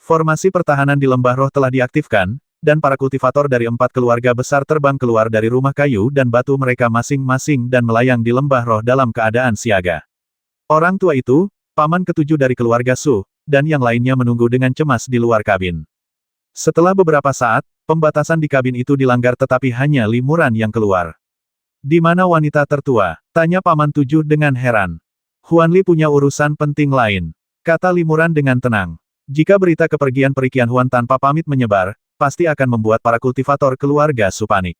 Formasi pertahanan di lembah roh telah diaktifkan, dan para kultivator dari 4 keluarga besar terbang keluar dari rumah kayu dan batu mereka masing-masing dan melayang di lembah roh dalam keadaan siaga. Orang tua itu, paman ketujuh dari keluarga Su, dan yang lainnya menunggu dengan cemas di luar kabin. Setelah beberapa saat, pembatasan di kabin itu dilanggar tetapi hanya Limuran yang keluar. Di mana wanita tertua? Tanya paman tujuh dengan heran. Huanli punya urusan penting lain, kata Limuran dengan tenang. Jika berita kepergian Perikian Huan tanpa pamit menyebar, pasti akan membuat para kultivator keluarga Su panik.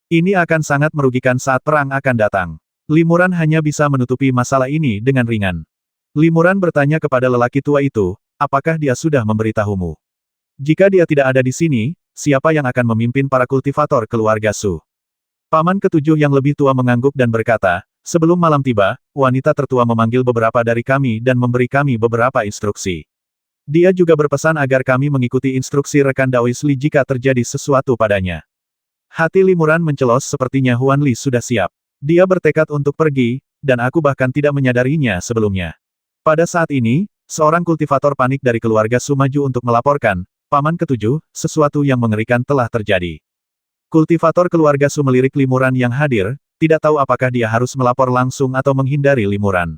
Ini akan sangat merugikan saat perang akan datang. Limuran hanya bisa menutupi masalah ini dengan ringan. Limuran bertanya kepada lelaki tua itu, apakah dia sudah memberitahumu? Jika dia tidak ada di sini, siapa yang akan memimpin para kultivator keluarga Su? Paman ketujuh yang lebih tua mengangguk dan berkata, sebelum malam tiba, wanita tertua memanggil beberapa dari kami dan memberi kami beberapa instruksi. Dia juga berpesan agar kami mengikuti instruksi rekan Daois Li jika terjadi sesuatu padanya. Hati Limuran mencelos sepertinya Huanli sudah siap. Dia bertekad untuk pergi, dan aku bahkan tidak menyadarinya sebelumnya. Pada saat ini, seorang kultivator panik dari keluarga Su maju untuk melaporkan, paman ketujuh, sesuatu yang mengerikan telah terjadi. Kultivator keluarga Su melirik Limuran yang hadir, tidak tahu apakah dia harus melapor langsung atau menghindari Limuran.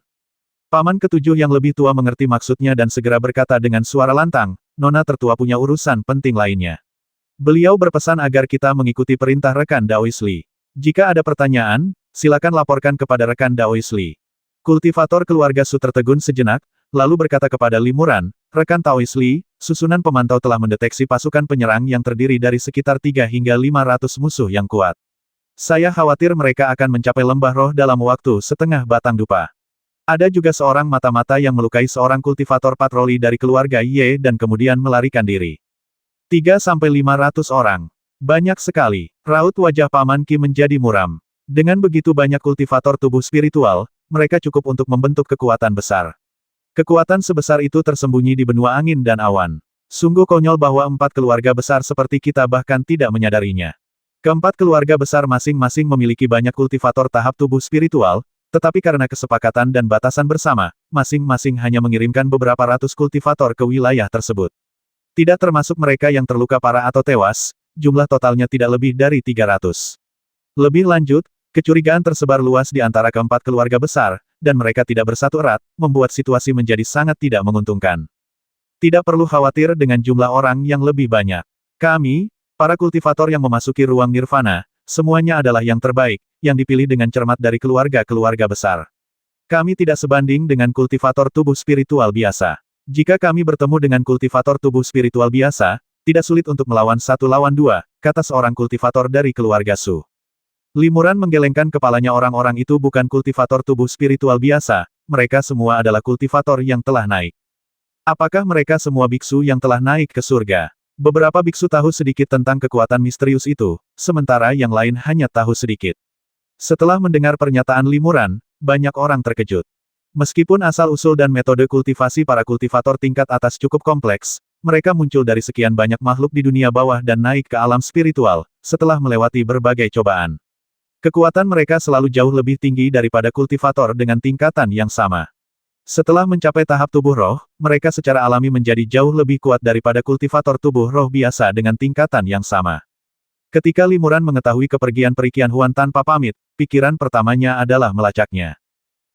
Paman ketujuh yang lebih tua mengerti maksudnya dan segera berkata dengan suara lantang, Nona tertua punya urusan penting lainnya. Beliau berpesan agar kita mengikuti perintah rekan Daois Li. Jika ada pertanyaan, silakan laporkan kepada rekan Daois Li. Kultivator keluarga Su tertegun sejenak, lalu berkata kepada Limuran, rekan Daois Li, susunan pemantau telah mendeteksi pasukan penyerang yang terdiri dari sekitar 3 hingga 500 musuh yang kuat. Saya khawatir mereka akan mencapai lembah roh dalam waktu setengah batang dupa. Ada juga seorang mata-mata yang melukai seorang kultivator patroli dari keluarga Ye dan kemudian melarikan diri. 3-500 orang. Banyak sekali. Raut wajah Paman Qi menjadi muram. Dengan begitu banyak kultivator tubuh spiritual, mereka cukup untuk membentuk kekuatan besar. Kekuatan sebesar itu tersembunyi di benua angin dan awan. Sungguh konyol bahwa 4 keluarga besar seperti kita bahkan tidak menyadarinya. Keempat keluarga besar masing-masing memiliki banyak kultivator tahap tubuh spiritual, tetapi karena kesepakatan dan batasan bersama, masing-masing hanya mengirimkan beberapa ratus kultivator ke wilayah tersebut. Tidak termasuk mereka yang terluka parah atau tewas, jumlah totalnya tidak lebih dari 300. Lebih lanjut, kecurigaan tersebar luas di antara keempat keluarga besar, dan mereka tidak bersatu erat, membuat situasi menjadi sangat tidak menguntungkan. Tidak perlu khawatir dengan jumlah orang yang lebih banyak. Kami, para kultivator yang memasuki ruang nirvana, semuanya adalah yang terbaik, yang dipilih dengan cermat dari keluarga-keluarga besar. Kami tidak sebanding dengan kultivator tubuh spiritual biasa. Jika kami bertemu dengan kultivator tubuh spiritual biasa, tidak sulit untuk melawan 1 lawan 2, kata seorang kultivator dari keluarga Su. Limuran menggelengkan kepalanya orang-orang itu bukan kultivator tubuh spiritual biasa, mereka semua adalah kultivator yang telah naik. Apakah mereka semua biksu yang telah naik ke surga? Beberapa biksu tahu sedikit tentang kekuatan misterius itu, sementara yang lain hanya tahu sedikit. Setelah mendengar pernyataan Limuran, banyak orang terkejut. Meskipun asal-usul dan metode kultivasi para kultivator tingkat atas cukup kompleks, mereka muncul dari sekian banyak makhluk di dunia bawah dan naik ke alam spiritual, setelah melewati berbagai cobaan. Kekuatan mereka selalu jauh lebih tinggi daripada kultivator dengan tingkatan yang sama. Setelah mencapai tahap tubuh roh, mereka secara alami menjadi jauh lebih kuat daripada kultivator tubuh roh biasa dengan tingkatan yang sama. Ketika Limuran mengetahui kepergian Perikian Huan tanpa pamit, pikiran pertamanya adalah melacaknya.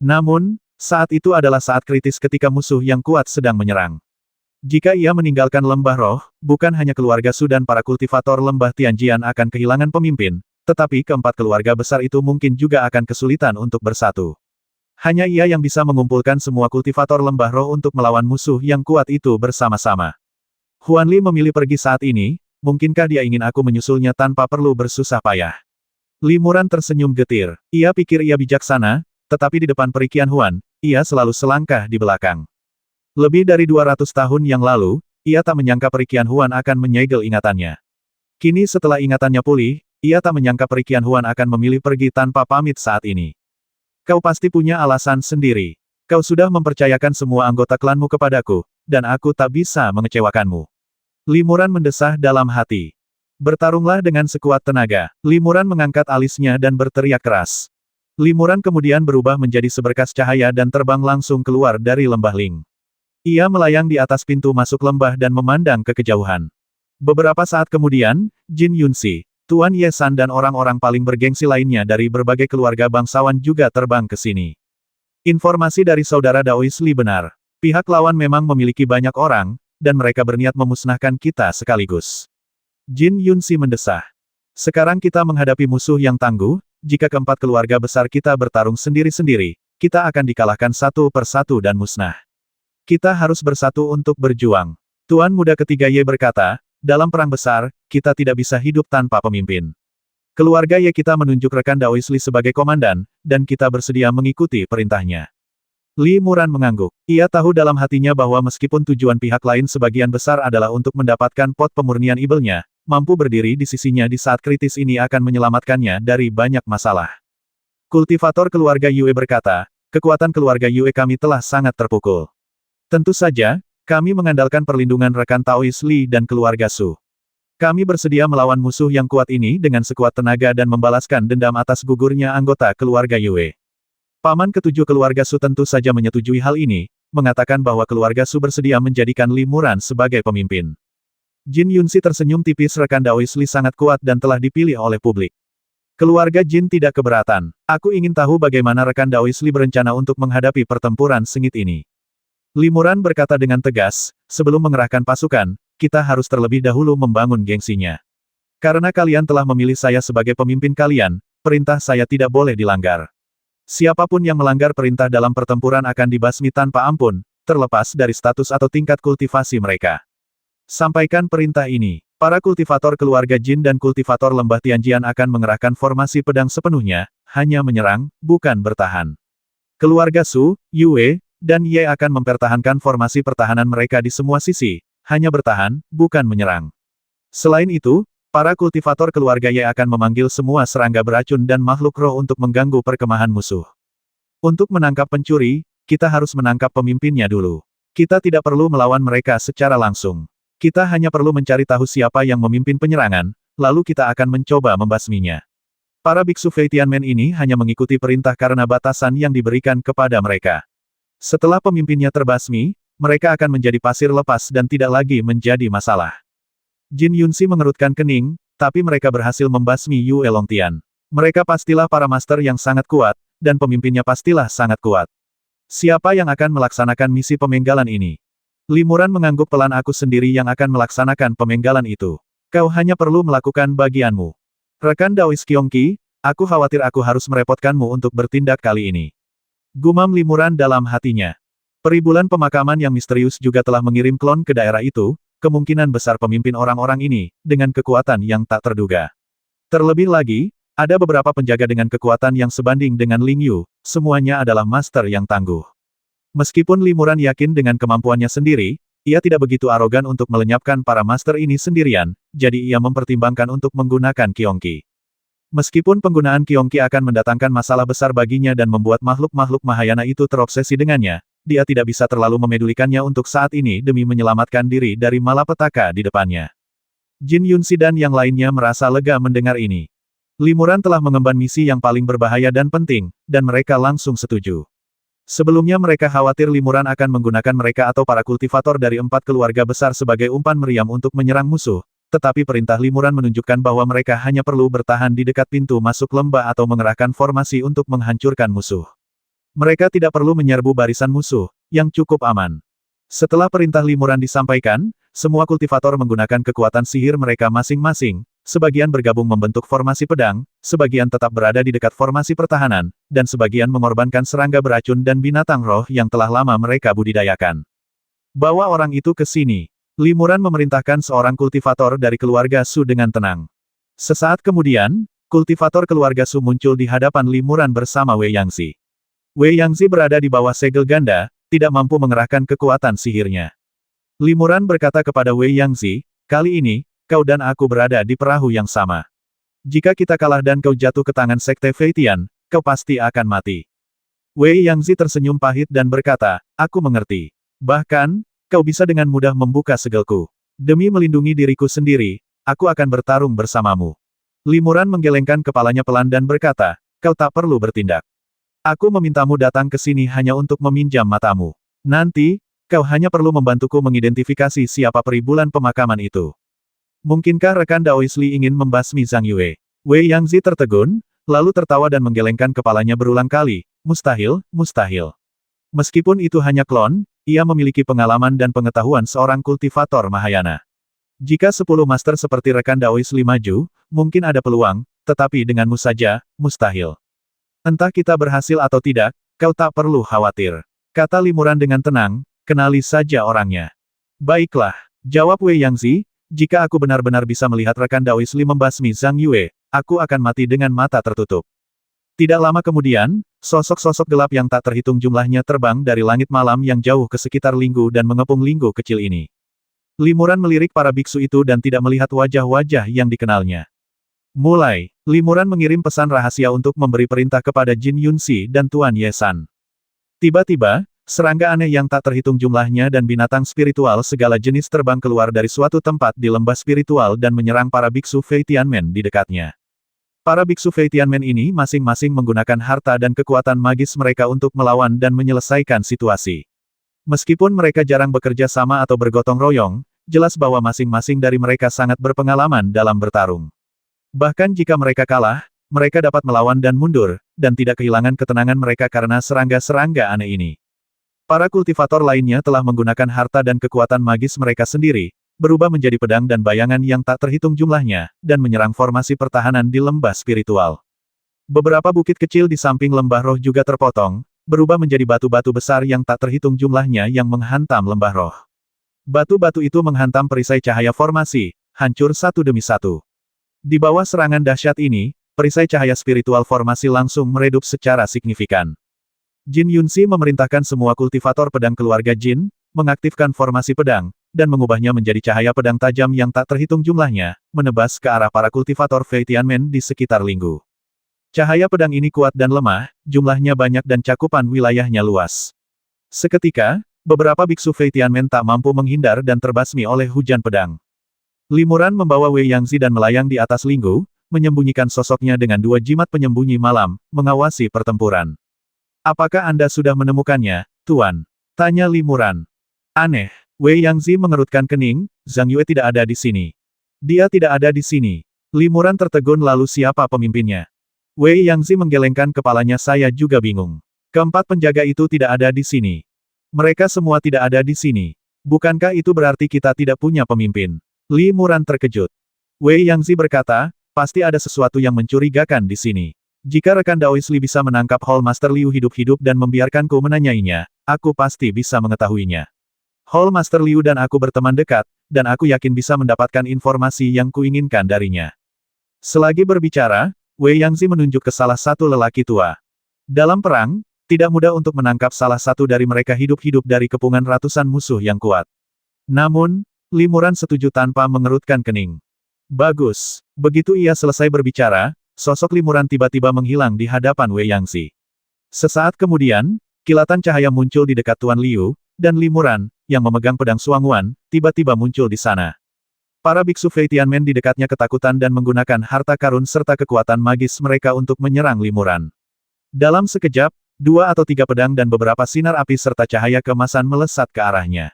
Namun, saat itu adalah saat kritis ketika musuh yang kuat sedang menyerang. Jika ia meninggalkan lembah roh, bukan hanya keluarga Su dan para kultivator lembah Tianjian akan kehilangan pemimpin, tetapi keempat keluarga besar itu mungkin juga akan kesulitan untuk bersatu. Hanya ia yang bisa mengumpulkan semua kultivator lembah roh untuk melawan musuh yang kuat itu bersama-sama. Huanli memilih pergi saat ini, mungkinkah dia ingin aku menyusulnya tanpa perlu bersusah payah? Limuran tersenyum getir. Ia pikir ia bijaksana, tetapi di depan Perikian Huan, ia selalu selangkah di belakang. Lebih dari 200 tahun yang lalu, ia tak menyangka Perikian Huan akan menyegel ingatannya. Kini setelah ingatannya pulih, ia tak menyangka Perikian Huan akan memilih pergi tanpa pamit saat ini. Kau pasti punya alasan sendiri. Kau sudah mempercayakan semua anggota klanmu kepadaku, dan aku tak bisa mengecewakanmu. Limuran mendesah dalam hati. Bertarunglah dengan sekuat tenaga. Limuran mengangkat alisnya dan berteriak keras. Limuran kemudian berubah menjadi seberkas cahaya dan terbang langsung keluar dari lembah Ling. Ia melayang di atas pintu masuk lembah dan memandang ke kejauhan. Beberapa saat kemudian, Jin Yunxi, Tuan Ye San dan orang-orang paling bergengsi lainnya dari berbagai keluarga bangsawan juga terbang ke sini. Informasi dari saudara Daois Li benar. Pihak lawan memang memiliki banyak orang, dan mereka berniat memusnahkan kita sekaligus. Jin Yunxi mendesah. Sekarang kita menghadapi musuh yang tangguh, jika keempat keluarga besar kita bertarung sendiri-sendiri, kita akan dikalahkan satu persatu dan musnah. Kita harus bersatu untuk berjuang. Tuan muda ketiga Ye berkata, dalam perang besar, kita tidak bisa hidup tanpa pemimpin. Keluarga Ye kita menunjuk rekan Daois Li sebagai komandan, dan kita bersedia mengikuti perintahnya. Li Muran mengangguk. Ia tahu dalam hatinya bahwa meskipun tujuan pihak lain sebagian besar adalah untuk mendapatkan pot pemurnian ibelnya, mampu berdiri di sisinya di saat kritis ini akan menyelamatkannya dari banyak masalah. Kultivator keluarga Yue berkata, kekuatan keluarga Yue kami telah sangat terpukul. Tentu saja, kami mengandalkan perlindungan rekan Taois Li dan keluarga Su. Kami bersedia melawan musuh yang kuat ini dengan sekuat tenaga dan membalaskan dendam atas gugurnya anggota keluarga Yue. Paman ketujuh keluarga Su tentu saja menyetujui hal ini, mengatakan bahwa keluarga Su bersedia menjadikan Li Muran sebagai pemimpin. Jin Yunxi tersenyum tipis. Rekan Daois Li sangat kuat dan telah dipilih oleh publik. Keluarga Jin tidak keberatan. Aku ingin tahu bagaimana rekan Daois Li berencana untuk menghadapi pertempuran sengit ini. Li Muran berkata dengan tegas, sebelum mengerahkan pasukan, kita harus terlebih dahulu membangun gengsinya. Karena kalian telah memilih saya sebagai pemimpin kalian, perintah saya tidak boleh dilanggar. Siapapun yang melanggar perintah dalam pertempuran akan dibasmi tanpa ampun, terlepas dari status atau tingkat kultivasi mereka. Sampaikan perintah ini. Para kultivator keluarga Jin dan kultivator lembah Tianjian akan mengerahkan formasi pedang sepenuhnya, hanya menyerang, bukan bertahan. Keluarga Su, Yue, dan Ye akan mempertahankan formasi pertahanan mereka di semua sisi, hanya bertahan, bukan menyerang. Selain itu, para kultivator keluarga Ye akan memanggil semua serangga beracun dan makhluk roh untuk mengganggu perkemahan musuh. Untuk menangkap pencuri, kita harus menangkap pemimpinnya dulu. Kita tidak perlu melawan mereka secara langsung. Kita hanya perlu mencari tahu siapa yang memimpin penyerangan, lalu kita akan mencoba membasminya. Para biksu Fei Tianmen ini hanya mengikuti perintah karena batasan yang diberikan kepada mereka. Setelah pemimpinnya terbasmi, mereka akan menjadi pasir lepas dan tidak lagi menjadi masalah. Jin Yunxi mengerutkan kening, tapi mereka berhasil membasmi Yue Longtian. Mereka pastilah para master yang sangat kuat, dan pemimpinnya pastilah sangat kuat. Siapa yang akan melaksanakan misi pemenggalan ini? Li Muran mengangguk pelan. Aku sendiri yang akan melaksanakan pemenggalan itu. Kau hanya perlu melakukan bagianmu. Rekan Daois Qiongqi, aku khawatir aku harus merepotkanmu untuk bertindak kali ini. Gumam Li Muran dalam hatinya. Peribulan pemakaman yang misterius juga telah mengirim klon ke daerah itu, kemungkinan besar pemimpin orang-orang ini, dengan kekuatan yang tak terduga. Terlebih lagi, ada beberapa penjaga dengan kekuatan yang sebanding dengan Ling Yu, semuanya adalah master yang tangguh. Meskipun Li Muran yakin dengan kemampuannya sendiri, ia tidak begitu arogan untuk melenyapkan para master ini sendirian, jadi ia mempertimbangkan untuk menggunakan Qiongqi. Meskipun penggunaan Qiongqi akan mendatangkan masalah besar baginya dan membuat makhluk-makhluk Mahayana itu terobsesi dengannya, dia tidak bisa terlalu memedulikannya untuk saat ini demi menyelamatkan diri dari malapetaka di depannya. Jin Yunxi dan yang lainnya merasa lega mendengar ini. Li Muran telah mengemban misi yang paling berbahaya dan penting, dan mereka langsung setuju. Sebelumnya mereka khawatir Li Muran akan menggunakan mereka atau para kultivator dari 4 keluarga besar sebagai umpan meriam untuk menyerang musuh, tetapi perintah Li Muran menunjukkan bahwa mereka hanya perlu bertahan di dekat pintu masuk lembah atau mengerahkan formasi untuk menghancurkan musuh. Mereka tidak perlu menyerbu barisan musuh, yang cukup aman. Setelah perintah Li Muran disampaikan, semua kultivator menggunakan kekuatan sihir mereka masing-masing, sebagian bergabung membentuk formasi pedang, sebagian tetap berada di dekat formasi pertahanan, dan sebagian mengorbankan serangga beracun dan binatang roh yang telah lama mereka budidayakan. Bawa orang itu ke sini. Li Muran memerintahkan seorang kultivator dari keluarga Su dengan tenang. Sesaat kemudian, kultivator keluarga Su muncul di hadapan Li Muran bersama Wei Yangzi. Wei Yangzi berada di bawah segel ganda, tidak mampu mengerahkan kekuatan sihirnya. Li Muran berkata kepada Wei Yangzi, kali ini, kau dan aku berada di perahu yang sama. Jika kita kalah dan kau jatuh ke tangan Sekte Fei Tian, kau pasti akan mati. Wei Yangzi tersenyum pahit dan berkata, aku mengerti. Bahkan, kau bisa dengan mudah membuka segelku. Demi melindungi diriku sendiri, aku akan bertarung bersamamu. Li Muran menggelengkan kepalanya pelan dan berkata, kau tak perlu bertindak. Aku memintamu datang ke sini hanya untuk meminjam matamu. Nanti, kau hanya perlu membantuku mengidentifikasi siapa peri bulan pemakaman itu. Mungkinkah rekan Daois Li ingin membasmi Zhang Yue? Wei Yangzi tertegun, lalu tertawa dan menggelengkan kepalanya berulang kali. Mustahil, mustahil. Meskipun itu hanya klon, ia memiliki pengalaman dan pengetahuan seorang kultivator Mahayana. Jika 10 master seperti rekan Daois Li maju, mungkin ada peluang, tetapi denganmu saja, mustahil. Entah kita berhasil atau tidak, kau tak perlu khawatir. Kata Limuran dengan tenang, kenali saja orangnya. Baiklah, jawab Wei Yangzi, jika aku benar-benar bisa melihat rekan Daois Li membasmi Zhang Yue, aku akan mati dengan mata tertutup. Tidak lama kemudian, sosok-sosok gelap yang tak terhitung jumlahnya terbang dari langit malam yang jauh ke sekitar Linggu dan mengepung Linggu kecil ini. Limuran melirik para biksu itu dan tidak melihat wajah-wajah yang dikenalnya. Mulai, Limuran mengirim pesan rahasia untuk memberi perintah kepada Jin Yunxi dan Tuan Yesan. Tiba-tiba, serangga aneh yang tak terhitung jumlahnya dan binatang spiritual segala jenis terbang keluar dari suatu tempat di lembah spiritual dan menyerang para biksu Fei Tianmen di dekatnya. Para biksu Fei Tianmen ini masing-masing menggunakan harta dan kekuatan magis mereka untuk melawan dan menyelesaikan situasi. Meskipun mereka jarang bekerja sama atau bergotong royong, jelas bahwa masing-masing dari mereka sangat berpengalaman dalam bertarung. Bahkan jika mereka kalah, mereka dapat melawan dan mundur, dan tidak kehilangan ketenangan mereka karena serangga-serangga aneh ini. Para kultivator lainnya telah menggunakan harta dan kekuatan magis mereka sendiri, berubah menjadi pedang dan bayangan yang tak terhitung jumlahnya, dan menyerang formasi pertahanan di lembah spiritual. Beberapa bukit kecil di samping lembah roh juga terpotong, berubah menjadi batu-batu besar yang tak terhitung jumlahnya yang menghantam lembah roh. Batu-batu itu menghantam perisai cahaya formasi, hancur satu demi satu. Di bawah serangan dahsyat ini, perisai cahaya spiritual formasi langsung meredup secara signifikan. Jin Yunxi memerintahkan semua kultivator pedang keluarga Jin, mengaktifkan formasi pedang, dan mengubahnya menjadi cahaya pedang tajam yang tak terhitung jumlahnya, menebas ke arah para kultivator Fei Tianmen di sekitar Linggu. Cahaya pedang ini kuat dan lemah, jumlahnya banyak dan cakupan wilayahnya luas. Seketika, beberapa biksu Fei Tianmen tak mampu menghindar dan terbasmi oleh hujan pedang. Limuran membawa Wei Yangzi dan melayang di atas Linggu, menyembunyikan sosoknya dengan 2 jimat penyembunyi malam, mengawasi pertempuran. Apakah Anda sudah menemukannya, Tuan? Tanya Limuran. Aneh. Wei Yangzi mengerutkan kening, Zhang Yue tidak ada di sini. Dia tidak ada di sini. Limuran tertegun lalu siapa pemimpinnya? Wei Yangzi menggelengkan kepalanya saya juga bingung. Keempat penjaga itu tidak ada di sini. Mereka semua tidak ada di sini. Bukankah itu berarti kita tidak punya pemimpin? Limuran terkejut. Wei Yangzi berkata, pasti ada sesuatu yang mencurigakan di sini. Jika rekan Daois Li bisa menangkap Hall Master Liu hidup-hidup dan membiarkanku menanyainya, aku pasti bisa mengetahuinya. Hall Master Liu dan aku berteman dekat, dan aku yakin bisa mendapatkan informasi yang kuinginkan darinya. Selagi berbicara, Wei Yangzi menunjuk ke salah satu lelaki tua. Dalam perang, tidak mudah untuk menangkap salah satu dari mereka hidup-hidup dari kepungan ratusan musuh yang kuat. Namun, Limuran setuju tanpa mengerutkan kening. Bagus. Begitu ia selesai berbicara, sosok Limuran tiba-tiba menghilang di hadapan Wei Yangzi. Sesaat kemudian, kilatan cahaya muncul di dekat Tuan Liu, dan Limuran, yang memegang pedang Suangwan, tiba-tiba muncul di sana. Para biksu Fei Tianmen di dekatnya ketakutan dan menggunakan harta karun serta kekuatan magis mereka untuk menyerang Limuran. Dalam sekejap, 2 atau 3 pedang dan beberapa sinar api serta cahaya keemasan melesat ke arahnya.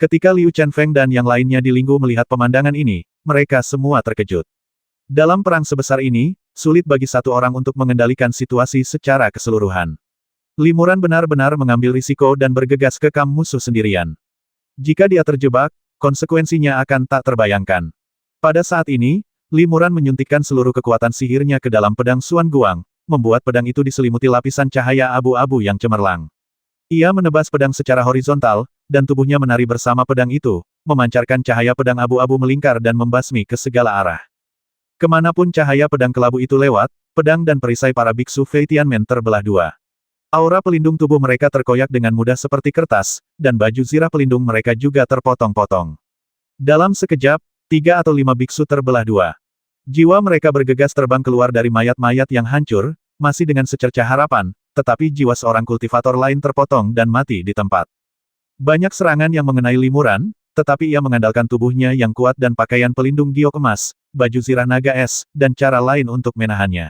Ketika Liu Chenfeng dan yang lainnya di Linggu melihat pemandangan ini, mereka semua terkejut. Dalam perang sebesar ini, sulit bagi satu orang untuk mengendalikan situasi secara keseluruhan. Limuran benar-benar mengambil risiko dan bergegas ke kamp musuh sendirian. Jika dia terjebak, konsekuensinya akan tak terbayangkan. Pada saat ini, Limuran menyuntikkan seluruh kekuatan sihirnya ke dalam pedang Xuan Guang, membuat pedang itu diselimuti lapisan cahaya abu-abu yang cemerlang. Ia menebas pedang secara horizontal, dan tubuhnya menari bersama pedang itu, memancarkan cahaya pedang abu-abu melingkar dan membasmi ke segala arah. Kemanapun cahaya pedang kelabu itu lewat, pedang dan perisai para biksu Fei Tianmen terbelah 2. Aura pelindung tubuh mereka terkoyak dengan mudah seperti kertas, dan baju zirah pelindung mereka juga terpotong-potong. Dalam sekejap, 3 atau 5 biksu terbelah 2. Jiwa mereka bergegas terbang keluar dari mayat-mayat yang hancur, masih dengan secercah harapan, tetapi jiwa seorang kultivator lain terpotong dan mati di tempat. Banyak serangan yang mengenai Limuran, tetapi ia mengandalkan tubuhnya yang kuat dan pakaian pelindung giok emas, baju zirah naga es, dan cara lain untuk menahannya.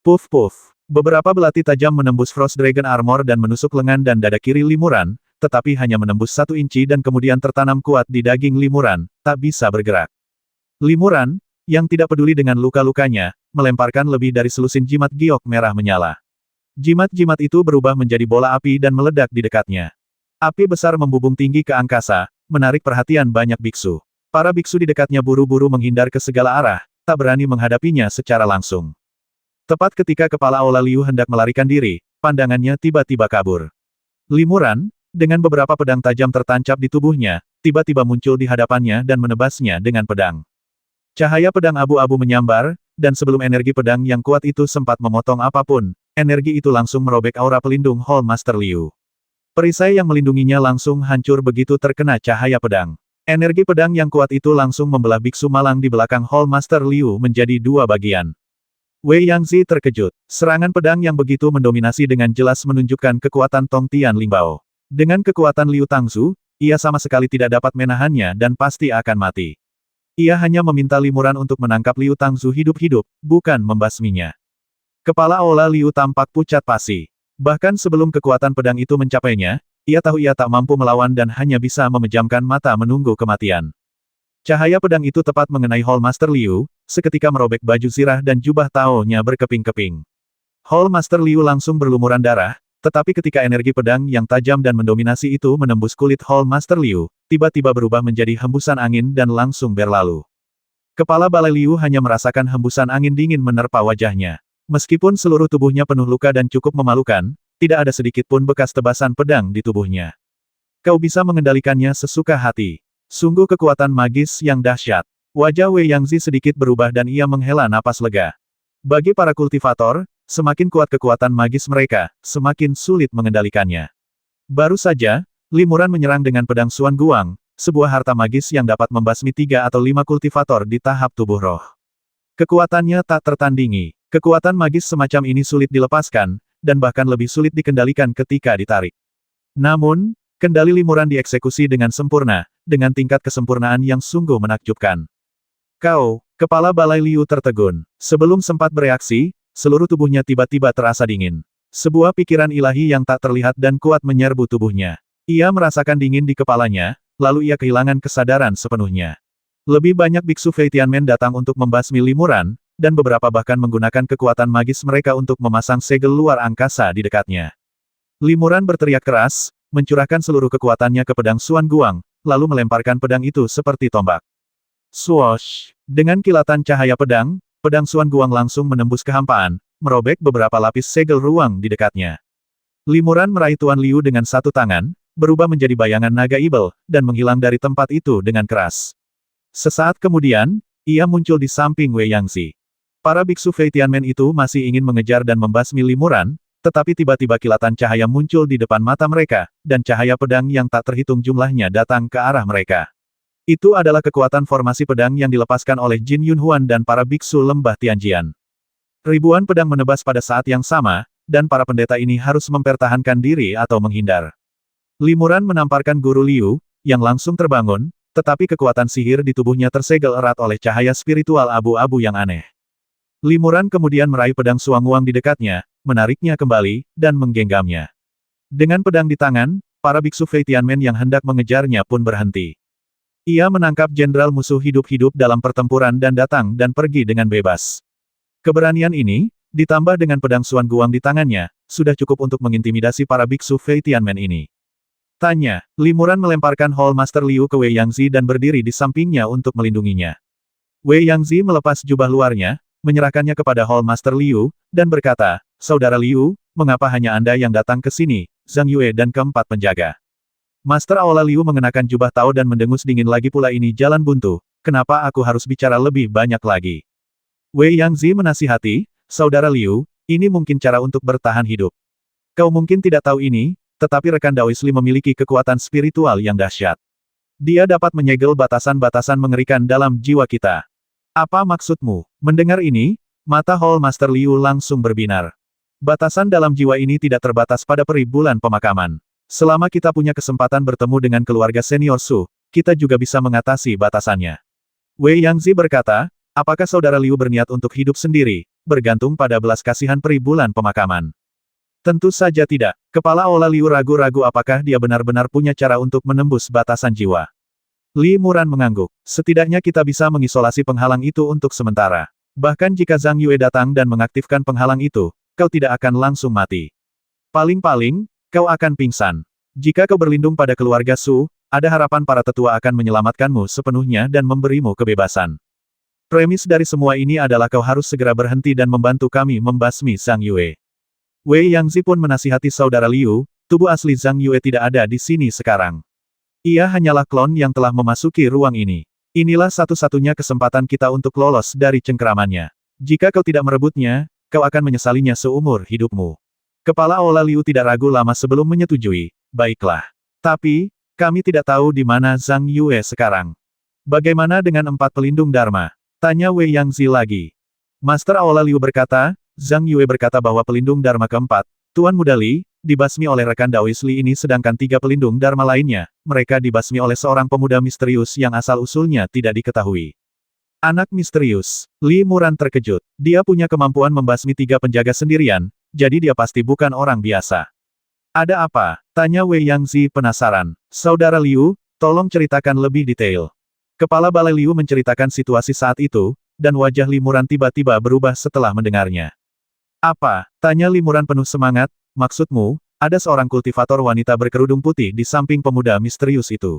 Puff-puff. Beberapa belati tajam menembus Frost Dragon Armor dan menusuk lengan dan dada kiri Limuran, tetapi hanya menembus 1 inci dan kemudian tertanam kuat di daging Limuran, tak bisa bergerak. Limuran, yang tidak peduli dengan luka-lukanya, melemparkan lebih dari selusin jimat giok merah menyala. Jimat-jimat itu berubah menjadi bola api dan meledak di dekatnya. Api besar membubung tinggi ke angkasa, menarik perhatian banyak biksu. Para biksu di dekatnya buru-buru menghindar ke segala arah, tak berani menghadapinya secara langsung. Tepat ketika kepala Aula Liu hendak melarikan diri, pandangannya tiba-tiba kabur. Limuran, dengan beberapa pedang tajam tertancap di tubuhnya, tiba-tiba muncul di hadapannya dan menebasnya dengan pedang. Cahaya pedang abu-abu menyambar, dan sebelum energi pedang yang kuat itu sempat memotong apapun, energi itu langsung merobek aura pelindung Hall Master Liu. Perisai yang melindunginya langsung hancur begitu terkena cahaya pedang. Energi pedang yang kuat itu langsung membelah biksu malang di belakang Hall Master Liu menjadi 2 bagian. Wei Yangzi terkejut. Serangan pedang yang begitu mendominasi dengan jelas menunjukkan kekuatan Tong Tian Lingbao. Dengan kekuatan Liu Tangzu, ia sama sekali tidak dapat menahannya dan pasti akan mati. Ia hanya meminta Limuran untuk menangkap Liu Tangzu hidup-hidup, bukan membasminya. Kepala Aula Liu tampak pucat pasi. Bahkan sebelum kekuatan pedang itu mencapainya, ia tahu ia tak mampu melawan dan hanya bisa memejamkan mata menunggu kematian. Cahaya pedang itu tepat mengenai Hall Master Liu, seketika merobek baju zirah dan jubah Tao-nya berkeping-keping. Hall Master Liu langsung berlumuran darah, tetapi ketika energi pedang yang tajam dan mendominasi itu menembus kulit Hall Master Liu, tiba-tiba berubah menjadi hembusan angin dan langsung berlalu. Kepala Balai Liu hanya merasakan hembusan angin dingin menerpa wajahnya. Meskipun seluruh tubuhnya penuh luka dan cukup memalukan, tidak ada sedikit pun bekas tebasan pedang di tubuhnya. Kau bisa mengendalikannya sesuka hati. Sungguh kekuatan magis yang dahsyat. Wajah Wei Yangzi sedikit berubah dan ia menghela napas lega. Bagi para kultivator, semakin kuat kekuatan magis mereka, semakin sulit mengendalikannya. Baru saja, Limuran menyerang dengan pedang Xuan Guang, sebuah harta magis yang dapat membasmi 3 atau 5 kultivator di tahap tubuh roh. Kekuatannya tak tertandingi. Kekuatan magis semacam ini sulit dilepaskan, dan bahkan lebih sulit dikendalikan ketika ditarik. Namun, kendali Limuran dieksekusi dengan sempurna, dengan tingkat kesempurnaan yang sungguh menakjubkan. Kau, kepala Balai Liu tertegun. Sebelum sempat bereaksi, seluruh tubuhnya tiba-tiba terasa dingin. Sebuah pikiran ilahi yang tak terlihat dan kuat menyerbu tubuhnya. Ia merasakan dingin di kepalanya, lalu ia kehilangan kesadaran sepenuhnya. Lebih banyak biksu Fei Tianmen datang untuk membasmi Limuran, dan beberapa bahkan menggunakan kekuatan magis mereka untuk memasang segel luar angkasa di dekatnya. Limuran berteriak keras, mencurahkan seluruh kekuatannya ke pedang Xuan Guang, lalu melemparkan pedang itu seperti tombak. Swoosh! Dengan kilatan cahaya pedang, pedang Xuan Guang langsung menembus kehampaan, merobek beberapa lapis segel ruang di dekatnya. Limuran meraih Tuan Liu dengan satu tangan, berubah menjadi bayangan naga ibel, dan menghilang dari tempat itu dengan keras. Sesaat kemudian, ia muncul di samping Wei Yangzi. Para biksu Fei Tianmen itu masih ingin mengejar dan membasmi Limuran, tetapi tiba-tiba kilatan cahaya muncul di depan mata mereka, dan cahaya pedang yang tak terhitung jumlahnya datang ke arah mereka. Itu adalah kekuatan formasi pedang yang dilepaskan oleh Jin Yunhuan dan para biksu lembah Tianjian. Ribuan pedang menebas pada saat yang sama, dan para pendeta ini harus mempertahankan diri atau menghindar. Limuran menamparkan Guru Liu, yang langsung terbangun, tetapi kekuatan sihir di tubuhnya tersegel erat oleh cahaya spiritual abu-abu yang aneh. Limuran kemudian meraih pedang Xuanguang di dekatnya, menariknya kembali, dan menggenggamnya. Dengan pedang di tangan, para biksu Fei Tianmen yang hendak mengejarnya pun berhenti. Ia menangkap jenderal musuh hidup-hidup dalam pertempuran dan datang dan pergi dengan bebas. Keberanian ini, ditambah dengan pedang Xuan Guang di tangannya, sudah cukup untuk mengintimidasi para biksu Fei Tianmen ini. Tanya, Limuran melemparkan Hall Master Liu ke Wei Yangzi dan berdiri di sampingnya untuk melindunginya. Wei Yangzi melepas jubah luarnya, menyerahkannya kepada Hall Master Liu, dan berkata, Saudara Liu, mengapa hanya Anda yang datang ke sini, Zhang Yue dan keempat penjaga? Master Aula Liu mengenakan jubah Tao dan mendengus dingin lagi pula ini jalan buntu, kenapa aku harus bicara lebih banyak lagi? Wei Yangzi menasihati, Saudara Liu, ini mungkin cara untuk bertahan hidup. Kau mungkin tidak tahu ini, tetapi rekan Daois Li memiliki kekuatan spiritual yang dahsyat. Dia dapat menyegel batasan-batasan mengerikan dalam jiwa kita. Apa maksudmu? Mendengar ini, mata Hall Master Liu langsung berbinar. Batasan dalam jiwa ini tidak terbatas pada peri bulan pemakaman. Selama kita punya kesempatan bertemu dengan keluarga senior Su, kita juga bisa mengatasi batasannya. Wei Yangzi berkata, apakah Saudara Liu berniat untuk hidup sendiri, bergantung pada belas kasihan peri bulan pemakaman? Tentu saja tidak. Kepala Aula Liu ragu-ragu apakah dia benar-benar punya cara untuk menembus batasan jiwa. Li Muran mengangguk. Setidaknya kita bisa mengisolasi penghalang itu untuk sementara. Bahkan jika Zhang Yue datang dan mengaktifkan penghalang itu, kau tidak akan langsung mati. Paling-paling, kau akan pingsan. Jika kau berlindung pada keluarga Su, ada harapan para tetua akan menyelamatkanmu sepenuhnya dan memberimu kebebasan. Premis dari semua ini adalah kau harus segera berhenti dan membantu kami membasmi Zhang Yue. Wei Yangzi pun menasihati saudara Liu, tubuh asli Zhang Yue tidak ada di sini sekarang. Ia hanyalah klon yang telah memasuki ruang ini. Inilah satu-satunya kesempatan kita untuk lolos dari cengkeramannya. Jika kau tidak merebutnya, kau akan menyesalinya seumur hidupmu. Kepala Aula Liu tidak ragu lama sebelum menyetujui. Baiklah. Tapi, kami tidak tahu di mana Zhang Yue sekarang. Bagaimana dengan 4 pelindung Dharma? Tanya Wei Yangzi lagi. Master Aula Liu berkata, Zhang Yue berkata bahwa pelindung Dharma keempat, Tuan Muda Li, dibasmi oleh rekan Daois Li ini sedangkan 3 pelindung Dharma lainnya, mereka dibasmi oleh seorang pemuda misterius yang asal-usulnya tidak diketahui. Anak misterius. Li Muran terkejut. Dia punya kemampuan membasmi 3 penjaga sendirian, jadi dia pasti bukan orang biasa. Ada apa? Tanya Wei Yangzi penasaran. Saudara Liu, tolong ceritakan lebih detail. Kepala Balai Liu menceritakan situasi saat itu, dan wajah Li Muran tiba-tiba berubah setelah mendengarnya. Apa? Tanya Li Muran penuh semangat. Maksudmu, ada seorang kultivator wanita berkerudung putih di samping pemuda misterius itu.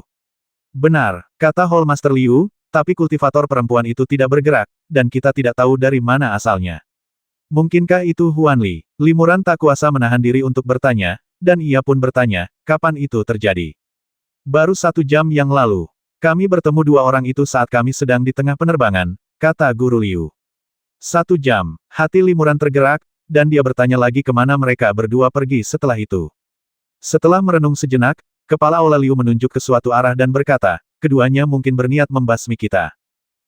Benar, kata Hall Master Liu, tapi kultivator perempuan itu tidak bergerak, dan kita tidak tahu dari mana asalnya. Mungkinkah itu Huan Li? Li Muran tak kuasa menahan diri untuk bertanya, dan ia pun bertanya, kapan itu terjadi? Baru 1 jam yang lalu. Kami bertemu 2 orang itu saat kami sedang di tengah penerbangan, kata Guru Liu. 1 jam, hati Li Muran tergerak, dan dia bertanya lagi kemana mereka berdua pergi setelah itu. Setelah merenung sejenak, Kepala Aula Liu menunjuk ke suatu arah dan berkata, keduanya mungkin berniat membasmi kita.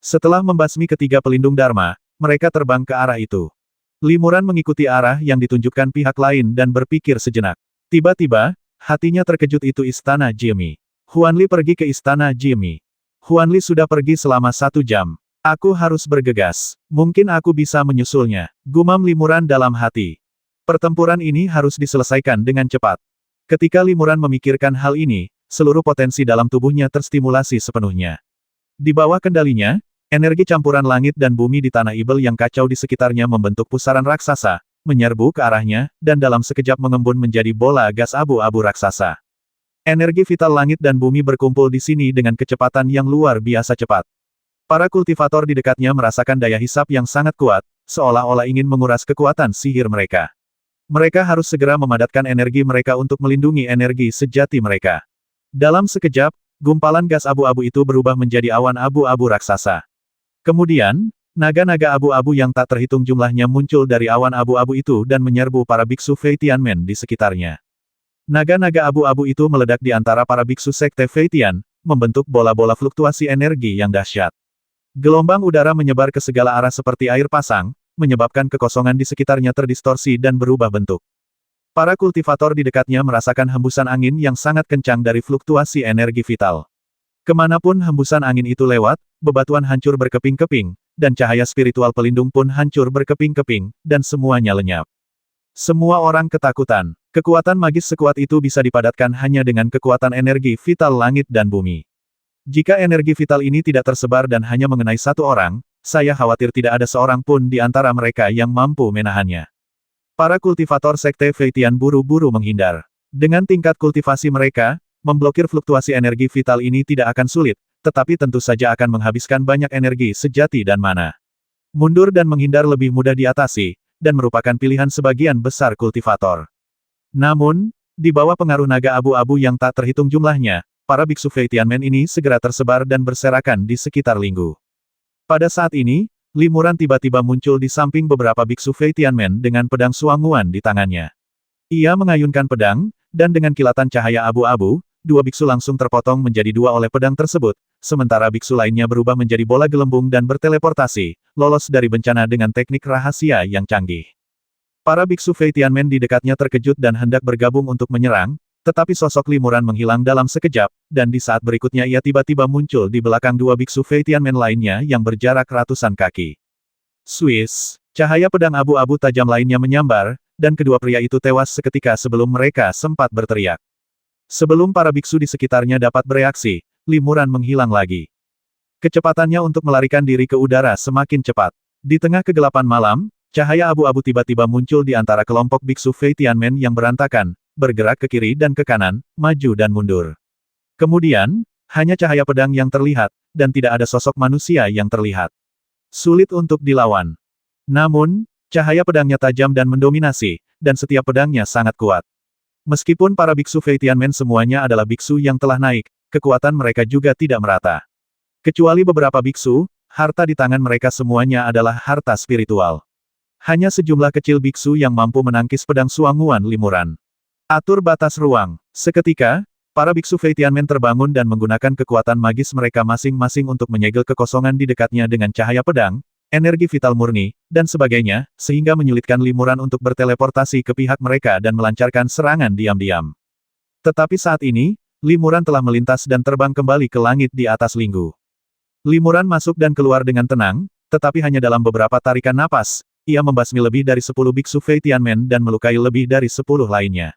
Setelah membasmi ketiga pelindung Dharma, mereka terbang ke arah itu. Li Muran mengikuti arah yang ditunjukkan pihak lain dan berpikir sejenak. Tiba-tiba, hatinya terkejut itu Istana Jimmy. Huan Li pergi ke Istana Jimmy. Huan Li sudah pergi selama 1 jam. Aku harus bergegas. Mungkin aku bisa menyusulnya. Gumam Li Muran dalam hati. Pertempuran ini harus diselesaikan dengan cepat. Ketika Li Muran memikirkan hal ini, seluruh potensi dalam tubuhnya terstimulasi sepenuhnya. Di bawah kendalinya, energi campuran langit dan bumi di tanah Ibel yang kacau di sekitarnya membentuk pusaran raksasa, menyerbu ke arahnya, dan dalam sekejap mengembun menjadi bola gas abu-abu raksasa. Energi vital langit dan bumi berkumpul di sini dengan kecepatan yang luar biasa cepat. Para kultivator di dekatnya merasakan daya hisap yang sangat kuat, seolah-olah ingin menguras kekuatan sihir mereka. Mereka harus segera memadatkan energi mereka untuk melindungi energi sejati mereka. Dalam sekejap, gumpalan gas abu-abu itu berubah menjadi awan abu-abu raksasa. Kemudian, naga-naga abu-abu yang tak terhitung jumlahnya muncul dari awan abu-abu itu dan menyerbu para biksu Fei Tianmen di sekitarnya. Naga-naga abu-abu itu meledak di antara para biksu Sekte Fei Tian, membentuk bola-bola fluktuasi energi yang dahsyat. Gelombang udara menyebar ke segala arah seperti air pasang, menyebabkan kekosongan di sekitarnya terdistorsi dan berubah bentuk. Para kultivator di dekatnya merasakan hembusan angin yang sangat kencang dari fluktuasi energi vital. Kemanapun hembusan angin itu lewat, bebatuan hancur berkeping-keping, dan cahaya spiritual pelindung pun hancur berkeping-keping, dan semuanya lenyap. Semua orang ketakutan. Kekuatan magis sekuat itu bisa dipadatkan hanya dengan kekuatan energi vital langit dan bumi. Jika energi vital ini tidak tersebar dan hanya mengenai 1 orang, saya khawatir tidak ada seorang pun di antara mereka yang mampu menahannya. Para kultivator Sekte Fei Tian buru-buru menghindar. Dengan tingkat kultivasi mereka, memblokir fluktuasi energi vital ini tidak akan sulit, tetapi tentu saja akan menghabiskan banyak energi sejati dan mana. Mundur dan menghindar lebih mudah diatasi, dan merupakan pilihan sebagian besar kultivator. Namun, di bawah pengaruh naga abu-abu yang tak terhitung jumlahnya, para biksu Fei Tianmen ini segera tersebar dan berserakan di sekitar Linggu. Pada saat ini, Li Muran tiba-tiba muncul di samping beberapa biksu Fei Tianmen dengan pedang Suanguan di tangannya. Ia mengayunkan pedang, dan dengan kilatan cahaya abu-abu, 2 biksu langsung terpotong menjadi 2 oleh pedang tersebut, sementara biksu lainnya berubah menjadi bola gelembung dan berteleportasi, lolos dari bencana dengan teknik rahasia yang canggih. Para biksu Fei Tianmen di dekatnya terkejut dan hendak bergabung untuk menyerang, tetapi sosok Li Muran menghilang dalam sekejap, dan di saat berikutnya ia tiba-tiba muncul di belakang 2 biksu Fei Tianmen lainnya yang berjarak ratusan kaki. Swiss, cahaya pedang abu-abu tajam lainnya menyambar, dan kedua pria itu tewas seketika sebelum mereka sempat berteriak. Sebelum para biksu di sekitarnya dapat bereaksi, Limuran menghilang lagi. Kecepatannya untuk melarikan diri ke udara semakin cepat. Di tengah kegelapan malam, cahaya abu-abu tiba-tiba muncul di antara kelompok biksu Fei Tianmen yang berantakan, bergerak ke kiri dan ke kanan, maju dan mundur. Kemudian, hanya cahaya pedang yang terlihat, dan tidak ada sosok manusia yang terlihat. Sulit untuk dilawan. Namun, cahaya pedangnya tajam dan mendominasi, dan setiap pedangnya sangat kuat. Meskipun para biksu Fei Tianmen semuanya adalah biksu yang telah naik, kekuatan mereka juga tidak merata. Kecuali beberapa biksu, harta di tangan mereka semuanya adalah harta spiritual. Hanya sejumlah kecil biksu yang mampu menangkis pedang Suanguan Limuran. Atur batas ruang. Seketika, para biksu Fei Tianmen terbangun dan menggunakan kekuatan magis mereka masing-masing untuk menyegel kekosongan di dekatnya dengan cahaya pedang, energi vital murni, dan sebagainya, sehingga menyulitkan Limuran untuk berteleportasi ke pihak mereka dan melancarkan serangan diam-diam. Tetapi saat ini, Limuran telah melintas dan terbang kembali ke langit di atas Linggu. Limuran masuk dan keluar dengan tenang, tetapi hanya dalam beberapa tarikan napas, ia membasmi lebih dari 10 biksu Fei Tianmen dan melukai lebih dari 10 lainnya.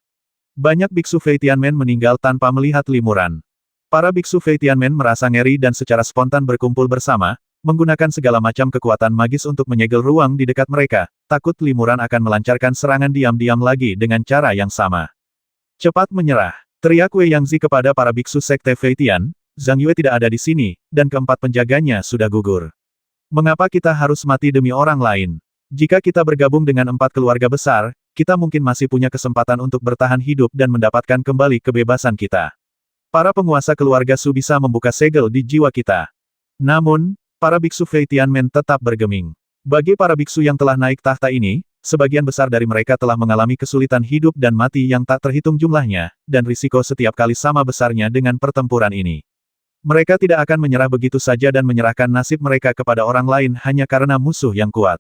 Banyak biksu Fei Tianmen meninggal tanpa melihat Limuran. Para biksu Fei Tianmen merasa ngeri dan secara spontan berkumpul bersama, menggunakan segala macam kekuatan magis untuk menyegel ruang di dekat mereka, takut Limuran akan melancarkan serangan diam-diam lagi dengan cara yang sama. Cepat menyerah, teriak Wei Yangzi kepada para biksu Sekte Fei Tian. Zhang Yue tidak ada di sini, dan keempat penjaganya sudah gugur. Mengapa kita harus mati demi orang lain? Jika kita bergabung dengan 4 keluarga besar, kita mungkin masih punya kesempatan untuk bertahan hidup dan mendapatkan kembali kebebasan kita. Para penguasa keluarga Su bisa membuka segel di jiwa kita. Namun, para biksu Fei Tianmen tetap bergeming. Bagi para biksu yang telah naik tahta ini, sebagian besar dari mereka telah mengalami kesulitan hidup dan mati yang tak terhitung jumlahnya, dan risiko setiap kali sama besarnya dengan pertempuran ini. Mereka tidak akan menyerah begitu saja dan menyerahkan nasib mereka kepada orang lain hanya karena musuh yang kuat.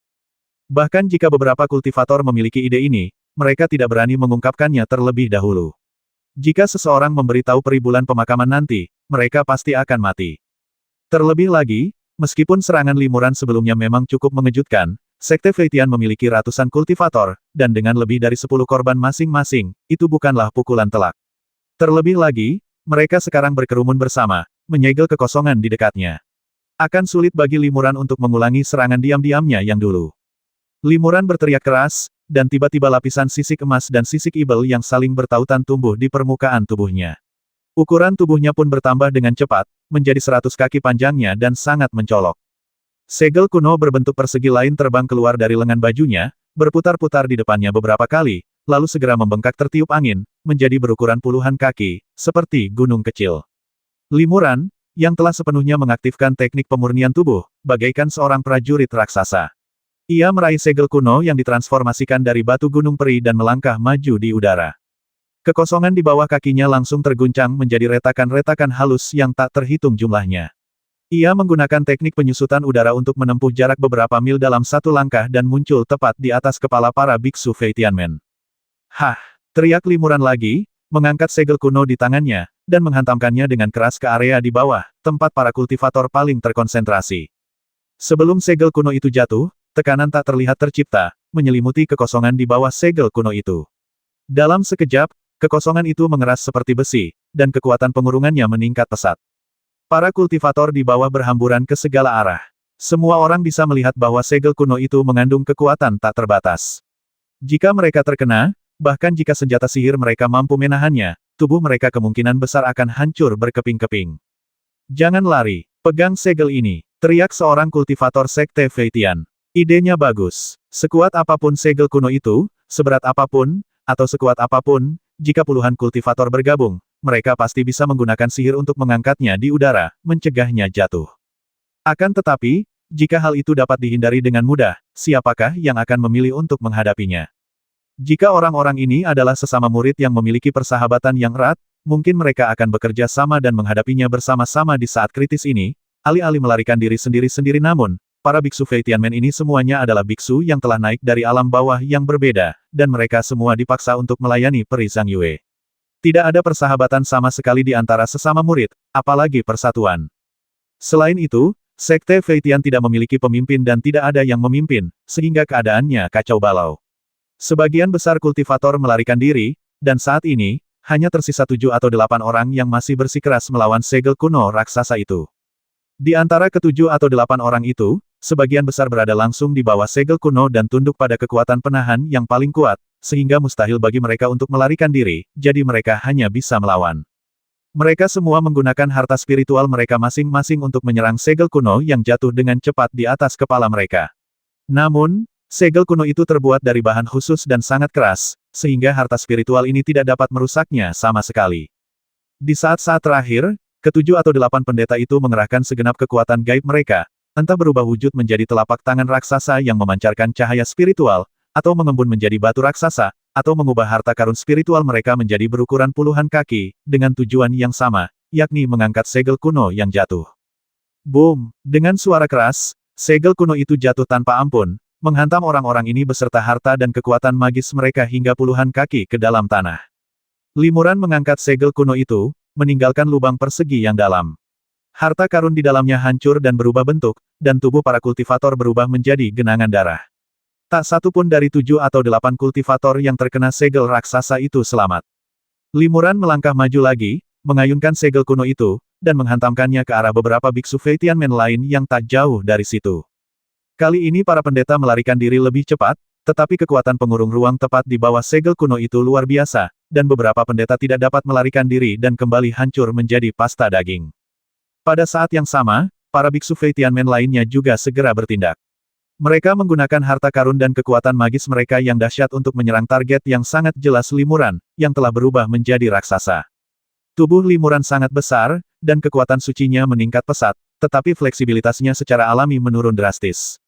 Bahkan jika beberapa kultivator memiliki ide ini, mereka tidak berani mengungkapkannya terlebih dahulu. Jika seseorang memberitahu peribulan pemakaman nanti, mereka pasti akan mati. Terlebih lagi, meskipun serangan Limuran sebelumnya memang cukup mengejutkan, Sekte Fei Tian memiliki ratusan kultivator, dan dengan lebih dari 10 korban masing-masing, itu bukanlah pukulan telak. Terlebih lagi, mereka sekarang berkerumun bersama, menyegel kekosongan di dekatnya. Akan sulit bagi Limuran untuk mengulangi serangan diam-diamnya yang dulu. Limuran berteriak keras, dan tiba-tiba lapisan sisik emas dan sisik ibel yang saling bertautan tumbuh di permukaan tubuhnya. Ukuran tubuhnya pun bertambah dengan cepat, menjadi 100 kaki panjangnya dan sangat mencolok. Segel kuno berbentuk persegi lain terbang keluar dari lengan bajunya, berputar-putar di depannya beberapa kali, lalu segera membengkak tertiup angin, menjadi berukuran puluhan kaki, seperti gunung kecil. Limuran, yang telah sepenuhnya mengaktifkan teknik pemurnian tubuh, bagaikan seorang prajurit raksasa. Ia meraih segel kuno yang ditransformasikan dari batu gunung peri dan melangkah maju di udara. Kekosongan di bawah kakinya langsung terguncang menjadi retakan-retakan halus yang tak terhitung jumlahnya. Ia menggunakan teknik penyusutan udara untuk menempuh jarak beberapa mil dalam satu langkah dan muncul tepat di atas kepala para biksu Fei Tianmen. Hah! Teriak Limuran lagi, mengangkat segel kuno di tangannya, dan menghantamkannya dengan keras ke area di bawah, tempat para kultivator paling terkonsentrasi. Sebelum segel kuno itu jatuh, tekanan tak terlihat tercipta, menyelimuti kekosongan di bawah segel kuno itu. Dalam sekejap, kekosongan itu mengeras seperti besi, dan kekuatan pengurungannya meningkat pesat. Para kultivator di bawah berhamburan ke segala arah. Semua orang bisa melihat bahwa segel kuno itu mengandung kekuatan tak terbatas. Jika mereka terkena, bahkan jika senjata sihir mereka mampu menahannya, tubuh mereka kemungkinan besar akan hancur berkeping-keping. Jangan lari, pegang segel ini, teriak seorang kultivator Sekte Fei Tian. Idenya bagus. Sekuat apapun segel kuno itu, seberat apapun, atau sekuat apapun, jika puluhan kultivator bergabung, mereka pasti bisa menggunakan sihir untuk mengangkatnya di udara, mencegahnya jatuh. Akan tetapi, jika hal itu dapat dihindari dengan mudah, siapakah yang akan memilih untuk menghadapinya? Jika orang-orang ini adalah sesama murid yang memiliki persahabatan yang erat, mungkin mereka akan bekerja sama dan menghadapinya bersama-sama di saat kritis ini, alih-alih melarikan diri sendiri-sendiri. Namun, para biksu Fei Tianmen ini semuanya adalah biksu yang telah naik dari alam bawah yang berbeda, dan mereka semua dipaksa untuk melayani peri Zhang Yue. Tidak ada persahabatan sama sekali di antara sesama murid, apalagi persatuan. Selain itu, Sekte Fei Tian tidak memiliki pemimpin dan tidak ada yang memimpin, sehingga keadaannya kacau balau. Sebagian besar kultivator melarikan diri, dan saat ini, hanya tersisa 7 atau 8 orang yang masih bersikeras melawan segel kuno raksasa itu. Di antara ketujuh atau 8 orang itu, sebagian besar berada langsung di bawah segel kuno dan tunduk pada kekuatan penahan yang paling kuat, sehingga mustahil bagi mereka untuk melarikan diri, jadi mereka hanya bisa melawan. Mereka semua menggunakan harta spiritual mereka masing-masing untuk menyerang segel kuno yang jatuh dengan cepat di atas kepala mereka. Namun, segel kuno itu terbuat dari bahan khusus dan sangat keras, sehingga harta spiritual ini tidak dapat merusaknya sama sekali. Di saat-saat terakhir, ketujuh atau 8 pendeta itu mengerahkan segenap kekuatan gaib mereka, entah berubah wujud menjadi telapak tangan raksasa yang memancarkan cahaya spiritual, atau mengembun menjadi batu raksasa, atau mengubah harta karun spiritual mereka menjadi berukuran puluhan kaki, dengan tujuan yang sama, yakni mengangkat segel kuno yang jatuh. Boom! Dengan suara keras, segel kuno itu jatuh tanpa ampun, menghantam orang-orang ini beserta harta dan kekuatan magis mereka hingga puluhan kaki ke dalam tanah. Limuran mengangkat segel kuno itu, meninggalkan lubang persegi yang dalam. Harta karun di dalamnya hancur dan berubah bentuk, dan tubuh para kultivator berubah menjadi genangan darah. Tak satu pun dari 7 atau 8 kultivator yang terkena segel raksasa itu selamat. Limuran melangkah maju lagi, mengayunkan segel kuno itu, dan menghantamkannya ke arah beberapa biksu Fei Tianmen lain yang tak jauh dari situ. Kali ini para pendeta melarikan diri lebih cepat, tetapi kekuatan pengurung ruang tepat di bawah segel kuno itu luar biasa, dan beberapa pendeta tidak dapat melarikan diri dan kembali hancur menjadi pasta daging. Pada saat yang sama, para biksu Fei Tianmen lainnya juga segera bertindak. Mereka menggunakan harta karun dan kekuatan magis mereka yang dahsyat untuk menyerang target yang sangat jelas limuran, yang telah berubah menjadi raksasa. Tubuh limuran sangat besar, dan kekuatan sucinya meningkat pesat, tetapi fleksibilitasnya secara alami menurun drastis.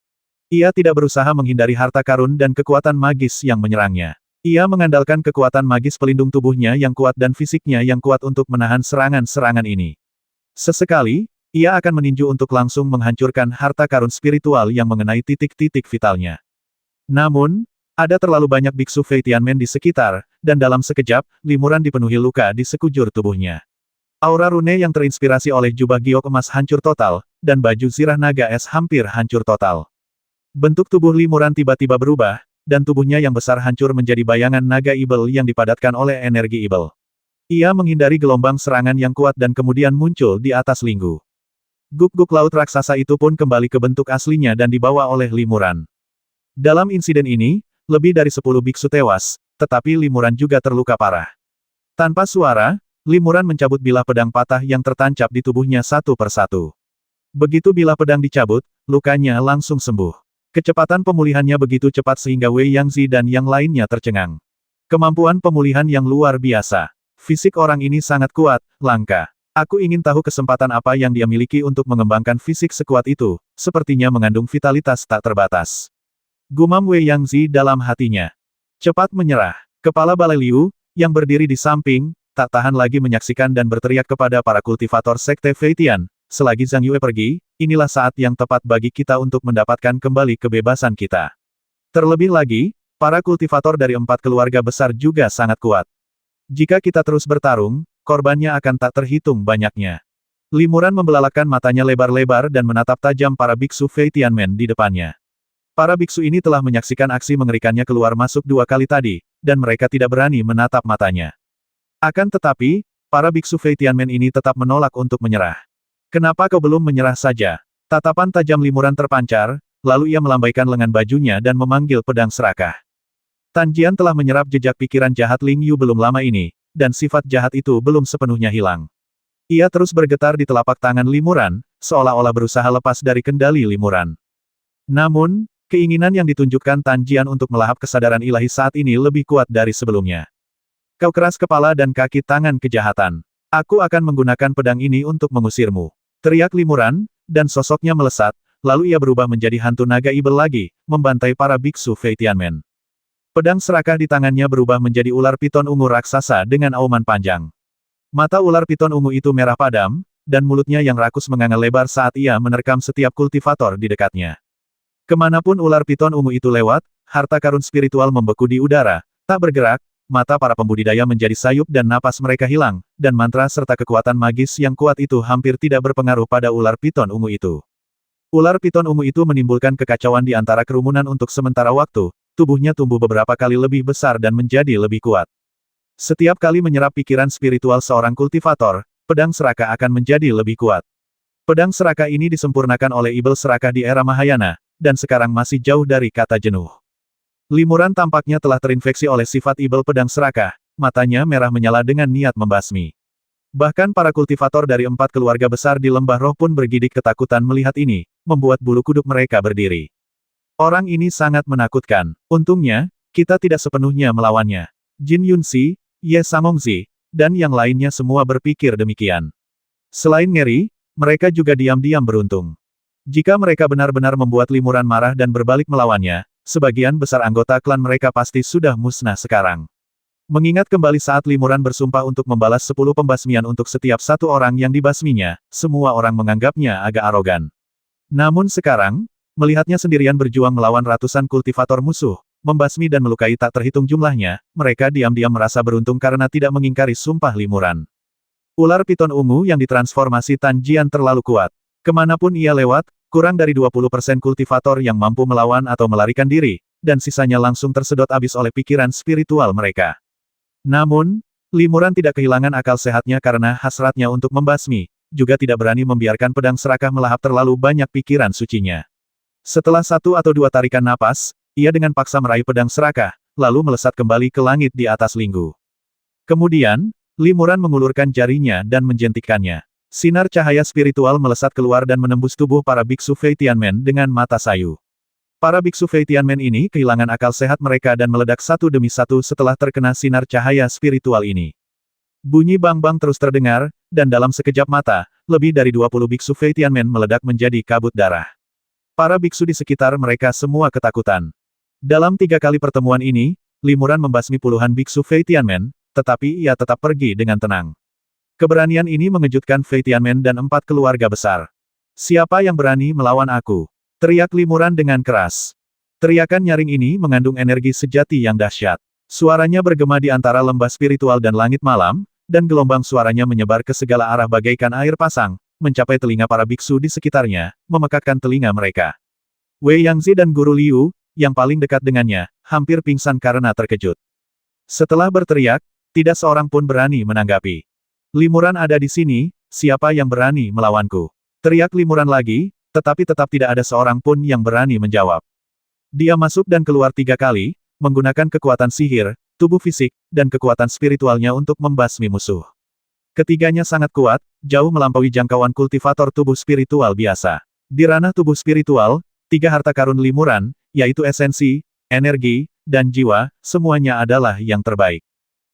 Ia tidak berusaha menghindari harta karun dan kekuatan magis yang menyerangnya. Ia mengandalkan kekuatan magis pelindung tubuhnya yang kuat dan fisiknya yang kuat untuk menahan serangan-serangan ini. Sesekali, ia akan meninju untuk langsung menghancurkan harta karun spiritual yang mengenai titik-titik vitalnya. Namun, ada terlalu banyak biksu Fei Tianmen di sekitar, dan dalam sekejap, limuran dipenuhi luka di sekujur tubuhnya. Aura rune yang terinspirasi oleh jubah giok emas hancur total, dan baju zirah naga es hampir hancur total. Bentuk tubuh limuran tiba-tiba berubah, dan tubuhnya yang besar hancur menjadi bayangan naga ibel yang dipadatkan oleh energi ibel. Ia menghindari gelombang serangan yang kuat dan kemudian muncul di atas Linggu. Guk-guk laut raksasa itu pun kembali ke bentuk aslinya dan dibawa oleh limuran. Dalam insiden ini, lebih dari 10 biksu tewas, tetapi limuran juga terluka parah. Tanpa suara, limuran mencabut bilah pedang patah yang tertancap di tubuhnya satu persatu. Begitu bilah pedang dicabut, lukanya langsung sembuh. Kecepatan pemulihannya begitu cepat sehingga Wei Yangzi dan yang lainnya tercengang. Kemampuan pemulihan yang luar biasa. Fisik orang ini sangat kuat, langka. Aku ingin tahu kesempatan apa yang dia miliki untuk mengembangkan fisik sekuat itu, sepertinya mengandung vitalitas tak terbatas. Gumam Wei Yangzi dalam hatinya. Cepat menyerah. Kepala Balai Liu, yang berdiri di samping, tak tahan lagi menyaksikan dan berteriak kepada para kultivator Sekte Fei Tian, selagi Zhang Yue pergi, inilah saat yang tepat bagi kita untuk mendapatkan kembali kebebasan kita. Terlebih lagi, para kultivator dari 4 keluarga besar juga sangat kuat. Jika kita terus bertarung, korbannya akan tak terhitung banyaknya. Limuran membelalakan matanya lebar-lebar dan menatap tajam para biksu Fei Tianmen di depannya. Para biksu ini telah menyaksikan aksi mengerikannya keluar masuk 2 kali tadi, dan mereka tidak berani menatap matanya. Akan tetapi, para biksu Fei Tianmen ini tetap menolak untuk menyerah. Kenapa kau belum menyerah saja? Tatapan tajam limuran terpancar, lalu ia melambaikan lengan bajunya dan memanggil pedang serakah. Tan Jian telah menyerap jejak pikiran jahat Ling Yu belum lama ini, dan sifat jahat itu belum sepenuhnya hilang. Ia terus bergetar di telapak tangan limuran, seolah-olah berusaha lepas dari kendali limuran. Namun, keinginan yang ditunjukkan Tan Jian untuk melahap kesadaran ilahi saat ini lebih kuat dari sebelumnya. Kau keras kepala dan kaki tangan kejahatan. Aku akan menggunakan pedang ini untuk mengusirmu. Teriak limuran, dan sosoknya melesat, lalu ia berubah menjadi hantu naga ibel lagi, membantai para biksu Fei Tianmen. Pedang serakah di tangannya berubah menjadi ular piton ungu raksasa dengan auman panjang. Mata ular piton ungu itu merah padam, dan mulutnya yang rakus menganga lebar saat ia menerkam setiap kultivator di dekatnya. Kemanapun ular piton ungu itu lewat, harta karun spiritual membeku di udara, tak bergerak, mata para pembudidaya menjadi sayup dan napas mereka hilang, dan mantra serta kekuatan magis yang kuat itu hampir tidak berpengaruh pada ular piton ungu itu. Ular piton ungu itu menimbulkan kekacauan di antara kerumunan untuk sementara waktu, tubuhnya tumbuh beberapa kali lebih besar dan menjadi lebih kuat. Setiap kali menyerap pikiran spiritual seorang kultivator, pedang Seraka akan menjadi lebih kuat. Pedang Seraka ini disempurnakan oleh Ibel Seraka di era Mahayana, dan sekarang masih jauh dari kata jenuh. Limuran tampaknya telah terinfeksi oleh sifat Ibel Pedang Seraka, matanya merah menyala dengan niat membasmi. Bahkan para kultivator dari 4 keluarga besar di Lembah Roh pun bergidik ketakutan melihat ini, membuat bulu kuduk mereka berdiri. Orang ini sangat menakutkan. Untungnya, kita tidak sepenuhnya melawannya. Jin Yunxi, Ye Samongzi, dan yang lainnya semua berpikir demikian. Selain ngeri, mereka juga diam-diam beruntung. Jika mereka benar-benar membuat Limuran marah dan berbalik melawannya, sebagian besar anggota klan mereka pasti sudah musnah sekarang. Mengingat kembali saat Limuran bersumpah untuk membalas 10 pembasmian untuk setiap satu orang yang dibasminya, semua orang menganggapnya agak arogan. Namun sekarang, melihatnya sendirian berjuang melawan ratusan kultivator musuh, membasmi dan melukai tak terhitung jumlahnya, mereka diam-diam merasa beruntung karena tidak mengingkari sumpah Limuran. Ular piton ungu yang ditransformasi Tan Jian terlalu kuat. Kemanapun ia lewat, kurang dari 20% kultivator yang mampu melawan atau melarikan diri, dan sisanya langsung tersedot habis oleh pikiran spiritual mereka. Namun, Limuran tidak kehilangan akal sehatnya karena hasratnya untuk membasmi, juga tidak berani membiarkan pedang Serakah melahap terlalu banyak pikiran sucinya. Setelah 1 atau 2 tarikan napas, ia dengan paksa meraih pedang Serakah, lalu melesat kembali ke langit di atas linggu. Kemudian, Limuran mengulurkan jarinya dan menjentikkannya. Sinar cahaya spiritual melesat keluar dan menembus tubuh para biksu Fei Tianmen dengan mata sayu. Para biksu Fei Tianmen ini kehilangan akal sehat mereka dan meledak satu demi satu setelah terkena sinar cahaya spiritual ini. Bunyi bang-bang terus terdengar, dan dalam sekejap mata, lebih dari 20 biksu Fei Tianmen meledak menjadi kabut darah. Para biksu di sekitar mereka semua ketakutan. Dalam 3 kali pertemuan ini, Limuran membasmi puluhan biksu Fei Tianmen, tetapi ia tetap pergi dengan tenang. Keberanian ini mengejutkan Fei Tianmen dan 4 keluarga besar. Siapa yang berani melawan aku? Teriak Limuran dengan keras. Teriakan nyaring ini mengandung energi sejati yang dahsyat. Suaranya bergema di antara lembah spiritual dan langit malam, dan gelombang suaranya menyebar ke segala arah bagaikan air pasang, mencapai telinga para biksu di sekitarnya, memekakkan telinga mereka. Wei Yangzi dan Guru Liu, yang paling dekat dengannya, hampir pingsan karena terkejut. Setelah berteriak, tidak seorang pun berani menanggapi. Limuran ada di sini, siapa yang berani melawanku? Teriak Limuran lagi, tetapi tetap tidak ada seorang pun yang berani menjawab. Dia masuk dan keluar 3 kali, menggunakan kekuatan sihir, tubuh fisik, dan kekuatan spiritualnya untuk membasmi musuh. Ketiganya sangat kuat, jauh melampaui jangkauan kultivator tubuh spiritual biasa. Di ranah tubuh spiritual, 3 harta karun Limuran, yaitu esensi, energi, dan jiwa, semuanya adalah yang terbaik.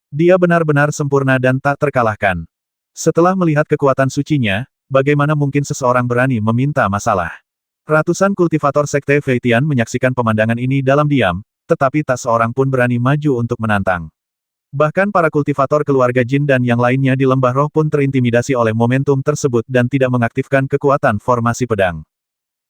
Dia benar-benar sempurna dan tak terkalahkan. Setelah melihat kekuatan sucinya, bagaimana mungkin seseorang berani meminta masalah? Ratusan kultivator Sekte Fei Tian menyaksikan pemandangan ini dalam diam, tetapi tak seorang pun berani maju untuk menantang. Bahkan para kultivator keluarga Jin dan yang lainnya di Lembah Roh pun terintimidasi oleh momentum tersebut dan tidak mengaktifkan kekuatan formasi pedang.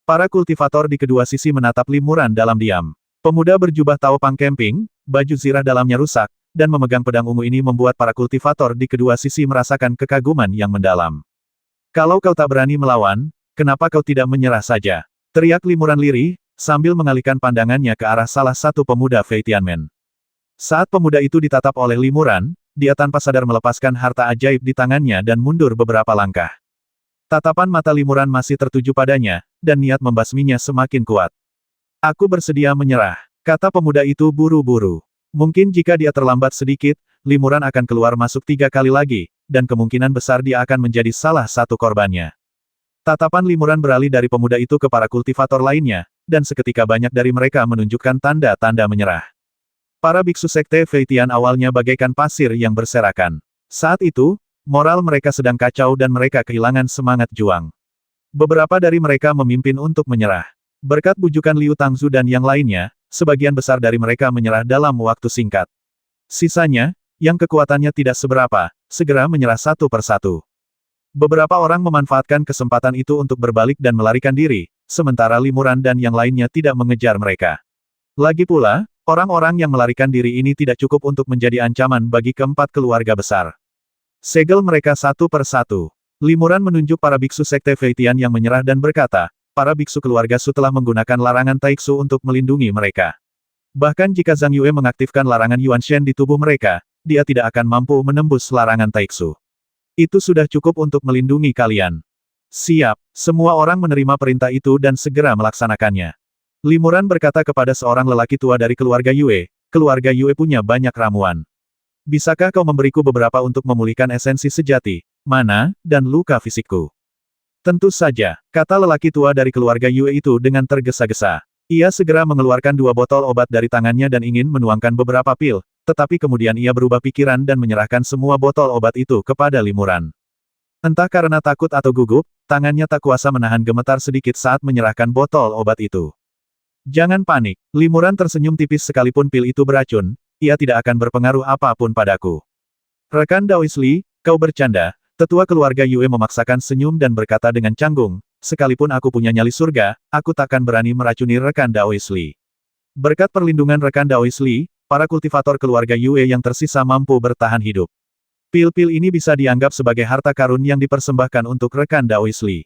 Para kultivator di kedua sisi menatap Limuran dalam diam. Pemuda berjubah Taopang Camping, baju zirah dalamnya rusak, dan memegang pedang ungu ini membuat para kultivator di kedua sisi merasakan kekaguman yang mendalam. Kalau kau tak berani melawan, kenapa kau tidak menyerah saja? Teriak Limuran lirih, sambil mengalihkan pandangannya ke arah salah satu pemuda Fei Tianmen. Saat pemuda itu ditatap oleh Limuran, dia tanpa sadar melepaskan harta ajaib di tangannya dan mundur beberapa langkah. Tatapan mata Limuran masih tertuju padanya, dan niat membasminya semakin kuat. Aku bersedia menyerah, kata pemuda itu buru-buru. Mungkin jika dia terlambat sedikit, Limuran akan keluar masuk 3 kali lagi, dan kemungkinan besar dia akan menjadi salah satu korbannya. Tatapan Limuran beralih dari pemuda itu ke para kultivator lainnya, dan seketika banyak dari mereka menunjukkan tanda-tanda menyerah. Para biksu Sekte Fei Tian awalnya bagaikan pasir yang berserakan. Saat itu, moral mereka sedang kacau dan mereka kehilangan semangat juang. Beberapa dari mereka memimpin untuk menyerah. Berkat bujukan Liu Tangzu dan yang lainnya, sebagian besar dari mereka menyerah dalam waktu singkat. Sisanya, yang kekuatannya tidak seberapa, segera menyerah satu persatu. Beberapa orang memanfaatkan kesempatan itu untuk berbalik dan melarikan diri, sementara Limuran dan yang lainnya tidak mengejar mereka. Lagi pula, orang-orang yang melarikan diri ini tidak cukup untuk menjadi ancaman bagi keempat keluarga besar. Segel mereka satu persatu. Limuran menunjuk para biksu Sekte Fei Tian yang menyerah dan berkata, para biksu keluarga Su telah menggunakan larangan Taiksu untuk melindungi mereka. Bahkan jika Zhang Yue mengaktifkan larangan Yuan Shen di tubuh mereka, dia tidak akan mampu menembus larangan Taixu. Itu sudah cukup untuk melindungi kalian. Siap, semua orang menerima perintah itu dan segera melaksanakannya. Limuran berkata kepada seorang lelaki tua dari keluarga Yue punya banyak ramuan. Bisakah kau memberiku beberapa untuk memulihkan esensi sejati, mana, dan luka fisikku? Tentu saja, kata lelaki tua dari keluarga Yue itu dengan tergesa-gesa. Ia segera mengeluarkan 2 botol obat dari tangannya dan ingin menuangkan beberapa pil, tetapi kemudian ia berubah pikiran dan menyerahkan semua botol obat itu kepada Limuran. Entah karena takut atau gugup, tangannya tak kuasa menahan gemetar sedikit saat menyerahkan botol obat itu. Jangan panik, Limuran tersenyum tipis sekalipun pil itu beracun, ia tidak akan berpengaruh apapun padaku. Rekan Daois Li, kau bercanda, tetua keluarga Yue memaksakan senyum dan berkata dengan canggung, sekalipun aku punya nyali surga, aku takkan berani meracuni rekan Daois Li. Berkat perlindungan rekan Daois Li, para kultivator keluarga Yue yang tersisa mampu bertahan hidup. Pil-pil ini bisa dianggap sebagai harta karun yang dipersembahkan untuk rekan Daois Li.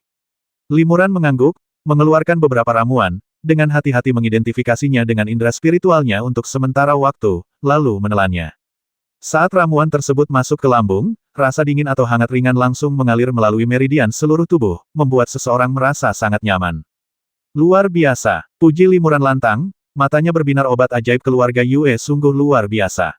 Limuran mengangguk, mengeluarkan beberapa ramuan, dengan hati-hati mengidentifikasinya dengan indera spiritualnya untuk sementara waktu, lalu menelannya. Saat ramuan tersebut masuk ke lambung, rasa dingin atau hangat ringan langsung mengalir melalui meridian seluruh tubuh, membuat seseorang merasa sangat nyaman. Luar biasa, puji Limuran lantang, matanya berbinar obat ajaib keluarga Yue sungguh luar biasa.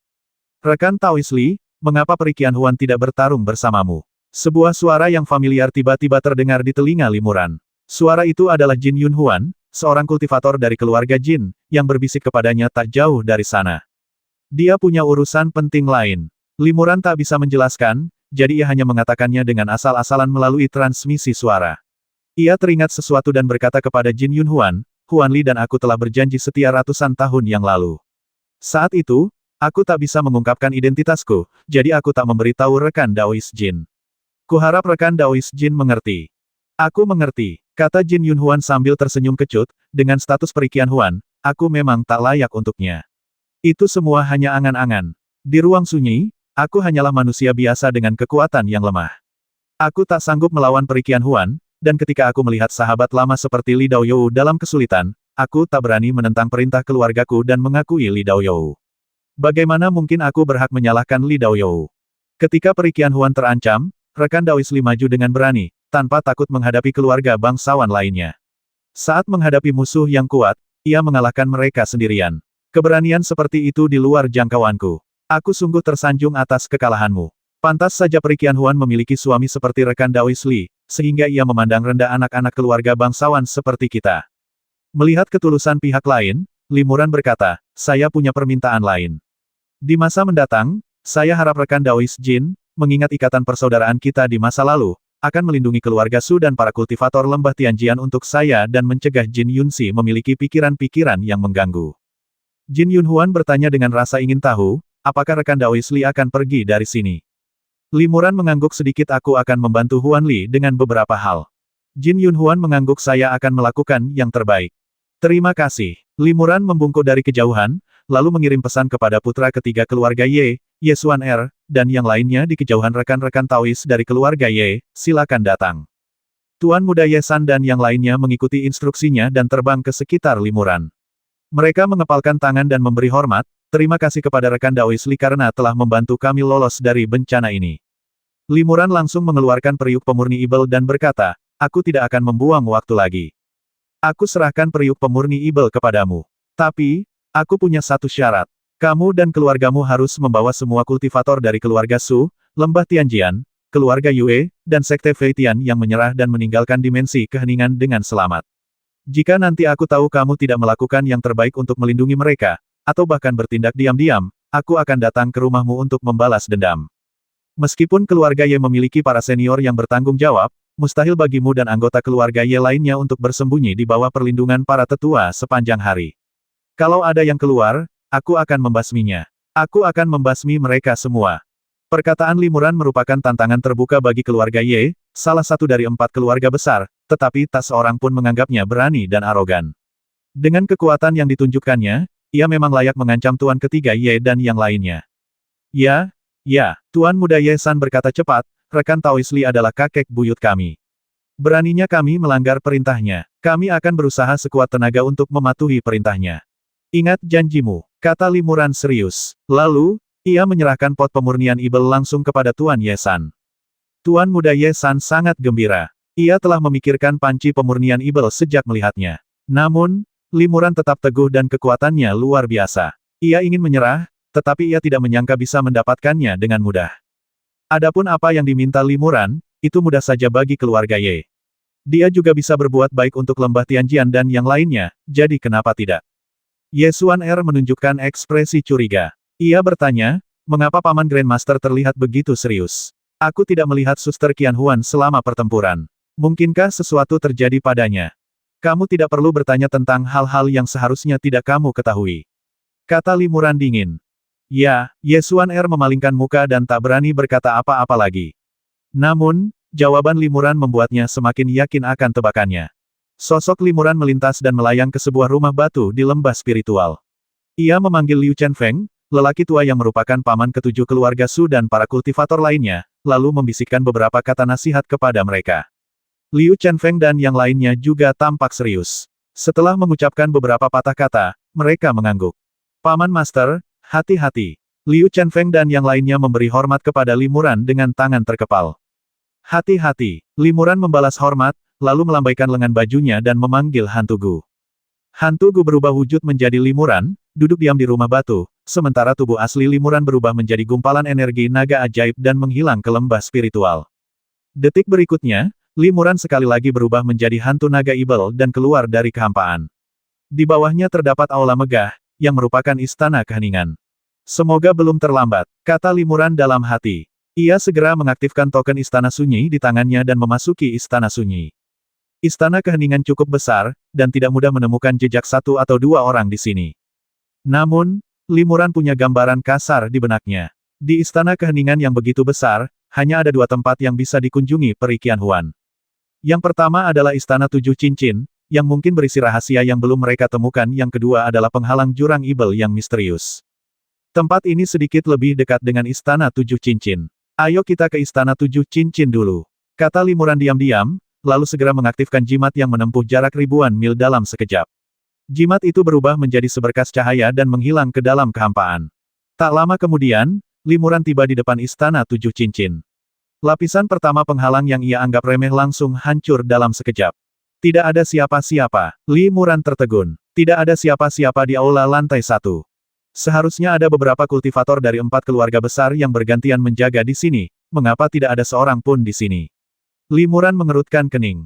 Rekan Taois Li, mengapa Perikian Huan tidak bertarung bersamamu? Sebuah suara yang familiar tiba-tiba terdengar di telinga Limuran. Suara itu adalah Jin Yun Huan, seorang kultivator dari keluarga Jin, yang berbisik kepadanya tak jauh dari sana. Dia punya urusan penting lain. Limuran tak bisa menjelaskan, jadi ia hanya mengatakannya dengan asal-asalan melalui transmisi suara. Ia teringat sesuatu dan berkata kepada Jin Yun Huan, Huan Li dan aku telah berjanji setia ratusan tahun yang lalu. Saat itu, aku tak bisa mengungkapkan identitasku, jadi aku tak memberitahu rekan Daois Jin. Kuharap rekan Daois Jin mengerti. Aku mengerti, kata Jin Yun Huan sambil tersenyum kecut, dengan status Perikian Huan, aku memang tak layak untuknya. Itu semua hanya angan-angan. Di ruang sunyi, aku hanyalah manusia biasa dengan kekuatan yang lemah. Aku tak sanggup melawan Perikian Huan, dan ketika aku melihat sahabat lama seperti Li Daoyou dalam kesulitan, aku tak berani menentang perintah keluargaku dan mengakui Li Daoyou. Bagaimana mungkin aku berhak menyalahkan Li Daoyou? Ketika Perikian Huan terancam, rekan Daois Li maju dengan berani, tanpa takut menghadapi keluarga bangsawan lainnya. Saat menghadapi musuh yang kuat, ia mengalahkan mereka sendirian. Keberanian seperti itu di luar jangkauanku. Aku sungguh tersanjung atas kekalahanmu. Pantas saja Perikian Huan memiliki suami seperti rekan Daois Li, sehingga ia memandang rendah anak-anak keluarga bangsawan seperti kita. Melihat ketulusan pihak lain, Limuran berkata, saya punya permintaan lain. Di masa mendatang, saya harap rekan Daois Jin, mengingat ikatan persaudaraan kita di masa lalu, akan melindungi keluarga Su dan para kultivator lembah Tianjian untuk saya dan mencegah Jin Yunxi memiliki pikiran-pikiran yang mengganggu. Jin Yun Huan bertanya dengan rasa ingin tahu, apakah rekan Daois Li akan pergi dari sini? Limuran mengangguk sedikit aku akan membantu Huan Li dengan beberapa hal. Jin Yun Huan mengangguk saya akan melakukan yang terbaik. Terima kasih. Limuran membungkuk dari kejauhan, lalu mengirim pesan kepada putra ketiga keluarga Ye, Yesuan Er, dan yang lainnya di kejauhan rekan-rekan Taois dari keluarga Ye, silakan datang. Tuan Muda Ye San dan yang lainnya mengikuti instruksinya dan terbang ke sekitar Limuran. Mereka mengepalkan tangan dan memberi hormat, terima kasih kepada rekan Daois Li karena telah membantu kami lolos dari bencana ini. Limuran langsung mengeluarkan periuk pemurni Ibel dan berkata, aku tidak akan membuang waktu lagi. Aku serahkan periuk pemurni Ibel kepadamu. Tapi, aku punya satu syarat. Kamu dan keluargamu harus membawa semua kultivator dari keluarga Su, lembah Tianjian, keluarga Yue, dan sekte Feitian yang menyerah dan meninggalkan dimensi keheningan dengan selamat. Jika nanti aku tahu kamu tidak melakukan yang terbaik untuk melindungi mereka, atau bahkan bertindak diam-diam, aku akan datang ke rumahmu untuk membalas dendam. Meskipun keluarga Ye memiliki para senior yang bertanggung jawab, mustahil bagimu dan anggota keluarga Ye lainnya untuk bersembunyi di bawah perlindungan para tetua sepanjang hari. Kalau ada yang keluar, aku akan membasminya. Aku akan membasmi mereka semua. Perkataan Limuran merupakan tantangan terbuka bagi keluarga Ye, salah satu dari 4 keluarga besar, tetapi tak seorang pun menganggapnya berani dan arogan. Dengan kekuatan yang ditunjukkannya, ia memang layak mengancam Tuan ketiga Ye dan yang lainnya. Ya, Tuan Muda Ye San berkata cepat, rekan Taois Li adalah kakek buyut kami. Beraninya kami melanggar perintahnya, kami akan berusaha sekuat tenaga untuk mematuhi perintahnya. Ingat janjimu, kata Limuran serius. Lalu, ia menyerahkan pot pemurnian Ibel langsung kepada Tuan Ye San. Tuan Muda Ye San sangat gembira. Ia telah memikirkan panci pemurnian Ibel sejak melihatnya. Namun, Limuran tetap teguh dan kekuatannya luar biasa. Ia ingin menyerah, tetapi ia tidak menyangka bisa mendapatkannya dengan mudah. Adapun apa yang diminta Limuran, itu mudah saja bagi keluarga Ye. Dia juga bisa berbuat baik untuk lembah Tianjian dan yang lainnya, jadi kenapa tidak? Ye Xuan Er menunjukkan ekspresi curiga. Ia bertanya, mengapa Paman Grandmaster terlihat begitu serius? Aku tidak melihat Suster Qian Huan selama pertempuran. Mungkinkah sesuatu terjadi padanya? Kamu tidak perlu bertanya tentang hal-hal yang seharusnya tidak kamu ketahui. Kata Limuran dingin. Ya, Ye Xuan Er memalingkan muka dan tak berani berkata apa-apa lagi. Namun, jawaban Limuran membuatnya semakin yakin akan tebakannya. Sosok Limuran melintas dan melayang ke sebuah rumah batu di lembah spiritual. Ia memanggil Liu Chenfeng, lelaki tua yang merupakan paman ketujuh keluarga Su dan para kultivator lainnya, lalu membisikkan beberapa kata nasihat kepada mereka. Liu Chenfeng dan yang lainnya juga tampak serius. Setelah mengucapkan beberapa patah kata, mereka mengangguk. Paman Master, hati-hati. Liu Chenfeng dan yang lainnya memberi hormat kepada Limuran dengan tangan terkepal. Hati-hati, Limuran membalas hormat, lalu melambaikan lengan bajunya dan memanggil Hantu Gu. Hantu Gu berubah wujud menjadi Limuran, duduk diam di rumah batu, sementara tubuh asli Limuran berubah menjadi gumpalan energi naga ajaib dan menghilang ke lembah spiritual. Detik berikutnya, Limuran sekali lagi berubah menjadi hantu naga Ibel dan keluar dari kehampaan. Di bawahnya terdapat aula megah, yang merupakan istana keheningan. Semoga belum terlambat, kata Limuran dalam hati. Ia segera mengaktifkan token Istana Sunyi di tangannya dan memasuki Istana Sunyi. Istana keheningan cukup besar, dan tidak mudah menemukan jejak satu atau dua orang di sini. Namun, Limuran punya gambaran kasar di benaknya. Di Istana keheningan yang begitu besar, hanya ada dua tempat yang bisa dikunjungi Peri Qian Huan. Yang pertama adalah Istana Tujuh Cincin, yang mungkin berisi rahasia yang belum mereka temukan. Yang kedua adalah penghalang jurang Ibel yang misterius. Tempat ini sedikit lebih dekat dengan Istana Tujuh Cincin. Ayo kita ke Istana Tujuh Cincin dulu. Kata Limuran diam-diam, lalu segera mengaktifkan jimat yang menempuh jarak ribuan mil dalam sekejap. Jimat itu berubah menjadi seberkas cahaya dan menghilang ke dalam kehampaan. Tak lama kemudian, Limuran tiba di depan Istana Tujuh Cincin. Lapisan pertama penghalang yang ia anggap remeh langsung hancur dalam sekejap. Tidak ada siapa-siapa. Limuran tertegun. Tidak ada siapa-siapa di aula lantai 1. Seharusnya ada beberapa kultivator dari 4 keluarga besar yang bergantian menjaga di sini, mengapa tidak ada seorang pun di sini? Limuran mengerutkan kening.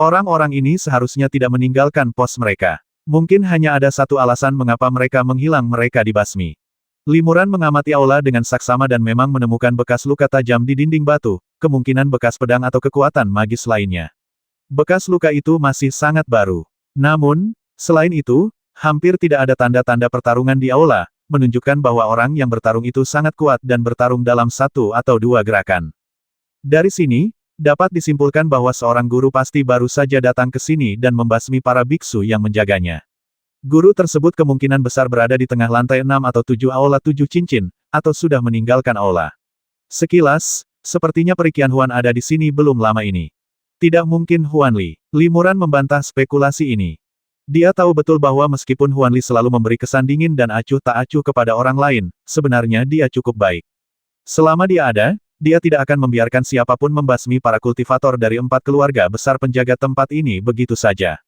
Orang-orang ini seharusnya tidak meninggalkan pos mereka. Mungkin hanya ada satu alasan mengapa mereka menghilang, mereka dibasmi. Limuran mengamati aula dengan saksama dan memang menemukan bekas luka tajam di dinding batu, kemungkinan bekas pedang atau kekuatan magis lainnya. Bekas luka itu masih sangat baru. Namun, selain itu, hampir tidak ada tanda-tanda pertarungan di aula, menunjukkan bahwa orang yang bertarung itu sangat kuat dan bertarung dalam satu atau dua gerakan. Dari sini, dapat disimpulkan bahwa seorang guru pasti baru saja datang ke sini dan membasmi para biksu yang menjaganya. Guru tersebut kemungkinan besar berada di tengah lantai 6 atau 7 aula 7 cincin, atau sudah meninggalkan aula. Sekilas, sepertinya Peri Qian Huan ada di sini belum lama ini. Tidak mungkin Huan Li. Limuran membantah spekulasi ini. Dia tahu betul bahwa meskipun Huan Li selalu memberi kesan dingin dan acuh tak acuh kepada orang lain, sebenarnya dia cukup baik. Selama dia ada, dia tidak akan membiarkan siapapun membasmi para kultivator dari 4 keluarga besar penjaga tempat ini begitu saja.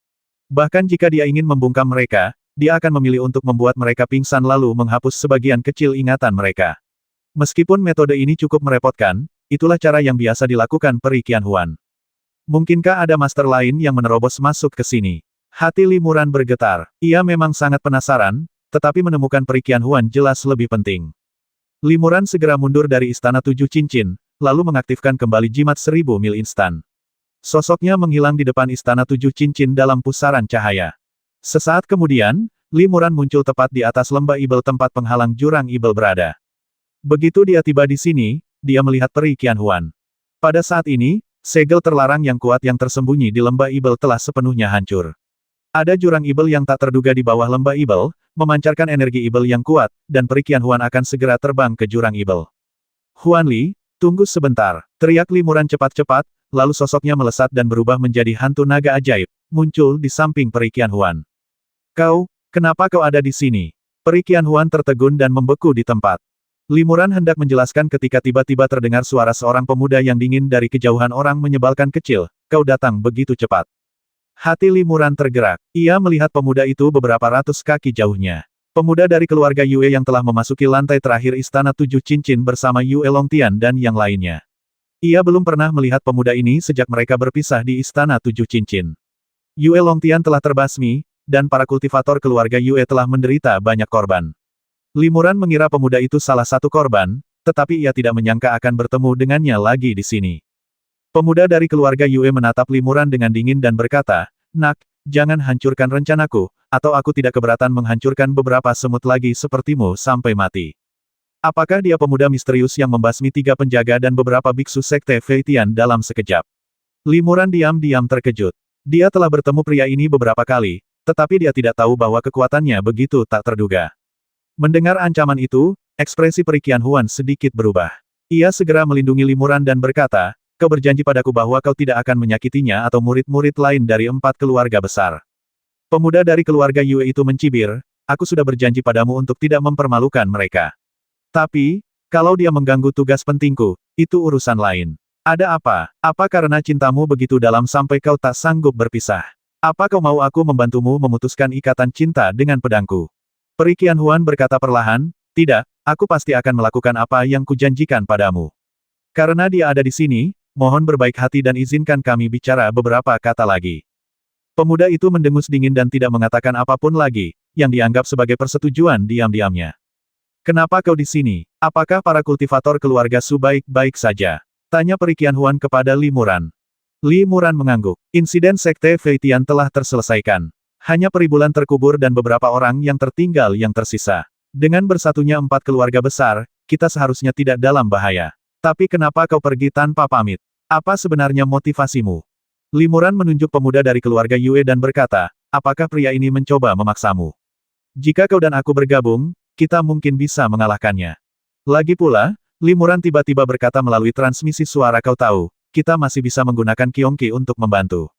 Bahkan jika dia ingin membungkam mereka, dia akan memilih untuk membuat mereka pingsan lalu menghapus sebagian kecil ingatan mereka. Meskipun metode ini cukup merepotkan, itulah cara yang biasa dilakukan Peri Qian Huan. Mungkinkah ada master lain yang menerobos masuk ke sini? Hati Limuran bergetar. Ia memang sangat penasaran, tetapi menemukan Peri Qian Huan jelas lebih penting. Limuran segera mundur dari Istana Tujuh Cincin, lalu mengaktifkan kembali jimat 1000 mil instan. Sosoknya menghilang di depan Istana Tujuh Cincin dalam pusaran cahaya. Sesaat kemudian, Limuran muncul tepat di atas lembah Ibel tempat penghalang jurang Ibel berada. Begitu dia tiba di sini, dia melihat Peri Qian Huan. Pada saat ini, segel terlarang yang kuat yang tersembunyi di lembah Ibel telah sepenuhnya hancur. Ada jurang Ibel yang tak terduga di bawah lembah Ibel, memancarkan energi Ibel yang kuat, dan Peri Qian Huan akan segera terbang ke jurang Ibel. Huan Li, tunggu sebentar, teriak Limuran cepat-cepat, lalu sosoknya melesat dan berubah menjadi hantu naga ajaib, muncul di samping Peri Qian Huan. Kenapa kau ada di sini? Peri Qianhuan tertegun dan membeku di tempat. Limuran hendak menjelaskan ketika tiba-tiba terdengar suara seorang pemuda yang dingin dari kejauhan orang menyebalkan kecil. Kau datang begitu cepat. Hati Limuran tergerak. Ia melihat pemuda itu beberapa ratus kaki jauhnya. Pemuda dari keluarga Yue yang telah memasuki lantai terakhir Istana Tujuh Cincin bersama Yue Longtian dan yang lainnya. Ia belum pernah melihat pemuda ini sejak mereka berpisah di Istana Tujuh Cincin. Yue Longtian telah terbasmi, dan para kultivator keluarga Yue telah menderita banyak korban. Limuran mengira pemuda itu salah satu korban, tetapi ia tidak menyangka akan bertemu dengannya lagi di sini. Pemuda dari keluarga Yue menatap Limuran dengan dingin dan berkata, "Nak, jangan hancurkan rencanaku, atau aku tidak keberatan menghancurkan beberapa semut lagi sepertimu sampai mati." Apakah dia pemuda misterius yang membasmi 3 penjaga dan beberapa biksu sekte Feitian dalam sekejap? Limuran diam-diam terkejut. Dia telah bertemu pria ini beberapa kali, tetapi dia tidak tahu bahwa kekuatannya begitu tak terduga. Mendengar ancaman itu, ekspresi Peri Qianhuan sedikit berubah. Ia segera melindungi Limuran dan berkata, "Kau berjanji padaku bahwa kau tidak akan menyakitinya atau murid-murid lain dari 4 keluarga besar." Pemuda dari keluarga Yue itu mencibir, "Aku sudah berjanji padamu untuk tidak mempermalukan mereka. Tapi, kalau dia mengganggu tugas pentingku, itu urusan lain." "Ada apa? Apa karena cintamu begitu dalam sampai kau tak sanggup berpisah? Apa kau mau aku membantumu memutuskan ikatan cinta dengan pedangku?" Peri Qianhuan berkata perlahan, "Tidak, aku pasti akan melakukan apa yang kujanjikan padamu. Karena dia ada di sini, mohon berbaik hati dan izinkan kami bicara beberapa kata lagi." Pemuda itu mendengus dingin dan tidak mengatakan apapun lagi, yang dianggap sebagai persetujuan diam-diamnya. "Kenapa kau di sini? Apakah para kultivator keluarga Su baik-baik saja?" tanya Peri Qianhuan kepada Limuran. Limuran mengangguk. Insiden Sekte Feitian telah terselesaikan. Hanya peri bulan terkubur dan beberapa orang yang tertinggal yang tersisa. Dengan bersatunya 4 keluarga besar, kita seharusnya tidak dalam bahaya. Tapi kenapa kau pergi tanpa pamit? Apa sebenarnya motivasimu? Limuran menunjuk pemuda dari keluarga Yue dan berkata, "Apakah pria ini mencoba memaksamu? Jika kau dan aku bergabung, kita mungkin bisa mengalahkannya." Lagi pula, Limuran tiba-tiba berkata melalui transmisi suara, "Kau tahu, kita masih bisa menggunakan Qiongqi untuk membantu."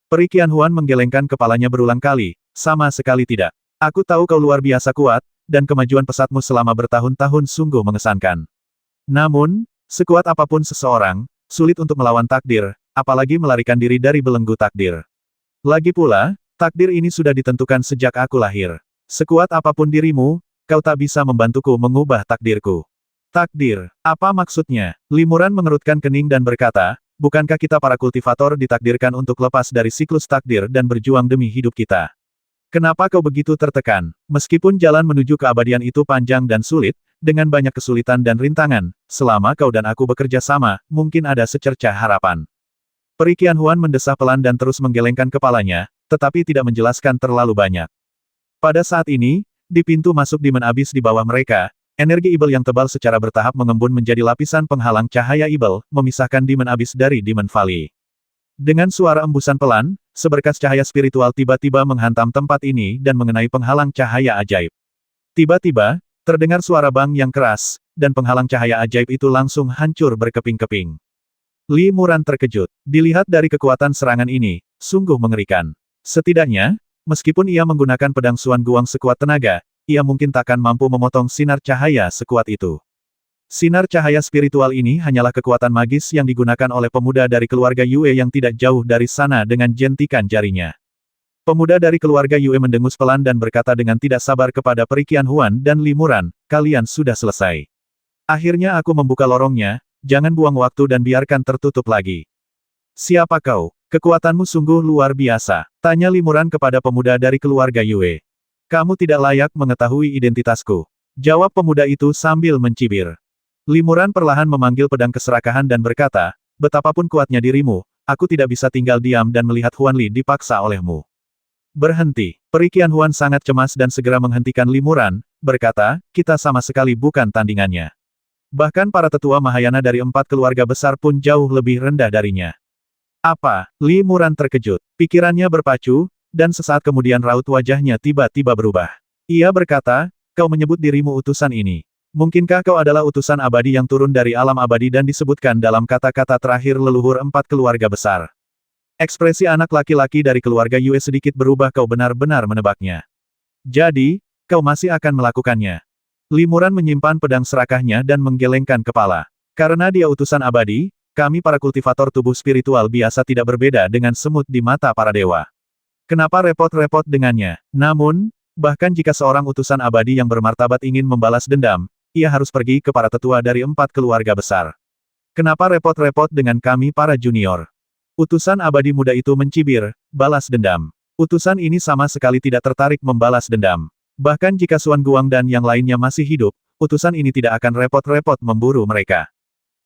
Peri Qianhuan menggelengkan kepalanya berulang kali, "Sama sekali tidak. Aku tahu kau luar biasa kuat, dan kemajuan pesatmu selama bertahun-tahun sungguh mengesankan. Namun, sekuat apapun seseorang, sulit untuk melawan takdir, apalagi melarikan diri dari belenggu takdir. Lagi pula, takdir ini sudah ditentukan sejak aku lahir. Sekuat apapun dirimu, kau tak bisa membantuku mengubah takdirku." "Takdir, apa maksudnya?" Limuran mengerutkan kening dan berkata, "Bukankah kita para kultivator ditakdirkan untuk lepas dari siklus takdir dan berjuang demi hidup kita? Kenapa kau begitu tertekan? Meskipun jalan menuju keabadian itu panjang dan sulit, dengan banyak kesulitan dan rintangan, selama kau dan aku bekerja sama, mungkin ada secercah harapan." Peri Qianhuan mendesah pelan dan terus menggelengkan kepalanya, tetapi tidak menjelaskan terlalu banyak. Pada saat ini, di pintu masuk Demon Abyss di bawah mereka, energi Ibel yang tebal secara bertahap mengembun menjadi lapisan penghalang cahaya Ibel, memisahkan Demon Abyss dari Demon Valley. Dengan suara embusan pelan, seberkas cahaya spiritual tiba-tiba menghantam tempat ini dan mengenai penghalang cahaya ajaib. Tiba-tiba, terdengar suara bang yang keras, dan penghalang cahaya ajaib itu langsung hancur berkeping-keping. Limuran terkejut. Dilihat dari kekuatan serangan ini, sungguh mengerikan. Setidaknya, meskipun ia menggunakan pedang Suan Guang sekuat tenaga, ia mungkin takkan mampu memotong sinar cahaya sekuat itu. Sinar cahaya spiritual ini hanyalah kekuatan magis yang digunakan oleh pemuda dari keluarga Yue yang tidak jauh dari sana dengan jentikan jarinya. Pemuda dari keluarga Yue mendengus pelan dan berkata dengan tidak sabar kepada Peri Qianhuan dan Limuran, "Kalian sudah selesai. Akhirnya aku membuka lorongnya, jangan buang waktu dan biarkan tertutup lagi." "Siapa kau? Kekuatanmu sungguh luar biasa," tanya Limuran kepada pemuda dari keluarga Yue. "Kamu tidak layak mengetahui identitasku," jawab pemuda itu sambil mencibir. Limuran perlahan memanggil pedang keserakahan dan berkata, "Betapapun kuatnya dirimu, aku tidak bisa tinggal diam dan melihat Huan Li dipaksa olehmu." "Berhenti." Peri Qianhuan sangat cemas dan segera menghentikan Limuran, berkata, "Kita sama sekali bukan tandingannya. Bahkan para tetua Mahayana dari 4 keluarga besar pun jauh lebih rendah darinya." "Apa?" Limuran terkejut. Pikirannya berpacu, dan sesaat kemudian raut wajahnya tiba-tiba berubah. Ia berkata, "Kau menyebut dirimu utusan ini. Mungkinkah kau adalah utusan abadi yang turun dari alam abadi dan disebutkan dalam kata-kata terakhir leluhur 4 keluarga besar?" Ekspresi anak laki-laki dari keluarga Yue sedikit berubah. "Kau benar-benar menebaknya." Jadi, kau masih akan melakukannya. Limuran menyimpan pedang serakahnya dan menggelengkan kepala. Karena dia utusan abadi, kami para kultivator tubuh spiritual biasa tidak berbeda dengan semut di mata para dewa. Kenapa repot-repot dengannya? Namun, bahkan jika seorang utusan abadi yang bermartabat ingin membalas dendam, ia harus pergi ke para tetua dari 4 keluarga besar. Kenapa repot-repot dengan kami para junior? Utusan abadi muda itu mencibir, balas dendam. Utusan ini sama sekali tidak tertarik membalas dendam. Bahkan jika Suan Guang dan yang lainnya masih hidup, utusan ini tidak akan repot-repot memburu mereka.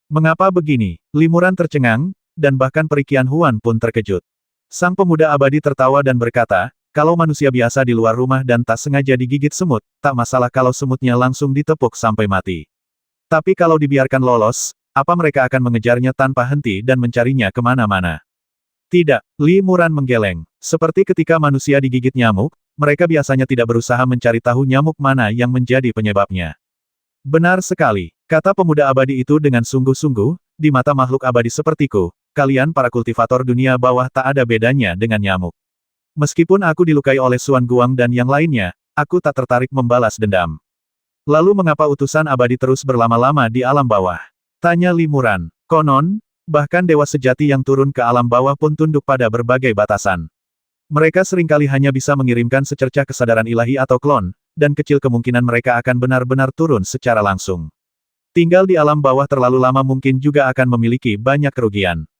Mengapa begini? Limuran tercengang, dan bahkan Perikian Huan pun terkejut. Sang pemuda abadi tertawa dan berkata, kalau manusia biasa di luar rumah dan tak sengaja digigit semut, tak masalah kalau semutnya langsung ditepuk sampai mati. Tapi kalau dibiarkan lolos, apa mereka akan mengejarnya tanpa henti dan mencarinya kemana-mana? Tidak, Limuran menggeleng. Seperti ketika manusia digigit nyamuk, mereka biasanya tidak berusaha mencari tahu nyamuk mana yang menjadi penyebabnya. Benar sekali, kata pemuda abadi itu dengan sungguh-sungguh, di mata makhluk abadi sepertiku, kalian para kultivator dunia bawah tak ada bedanya dengan nyamuk. Meskipun aku dilukai oleh Suan Guang dan yang lainnya, aku tak tertarik membalas dendam. Lalu mengapa utusan abadi terus berlama-lama di alam bawah? Tanya Limuran. Konon, bahkan dewa sejati yang turun ke alam bawah pun tunduk pada berbagai batasan. Mereka seringkali hanya bisa mengirimkan secercah kesadaran ilahi atau klon, dan kecil kemungkinan mereka akan benar-benar turun secara langsung. Tinggal di alam bawah terlalu lama mungkin juga akan memiliki banyak kerugian.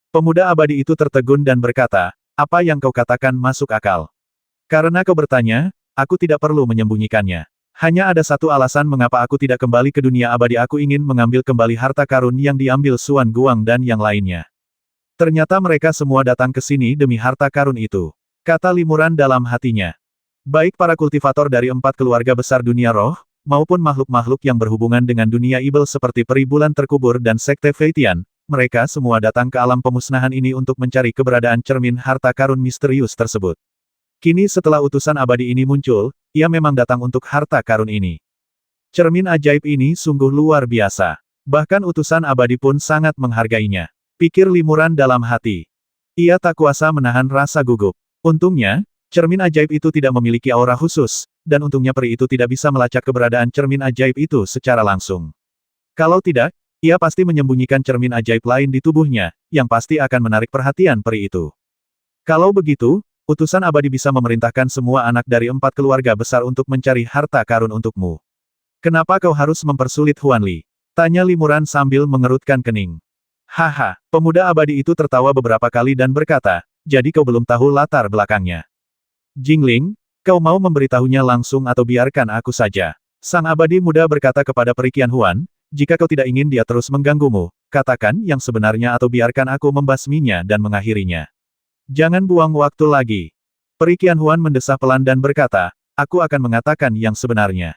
Pemuda abadi itu tertegun dan berkata, apa yang kau katakan masuk akal. Karena kau bertanya, aku tidak perlu menyembunyikannya. Hanya ada satu alasan mengapa aku tidak kembali ke dunia abadi, aku ingin mengambil kembali harta karun yang diambil Suan Guang dan yang lainnya. Ternyata mereka semua datang ke sini demi harta karun itu. Kata Limuran dalam hatinya. Baik para kultivator dari 4 keluarga besar dunia roh, maupun makhluk-makhluk yang berhubungan dengan dunia ibel seperti peri bulan terkubur dan sekte Feitian, mereka semua datang ke alam pemusnahan ini untuk mencari keberadaan cermin harta karun misterius tersebut. Kini setelah utusan abadi ini muncul, ia memang datang untuk harta karun ini. Cermin ajaib ini sungguh luar biasa. Bahkan utusan abadi pun sangat menghargainya. Pikir Limuran dalam hati. Ia tak kuasa menahan rasa gugup. Untungnya, cermin ajaib itu tidak memiliki aura khusus, dan untungnya peri itu tidak bisa melacak keberadaan cermin ajaib itu secara langsung. Kalau tidak, ia pasti menyembunyikan cermin ajaib lain di tubuhnya, yang pasti akan menarik perhatian peri itu. Kalau begitu, utusan abadi bisa memerintahkan semua anak dari 4 keluarga besar untuk mencari harta karun untukmu. Kenapa kau harus mempersulit Huan Li? Tanya Limuran sambil mengerutkan kening. Haha, pemuda abadi itu tertawa beberapa kali dan berkata, jadi kau belum tahu latar belakangnya. Jingling, kau mau memberitahunya langsung atau biarkan aku saja? Sang abadi muda berkata kepada Perikian Huan, jika kau tidak ingin dia terus mengganggumu, katakan yang sebenarnya atau biarkan aku membasminya dan mengakhirinya. Jangan buang waktu lagi. Perikian Huan mendesah pelan dan berkata, aku akan mengatakan yang sebenarnya.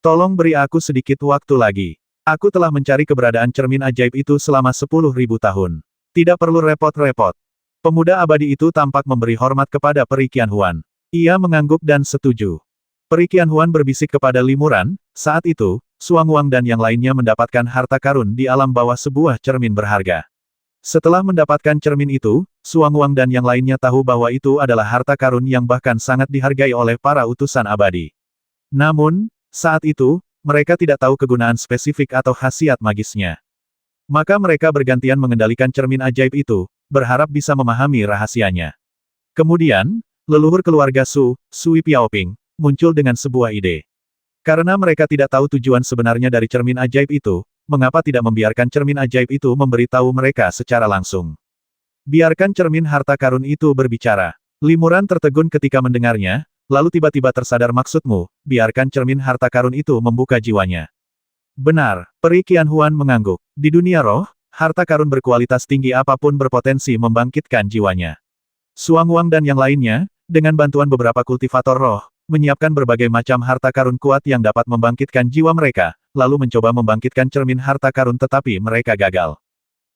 Tolong beri aku sedikit waktu lagi. Aku telah mencari keberadaan cermin ajaib itu selama 10.000 tahun. Tidak perlu repot-repot. Pemuda abadi itu tampak memberi hormat kepada Perikian Huan. Ia mengangguk dan setuju. Perikian Huan berbisik kepada Limuran, saat itu, Suang Wang dan yang lainnya mendapatkan harta karun di alam bawah sebuah cermin berharga. Setelah mendapatkan cermin itu, Suang Wang dan yang lainnya tahu bahwa itu adalah harta karun yang bahkan sangat dihargai oleh para utusan abadi. Namun, saat itu, mereka tidak tahu kegunaan spesifik atau khasiat magisnya. Maka mereka bergantian mengendalikan cermin ajaib itu, berharap bisa memahami rahasianya. Kemudian, leluhur keluarga Su, Sui Piaoping, muncul dengan sebuah ide. Karena mereka tidak tahu tujuan sebenarnya dari cermin ajaib itu, mengapa tidak membiarkan cermin ajaib itu memberitahu mereka secara langsung? Biarkan cermin harta karun itu berbicara. Limuran tertegun ketika mendengarnya, lalu tiba-tiba tersadar maksudmu, biarkan cermin harta karun itu membuka jiwanya. Benar, Perikian Huan mengangguk. Di dunia roh, harta karun berkualitas tinggi apapun berpotensi membangkitkan jiwanya. Suang Wang dan yang lainnya, dengan bantuan beberapa kultivator roh, menyiapkan berbagai macam harta karun kuat yang dapat membangkitkan jiwa mereka, lalu mencoba membangkitkan cermin harta karun tetapi mereka gagal.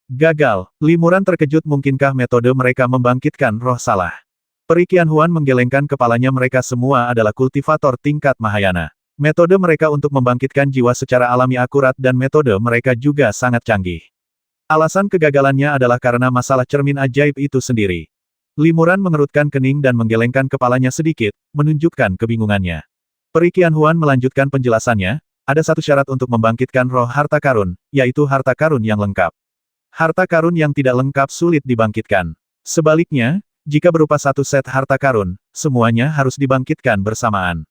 Gagal, Limuran terkejut mungkinkah metode mereka membangkitkan roh salah. Perikian Huan menggelengkan kepalanya, mereka semua adalah kultivator tingkat Mahayana. Metode mereka untuk membangkitkan jiwa secara alami akurat dan metode mereka juga sangat canggih. Alasan kegagalannya adalah karena masalah cermin ajaib itu sendiri. Limuran mengerutkan kening dan menggelengkan kepalanya sedikit, menunjukkan kebingungannya. Peri Qianhuan melanjutkan penjelasannya, ada satu syarat untuk membangkitkan roh harta karun, yaitu harta karun yang lengkap. Harta karun yang tidak lengkap sulit dibangkitkan. Sebaliknya, jika berupa satu set harta karun, semuanya harus dibangkitkan bersamaan.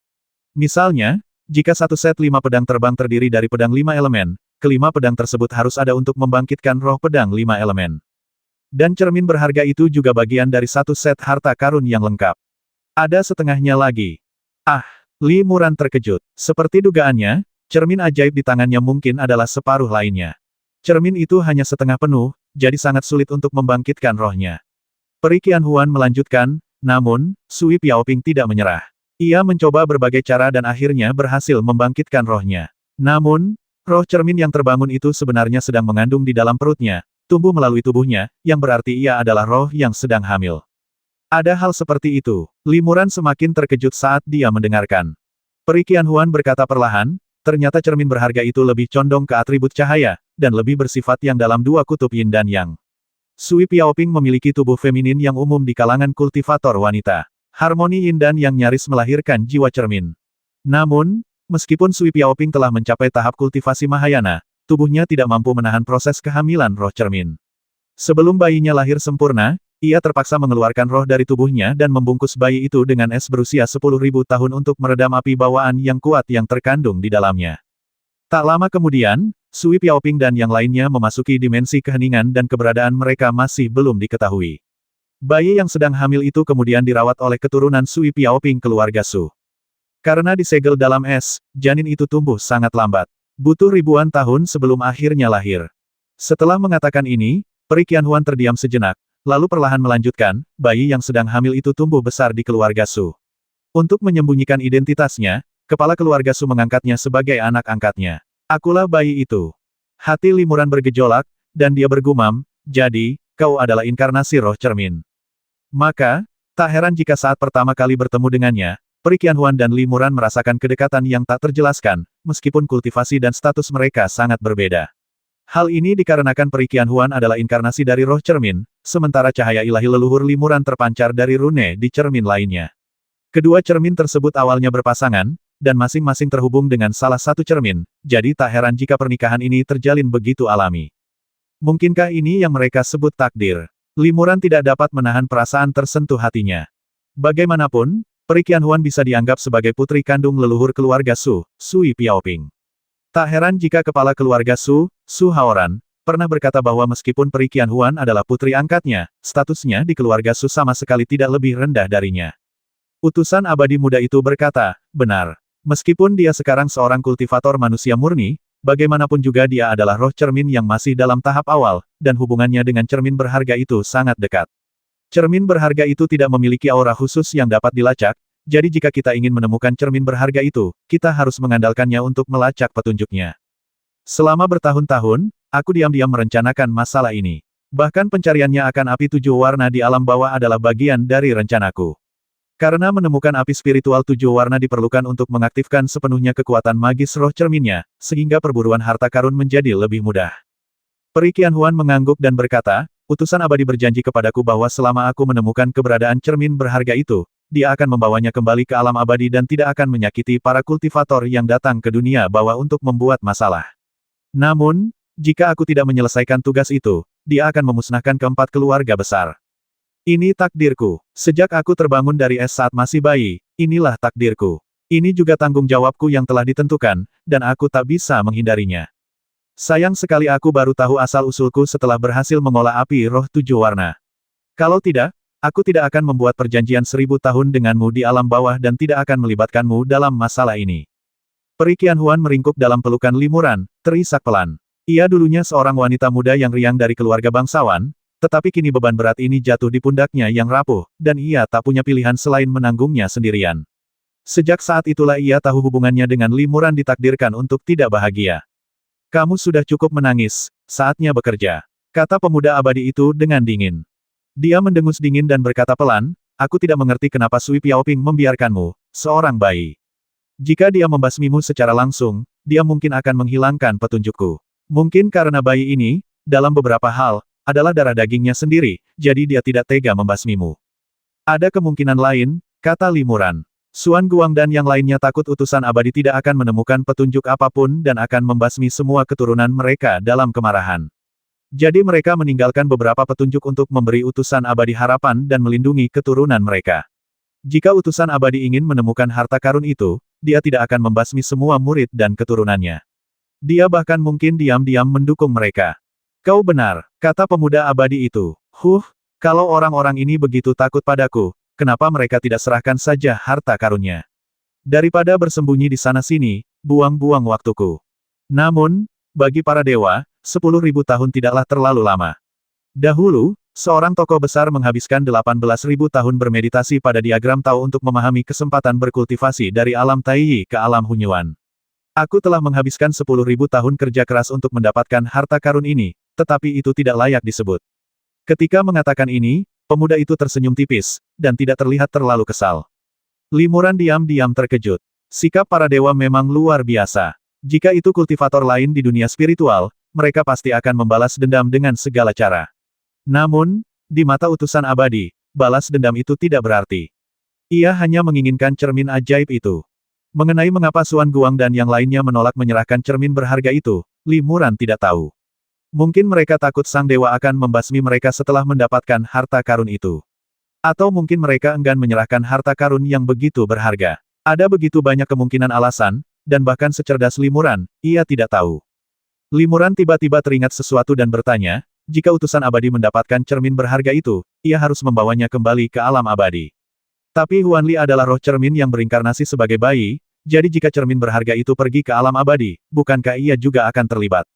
Misalnya, jika satu set 5 pedang terbang terdiri dari pedang 5 elemen, kelima pedang tersebut harus ada untuk membangkitkan roh pedang 5 elemen. Dan cermin berharga itu juga bagian dari satu set harta karun yang lengkap. Ada setengahnya lagi. Ah, Li Muran terkejut. Seperti dugaannya, cermin ajaib di tangannya mungkin adalah separuh lainnya. Cermin itu hanya setengah penuh, jadi sangat sulit untuk membangkitkan rohnya. Peri Qianhuan melanjutkan, namun, Sui Piaoping tidak menyerah. Ia mencoba berbagai cara dan akhirnya berhasil membangkitkan rohnya. Namun, roh cermin yang terbangun itu sebenarnya sedang mengandung di dalam perutnya, tumbuh melalui tubuhnya, yang berarti ia adalah roh yang sedang hamil. Ada hal seperti itu. Li Muran semakin terkejut saat dia mendengarkan. Peri Qianhuan berkata perlahan, ternyata cermin berharga itu lebih condong ke atribut cahaya, dan lebih bersifat yang dalam dua kutub yin dan yang. Sui Piaoping memiliki tubuh feminin yang umum di kalangan kultivator wanita. Harmoni yin dan yang nyaris melahirkan jiwa cermin. Namun, meskipun Sui Piaoping telah mencapai tahap kultivasi Mahayana, tubuhnya tidak mampu menahan proses kehamilan roh cermin. Sebelum bayinya lahir sempurna, ia terpaksa mengeluarkan roh dari tubuhnya dan membungkus bayi itu dengan es berusia 10.000 tahun untuk meredam api bawaan yang kuat yang terkandung di dalamnya. Tak lama kemudian, Sui Piaoping dan yang lainnya memasuki dimensi keheningan dan keberadaan mereka masih belum diketahui. Bayi yang sedang hamil itu kemudian dirawat oleh keturunan Sui Piaoping keluarga Su. Karena disegel dalam es, janin itu tumbuh sangat lambat. Butuh ribuan tahun sebelum akhirnya lahir. Setelah mengatakan ini, Peri Qianhuan terdiam sejenak, lalu perlahan melanjutkan, bayi yang sedang hamil itu tumbuh besar di keluarga Su. Untuk menyembunyikan identitasnya, kepala keluarga Su mengangkatnya sebagai anak angkatnya. Akulah bayi itu. Hati Li Muran bergejolak, dan dia bergumam, jadi, kau adalah inkarnasi roh cermin. Maka, tak heran jika saat pertama kali bertemu dengannya, Peri Qianhuan dan Li Muran merasakan kedekatan yang tak terjelaskan, meskipun kultivasi dan status mereka sangat berbeda. Hal ini dikarenakan Peri Qianhuan adalah inkarnasi dari roh cermin, sementara cahaya ilahi leluhur Li Muran terpancar dari rune di cermin lainnya. Kedua cermin tersebut awalnya berpasangan, dan masing-masing terhubung dengan salah satu cermin, jadi tak heran jika pernikahan ini terjalin begitu alami. Mungkinkah ini yang mereka sebut takdir? Li Muran tidak dapat menahan perasaan tersentuh hatinya. Bagaimanapun, Peri Qianhuan bisa dianggap sebagai putri kandung leluhur keluarga Su, Sui Piaoping. Tak heran jika kepala keluarga Su, Su Haoran, pernah berkata bahwa meskipun Peri Qianhuan adalah putri angkatnya, statusnya di keluarga Su sama sekali tidak lebih rendah darinya. Utusan abadi muda itu berkata, benar. Meskipun dia sekarang seorang kultivator manusia murni, bagaimanapun juga dia adalah roh cermin yang masih dalam tahap awal, dan hubungannya dengan cermin berharga itu sangat dekat. Cermin berharga itu tidak memiliki aura khusus yang dapat dilacak, jadi jika kita ingin menemukan cermin berharga itu, kita harus mengandalkannya untuk melacak petunjuknya. Selama bertahun-tahun, aku diam-diam merencanakan masalah ini. Bahkan pencariannya akan api 7 warna di alam bawah adalah bagian dari rencanaku. Karena menemukan api spiritual 7 warna diperlukan untuk mengaktifkan sepenuhnya kekuatan magis roh cerminnya, sehingga perburuan harta karun menjadi lebih mudah. Peri Qianhuan mengangguk dan berkata, utusan abadi berjanji kepadaku bahwa selama aku menemukan keberadaan cermin berharga itu, dia akan membawanya kembali ke alam abadi dan tidak akan menyakiti para kultivator yang datang ke dunia bawah untuk membuat masalah. Namun, jika aku tidak menyelesaikan tugas itu, dia akan memusnahkan keempat keluarga besar. Ini takdirku. Sejak aku terbangun dari es saat masih bayi, inilah takdirku. Ini juga tanggung jawabku yang telah ditentukan, dan aku tak bisa menghindarinya. Sayang sekali aku baru tahu asal-usulku setelah berhasil mengolah api roh 7 warna. Kalau tidak, aku tidak akan membuat perjanjian 1000 tahun denganmu di alam bawah dan tidak akan melibatkanmu dalam masalah ini. Peri Qianhuan meringkuk dalam pelukan Li Muran, terisak pelan. Ia dulunya seorang wanita muda yang riang dari keluarga bangsawan, tetapi kini beban berat ini jatuh di pundaknya yang rapuh, dan ia tak punya pilihan selain menanggungnya sendirian. Sejak saat itulah ia tahu hubungannya dengan Li Muran ditakdirkan untuk tidak bahagia. Kamu sudah cukup menangis, saatnya bekerja, kata pemuda abadi itu dengan dingin. Dia mendengus dingin dan berkata pelan, aku tidak mengerti kenapa Sui Piaoping membiarkanmu, seorang bayi. Jika dia membasmimu secara langsung, dia mungkin akan menghilangkan petunjukku. Mungkin karena bayi ini, dalam beberapa hal, adalah darah dagingnya sendiri, jadi dia tidak tega membasmimu. Ada kemungkinan lain, kata Limuran. Xuan Guang dan yang lainnya takut utusan abadi tidak akan menemukan petunjuk apapun dan akan membasmi semua keturunan mereka dalam kemarahan. Jadi mereka meninggalkan beberapa petunjuk untuk memberi utusan abadi harapan dan melindungi keturunan mereka. Jika utusan abadi ingin menemukan harta karun itu, dia tidak akan membasmi semua murid dan keturunannya. Dia bahkan mungkin diam-diam mendukung mereka. Kau benar, kata pemuda abadi itu. Kalau orang-orang ini begitu takut padaku, kenapa mereka tidak serahkan saja harta karunnya? Daripada bersembunyi di sana-sini, buang-buang waktuku. Namun, bagi para dewa, 10.000 tahun tidaklah terlalu lama. Dahulu, seorang tokoh besar menghabiskan 18.000 tahun bermeditasi pada diagram Tao untuk memahami kesempatan berkultivasi dari alam Taiyi ke alam Hunyuan. Aku telah menghabiskan 10.000 tahun kerja keras untuk mendapatkan harta karun ini, tetapi itu tidak layak disebut. Ketika mengatakan ini, pemuda itu tersenyum tipis, dan tidak terlihat terlalu kesal. Limuran diam-diam terkejut. Sikap para dewa memang luar biasa. Jika itu kultivator lain di dunia spiritual, mereka pasti akan membalas dendam dengan segala cara. Namun, di mata utusan abadi, balas dendam itu tidak berarti. Ia hanya menginginkan cermin ajaib itu. Mengenai mengapa Xuan Guang dan yang lainnya menolak menyerahkan cermin berharga itu, Limuran tidak tahu. Mungkin mereka takut sang dewa akan membasmi mereka setelah mendapatkan harta karun itu. Atau mungkin mereka enggan menyerahkan harta karun yang begitu berharga. Ada begitu banyak kemungkinan alasan, dan bahkan secerdas Limuran, ia tidak tahu. Limuran tiba-tiba teringat sesuatu dan bertanya, jika utusan abadi mendapatkan cermin berharga itu, ia harus membawanya kembali ke alam abadi. Tapi Huanli adalah roh cermin yang berinkarnasi sebagai bayi, jadi jika cermin berharga itu pergi ke alam abadi, bukankah ia juga akan terlibat?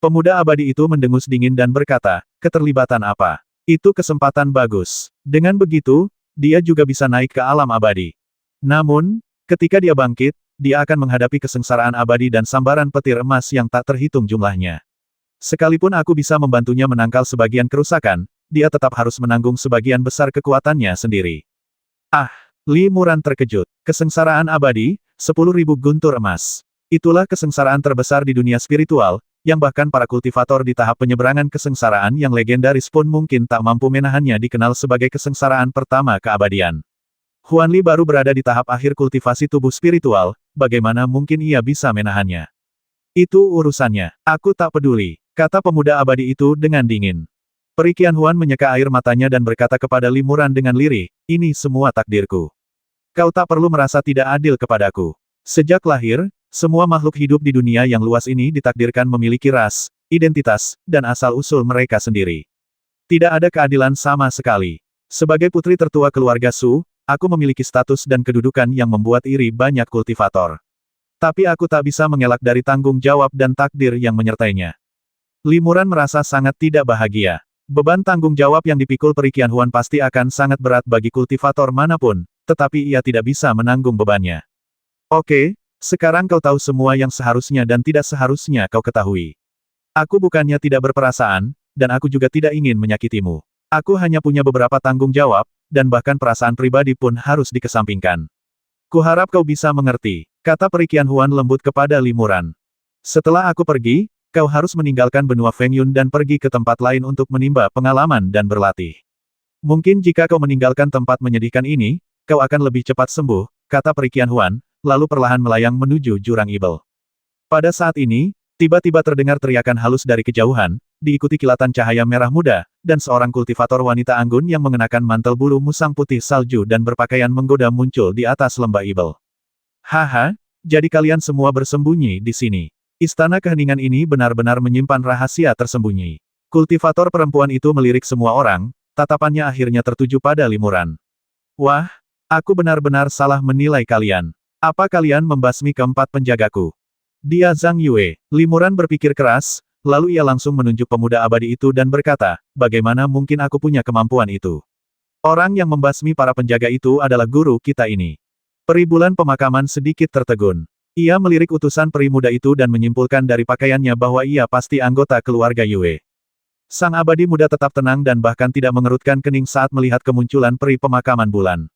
Pemuda abadi itu mendengus dingin dan berkata, keterlibatan apa? Itu kesempatan bagus. Dengan begitu, dia juga bisa naik ke alam abadi. Namun, ketika dia bangkit, dia akan menghadapi kesengsaraan abadi dan sambaran petir emas yang tak terhitung jumlahnya. Sekalipun aku bisa membantunya menangkal sebagian kerusakan, dia tetap harus menanggung sebagian besar kekuatannya sendiri. Limuran terkejut. Kesengsaraan abadi, 10.000 guntur emas. Itulah kesengsaraan terbesar di dunia spiritual, yang bahkan para kultivator di tahap penyeberangan kesengsaraan yang legendaris pun mungkin tak mampu menahannya dikenal sebagai kesengsaraan pertama keabadian. Huanli baru berada di tahap akhir kultivasi tubuh spiritual, bagaimana mungkin ia bisa menahannya? Itu urusannya. Aku tak peduli, kata pemuda abadi itu dengan dingin. Peri Qianhuan menyeka air matanya dan berkata kepada Limuran dengan lirih, ini semua takdirku. Kau tak perlu merasa tidak adil kepadaku. Sejak lahir, semua makhluk hidup di dunia yang luas ini ditakdirkan memiliki ras, identitas, dan asal-usul mereka sendiri. Tidak ada keadilan sama sekali. Sebagai putri tertua keluarga Su, aku memiliki status dan kedudukan yang membuat iri banyak kultivator. Tapi aku tak bisa mengelak dari tanggung jawab dan takdir yang menyertainya. Limuran merasa sangat tidak bahagia. Beban tanggung jawab yang dipikul Peri Qianhuan pasti akan sangat berat bagi kultivator manapun, tetapi ia tidak bisa menanggung bebannya. Oke. Sekarang kau tahu semua yang seharusnya dan tidak seharusnya kau ketahui. Aku bukannya tidak berperasaan, dan aku juga tidak ingin menyakitimu. Aku hanya punya beberapa tanggung jawab, dan bahkan perasaan pribadi pun harus dikesampingkan. Kuharap kau bisa mengerti, kata Peri Qianhuan lembut kepada Limuran. Setelah aku pergi, kau harus meninggalkan benua Fengyun dan pergi ke tempat lain untuk menimba pengalaman dan berlatih. Mungkin jika kau meninggalkan tempat menyedihkan ini, kau akan lebih cepat sembuh, kata Peri Qianhuan, lalu perlahan melayang menuju jurang Ibel. Pada saat ini, tiba-tiba terdengar teriakan halus dari kejauhan, diikuti kilatan cahaya merah muda, dan seorang kultivator wanita anggun yang mengenakan mantel bulu musang putih salju dan berpakaian menggoda muncul di atas lembah Ibel. Haha, jadi kalian semua bersembunyi di sini. Istana keheningan ini benar-benar menyimpan rahasia tersembunyi. Kultivator perempuan itu melirik semua orang, tatapannya akhirnya tertuju pada Limuran. Wah, aku benar-benar salah menilai kalian. Apa kalian membasmi keempat penjagaku? Dia Zhang Yue. Limuran berpikir keras, lalu ia langsung menunjuk pemuda abadi itu dan berkata, bagaimana mungkin aku punya kemampuan itu? Orang yang membasmi para penjaga itu adalah guru kita ini. Peri bulan pemakaman sedikit tertegun. Ia melirik utusan peri muda itu dan menyimpulkan dari pakaiannya bahwa ia pasti anggota keluarga Yue. Sang abadi muda tetap tenang dan bahkan tidak mengerutkan kening saat melihat kemunculan peri pemakaman bulan.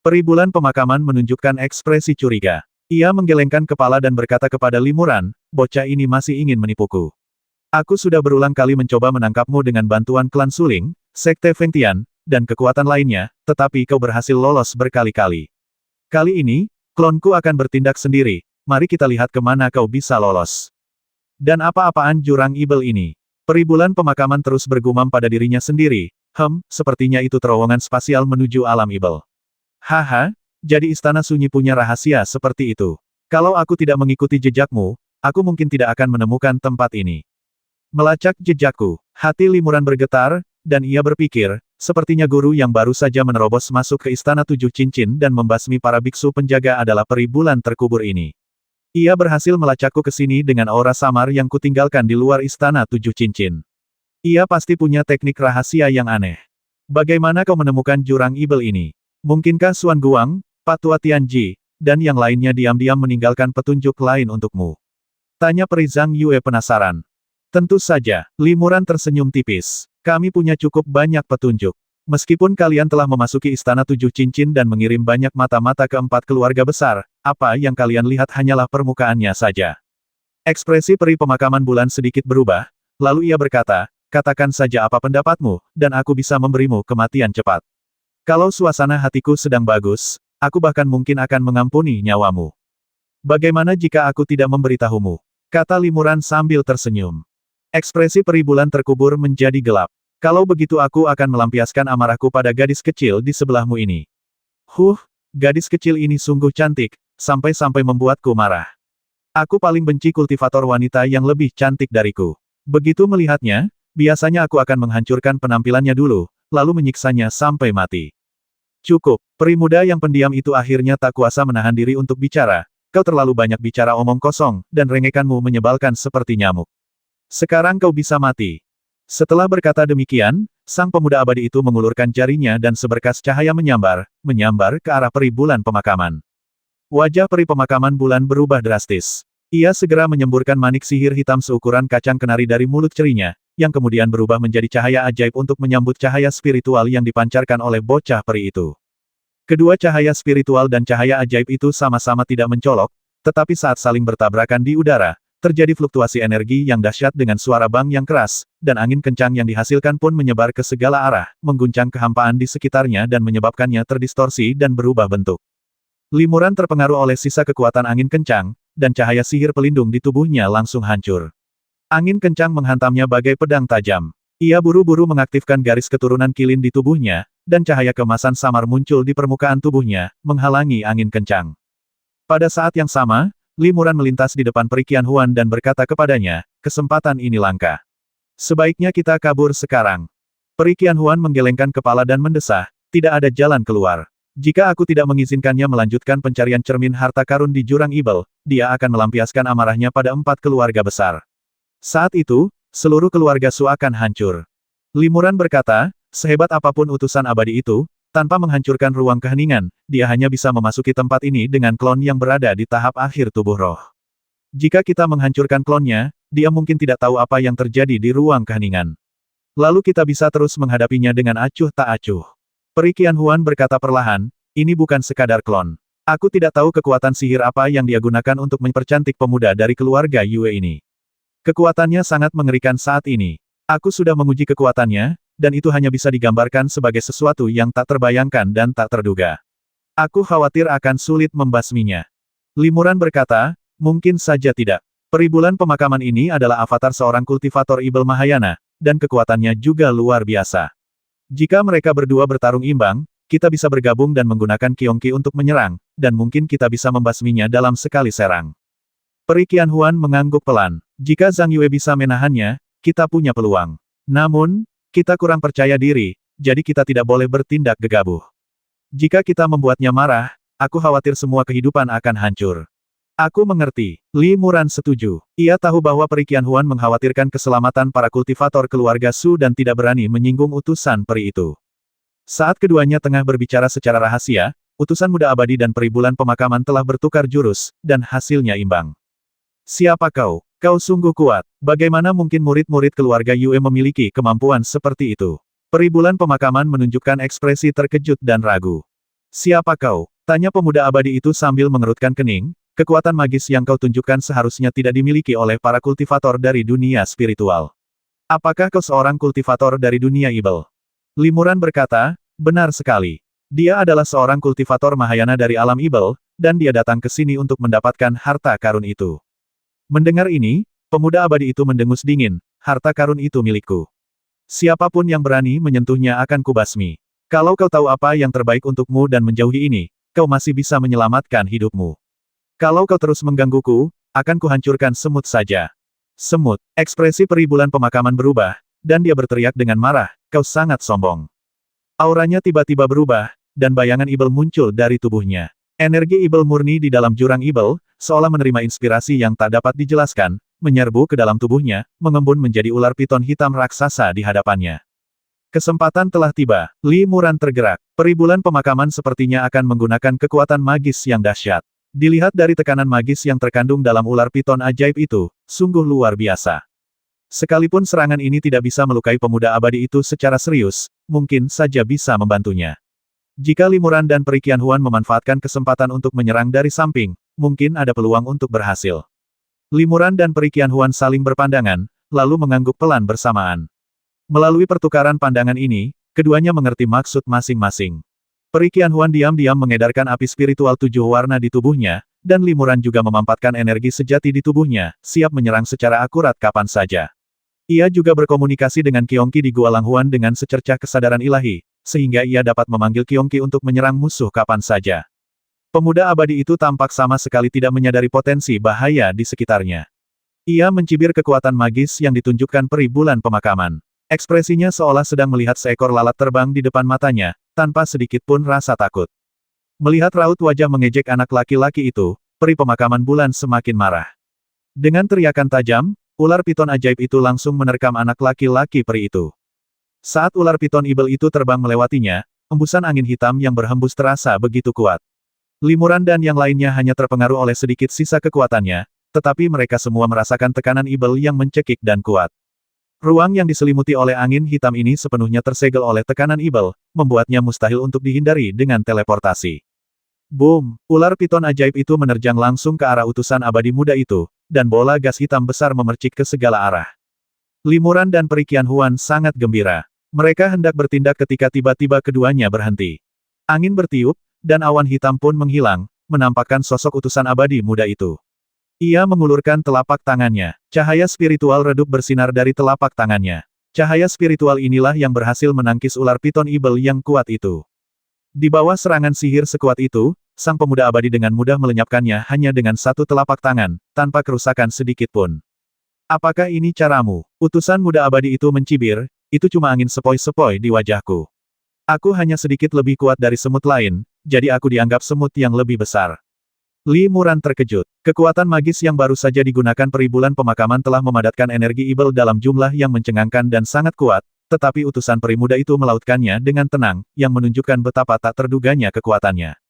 Peri bulan pemakaman menunjukkan ekspresi curiga. Ia menggelengkan kepala dan berkata kepada Limuran, bocah ini masih ingin menipuku. Aku sudah berulang kali mencoba menangkapmu dengan bantuan klan Suling, Sekte Fengtian, dan kekuatan lainnya, tetapi kau berhasil lolos berkali-kali. Kali ini, klonku akan bertindak sendiri, mari kita lihat kemana kau bisa lolos. Dan apa-apaan jurang ibel ini? Peri bulan pemakaman terus bergumam pada dirinya sendiri, sepertinya itu terowongan spasial menuju alam ibel. Haha, jadi istana sunyi punya rahasia seperti itu. Kalau aku tidak mengikuti jejakmu, aku mungkin tidak akan menemukan tempat ini. Melacak jejakku, hati Limuran bergetar, dan ia berpikir, sepertinya guru yang baru saja menerobos masuk ke istana tujuh cincin dan membasmi para biksu penjaga adalah peri bulan terkubur ini. Ia berhasil melacakku ke sini dengan aura samar yang kutinggalkan di luar istana tujuh cincin. Ia pasti punya teknik rahasia yang aneh. Bagaimana kau menemukan jurang ibel ini? Mungkinkah Xuan Guang, Patua Tianji, dan yang lainnya diam-diam meninggalkan petunjuk lain untukmu? Tanya peri Zhang Yue penasaran. Tentu saja, Limuran tersenyum tipis. Kami punya cukup banyak petunjuk. Meskipun kalian telah memasuki istana tujuh cincin dan mengirim banyak mata-mata ke 4 keluarga besar, apa yang kalian lihat hanyalah permukaannya saja. Ekspresi peri pemakaman bulan sedikit berubah, lalu ia berkata, katakan saja apa pendapatmu, dan aku bisa memberimu kematian cepat. Kalau suasana hatiku sedang bagus, aku bahkan mungkin akan mengampuni nyawamu. Bagaimana jika aku tidak memberitahumu? Kata Limuran sambil tersenyum. Ekspresi peri bulan terkubur menjadi gelap. Kalau begitu aku akan melampiaskan amarahku pada gadis kecil di sebelahmu ini. Gadis kecil ini sungguh cantik, sampai-sampai membuatku marah. Aku paling benci kultivator wanita yang lebih cantik dariku. Begitu melihatnya, biasanya aku akan menghancurkan penampilannya dulu, lalu menyiksanya sampai mati. Cukup, peri muda yang pendiam itu akhirnya tak kuasa menahan diri untuk bicara. Kau terlalu banyak bicara omong kosong, dan rengekanmu menyebalkan seperti nyamuk. Sekarang kau bisa mati. Setelah berkata demikian, sang pemuda abadi itu mengulurkan jarinya dan seberkas cahaya menyambar ke arah peri bulan pemakaman. Wajah peri pemakaman bulan berubah drastis. Ia segera menyemburkan manik sihir hitam seukuran kacang kenari dari mulut cerinya, yang kemudian berubah menjadi cahaya ajaib untuk menyambut cahaya spiritual yang dipancarkan oleh bocah peri itu. Kedua cahaya spiritual dan cahaya ajaib itu sama-sama tidak mencolok, tetapi saat saling bertabrakan di udara, terjadi fluktuasi energi yang dahsyat dengan suara bang yang keras, dan angin kencang yang dihasilkan pun menyebar ke segala arah, mengguncang kehampaan di sekitarnya dan menyebabkannya terdistorsi dan berubah bentuk. Limuran terpengaruh oleh sisa kekuatan angin kencang, dan cahaya sihir pelindung di tubuhnya langsung hancur. Angin kencang menghantamnya bagai pedang tajam. Ia buru-buru mengaktifkan garis keturunan kilin di tubuhnya, dan cahaya kemasan samar muncul di permukaan tubuhnya, menghalangi angin kencang. Pada saat yang sama, Limuran melintas di depan peri Qianhuan dan berkata kepadanya, kesempatan ini langka. Sebaiknya kita kabur sekarang. Peri Qianhuan menggelengkan kepala dan mendesah, tidak ada jalan keluar. Jika aku tidak mengizinkannya melanjutkan pencarian cermin harta karun di jurang ibel, dia akan melampiaskan amarahnya pada 4 keluarga besar. Saat itu, seluruh keluarga Su akan hancur. Limuran berkata, sehebat apapun utusan abadi itu, tanpa menghancurkan ruang keheningan, dia hanya bisa memasuki tempat ini dengan klon yang berada di tahap akhir tubuh roh. Jika kita menghancurkan klonnya, dia mungkin tidak tahu apa yang terjadi di ruang keheningan. Lalu kita bisa terus menghadapinya dengan acuh tak acuh. Peri Qianhuan berkata perlahan, ini bukan sekadar klon. Aku tidak tahu kekuatan sihir apa yang dia gunakan untuk mempercantik pemuda dari keluarga Yue ini. Kekuatannya sangat mengerikan saat ini. Aku sudah menguji kekuatannya, dan itu hanya bisa digambarkan sebagai sesuatu yang tak terbayangkan dan tak terduga. Aku khawatir akan sulit membasminya. Limuran berkata, mungkin saja tidak. Peri bulan pemakaman ini adalah avatar seorang kultivator ibel Mahayana, dan kekuatannya juga luar biasa. Jika mereka berdua bertarung imbang, kita bisa bergabung dan menggunakan Qiongqi untuk menyerang, dan mungkin kita bisa membasminya dalam sekali serang. Peri Qianhuan mengangguk pelan. Jika Zhang Yue bisa menahannya, kita punya peluang. Namun, kita kurang percaya diri, jadi kita tidak boleh bertindak gegabah. Jika kita membuatnya marah, aku khawatir semua kehidupan akan hancur. Aku mengerti. Limuran setuju. Ia tahu bahwa Peri Qianhuan mengkhawatirkan keselamatan para kultivator keluarga Su dan tidak berani menyinggung utusan peri itu. Saat keduanya tengah berbicara secara rahasia, utusan muda abadi dan peri bulan pemakaman telah bertukar jurus, dan hasilnya imbang. Siapa kau? Kau sungguh kuat. Bagaimana mungkin murid-murid keluarga Yue memiliki kemampuan seperti itu? Peri bulan pemakaman menunjukkan ekspresi terkejut dan ragu. Siapa kau? Tanya pemuda abadi itu sambil mengerutkan kening. Kekuatan magis yang kau tunjukkan seharusnya tidak dimiliki oleh para kultivator dari dunia spiritual. Apakah kau seorang kultivator dari dunia ibel? Limuran berkata, benar sekali. Dia adalah seorang kultivator Mahayana dari alam Ibel, dan dia datang ke sini untuk mendapatkan harta karun itu. Mendengar ini, pemuda abadi itu mendengus dingin, harta karun itu milikku. Siapapun yang berani menyentuhnya akan kubasmi. Kalau kau tahu apa yang terbaik untukmu dan menjauhi ini, kau masih bisa menyelamatkan hidupmu. Kalau kau terus menggangguku, akan kuhancurkan semut saja. Semut, ekspresi peri bulan pemakaman berubah, dan dia berteriak dengan marah, kau sangat sombong. Auranya tiba-tiba berubah, dan bayangan Ibel muncul dari tubuhnya. Energi Ibel murni di dalam jurang Ibel, seolah menerima inspirasi yang tak dapat dijelaskan, menyerbu ke dalam tubuhnya, mengembun menjadi ular piton hitam raksasa di hadapannya. Kesempatan telah tiba, Li Muran tergerak. Peri bulan pemakaman sepertinya akan menggunakan kekuatan magis yang dahsyat. Dilihat dari tekanan magis yang terkandung dalam ular piton ajaib itu, sungguh luar biasa. Sekalipun serangan ini tidak bisa melukai pemuda abadi itu secara serius, mungkin saja bisa membantunya. Jika Limuran dan Peri Qianhuan memanfaatkan kesempatan untuk menyerang dari samping, mungkin ada peluang untuk berhasil. Limuran dan Peri Qianhuan saling berpandangan, lalu mengangguk pelan bersamaan. Melalui pertukaran pandangan ini, keduanya mengerti maksud masing-masing. Peri Qianhuan diam-diam mengedarkan api spiritual 7 warna di tubuhnya, dan Limuran juga memampatkan energi sejati di tubuhnya, siap menyerang secara akurat kapan saja. Ia juga berkomunikasi dengan Qiongqi di Gua Langhuan dengan secercah kesadaran ilahi, sehingga ia dapat memanggil Qiongqi untuk menyerang musuh kapan saja. Pemuda abadi itu tampak sama sekali tidak menyadari potensi bahaya di sekitarnya. Ia mencibir kekuatan magis yang ditunjukkan peri bulan pemakaman. Ekspresinya seolah sedang melihat seekor lalat terbang di depan matanya, tanpa sedikit pun rasa takut. Melihat raut wajah mengejek anak laki-laki itu, peri pemakaman bulan semakin marah. Dengan teriakan tajam, ular piton ajaib itu langsung menerkam anak laki-laki peri itu. Saat ular piton Ibel itu terbang melewatinya, embusan angin hitam yang berhembus terasa begitu kuat. Limuran dan yang lainnya hanya terpengaruh oleh sedikit sisa kekuatannya, tetapi mereka semua merasakan tekanan Ibel yang mencekik dan kuat. Ruang yang diselimuti oleh angin hitam ini sepenuhnya tersegel oleh tekanan Ibel, membuatnya mustahil untuk dihindari dengan teleportasi. Boom! Ular piton ajaib itu menerjang langsung ke arah utusan abadi muda itu, dan bola gas hitam besar memercik ke segala arah. Limuran dan Peri Qianhuan sangat gembira. Mereka hendak bertindak ketika tiba-tiba keduanya berhenti. Angin bertiup, dan awan hitam pun menghilang, menampakkan sosok utusan abadi muda itu. Ia mengulurkan telapak tangannya. Cahaya spiritual redup bersinar dari telapak tangannya. Cahaya spiritual inilah yang berhasil menangkis ular piton Ibel yang kuat itu. Di bawah serangan sihir sekuat itu, sang pemuda abadi dengan mudah melenyapkannya hanya dengan satu telapak tangan, tanpa kerusakan sedikit pun. Apakah ini caramu? Utusan muda abadi itu mencibir, itu cuma angin sepoi-sepoi di wajahku. Aku hanya sedikit lebih kuat dari semut lain, jadi aku dianggap semut yang lebih besar. Li Muran terkejut. Kekuatan magis yang baru saja digunakan peri bulan pemakaman telah memadatkan energi Ibel dalam jumlah yang mencengangkan dan sangat kuat, tetapi utusan peri muda itu melautkannya dengan tenang, yang menunjukkan betapa tak terduganya kekuatannya.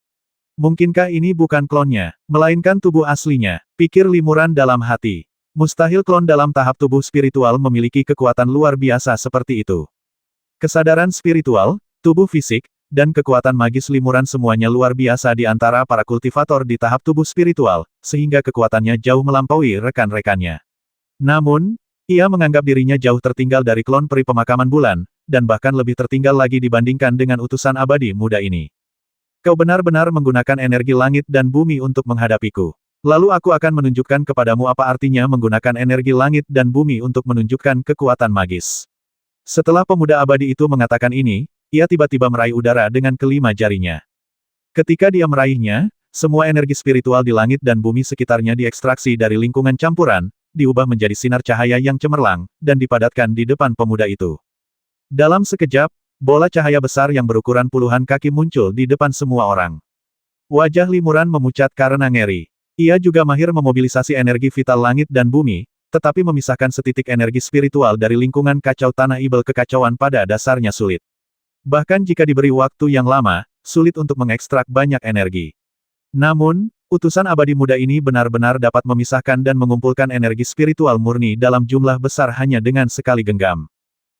Mungkinkah ini bukan klonnya, melainkan tubuh aslinya, pikir Li Muran dalam hati. Mustahil klon dalam tahap tubuh spiritual memiliki kekuatan luar biasa seperti itu. Kesadaran spiritual, tubuh fisik, dan kekuatan magis Limuran semuanya luar biasa di antara para kultivator di tahap tubuh spiritual, sehingga kekuatannya jauh melampaui rekan-rekannya. Namun, ia menganggap dirinya jauh tertinggal dari klon peri pemakaman bulan, dan bahkan lebih tertinggal lagi dibandingkan dengan utusan abadi muda ini. Kau benar-benar menggunakan energi langit dan bumi untuk menghadapiku. Lalu aku akan menunjukkan kepadamu apa artinya menggunakan energi langit dan bumi untuk menunjukkan kekuatan magis. Setelah pemuda abadi itu mengatakan ini, ia tiba-tiba meraih udara dengan kelima jarinya. Ketika dia meraihnya, semua energi spiritual di langit dan bumi sekitarnya diekstraksi dari lingkungan campuran, diubah menjadi sinar cahaya yang cemerlang, dan dipadatkan di depan pemuda itu. Dalam sekejap, bola cahaya besar yang berukuran puluhan kaki muncul di depan semua orang. Wajah Limuran memucat karena ngeri. Ia juga mahir memobilisasi energi vital langit dan bumi, tetapi memisahkan setitik energi spiritual dari lingkungan kacau tanah Ibel kekacauan pada dasarnya sulit. Bahkan jika diberi waktu yang lama, sulit untuk mengekstrak banyak energi. Namun, utusan abadi muda ini benar-benar dapat memisahkan dan mengumpulkan energi spiritual murni dalam jumlah besar hanya dengan sekali genggam.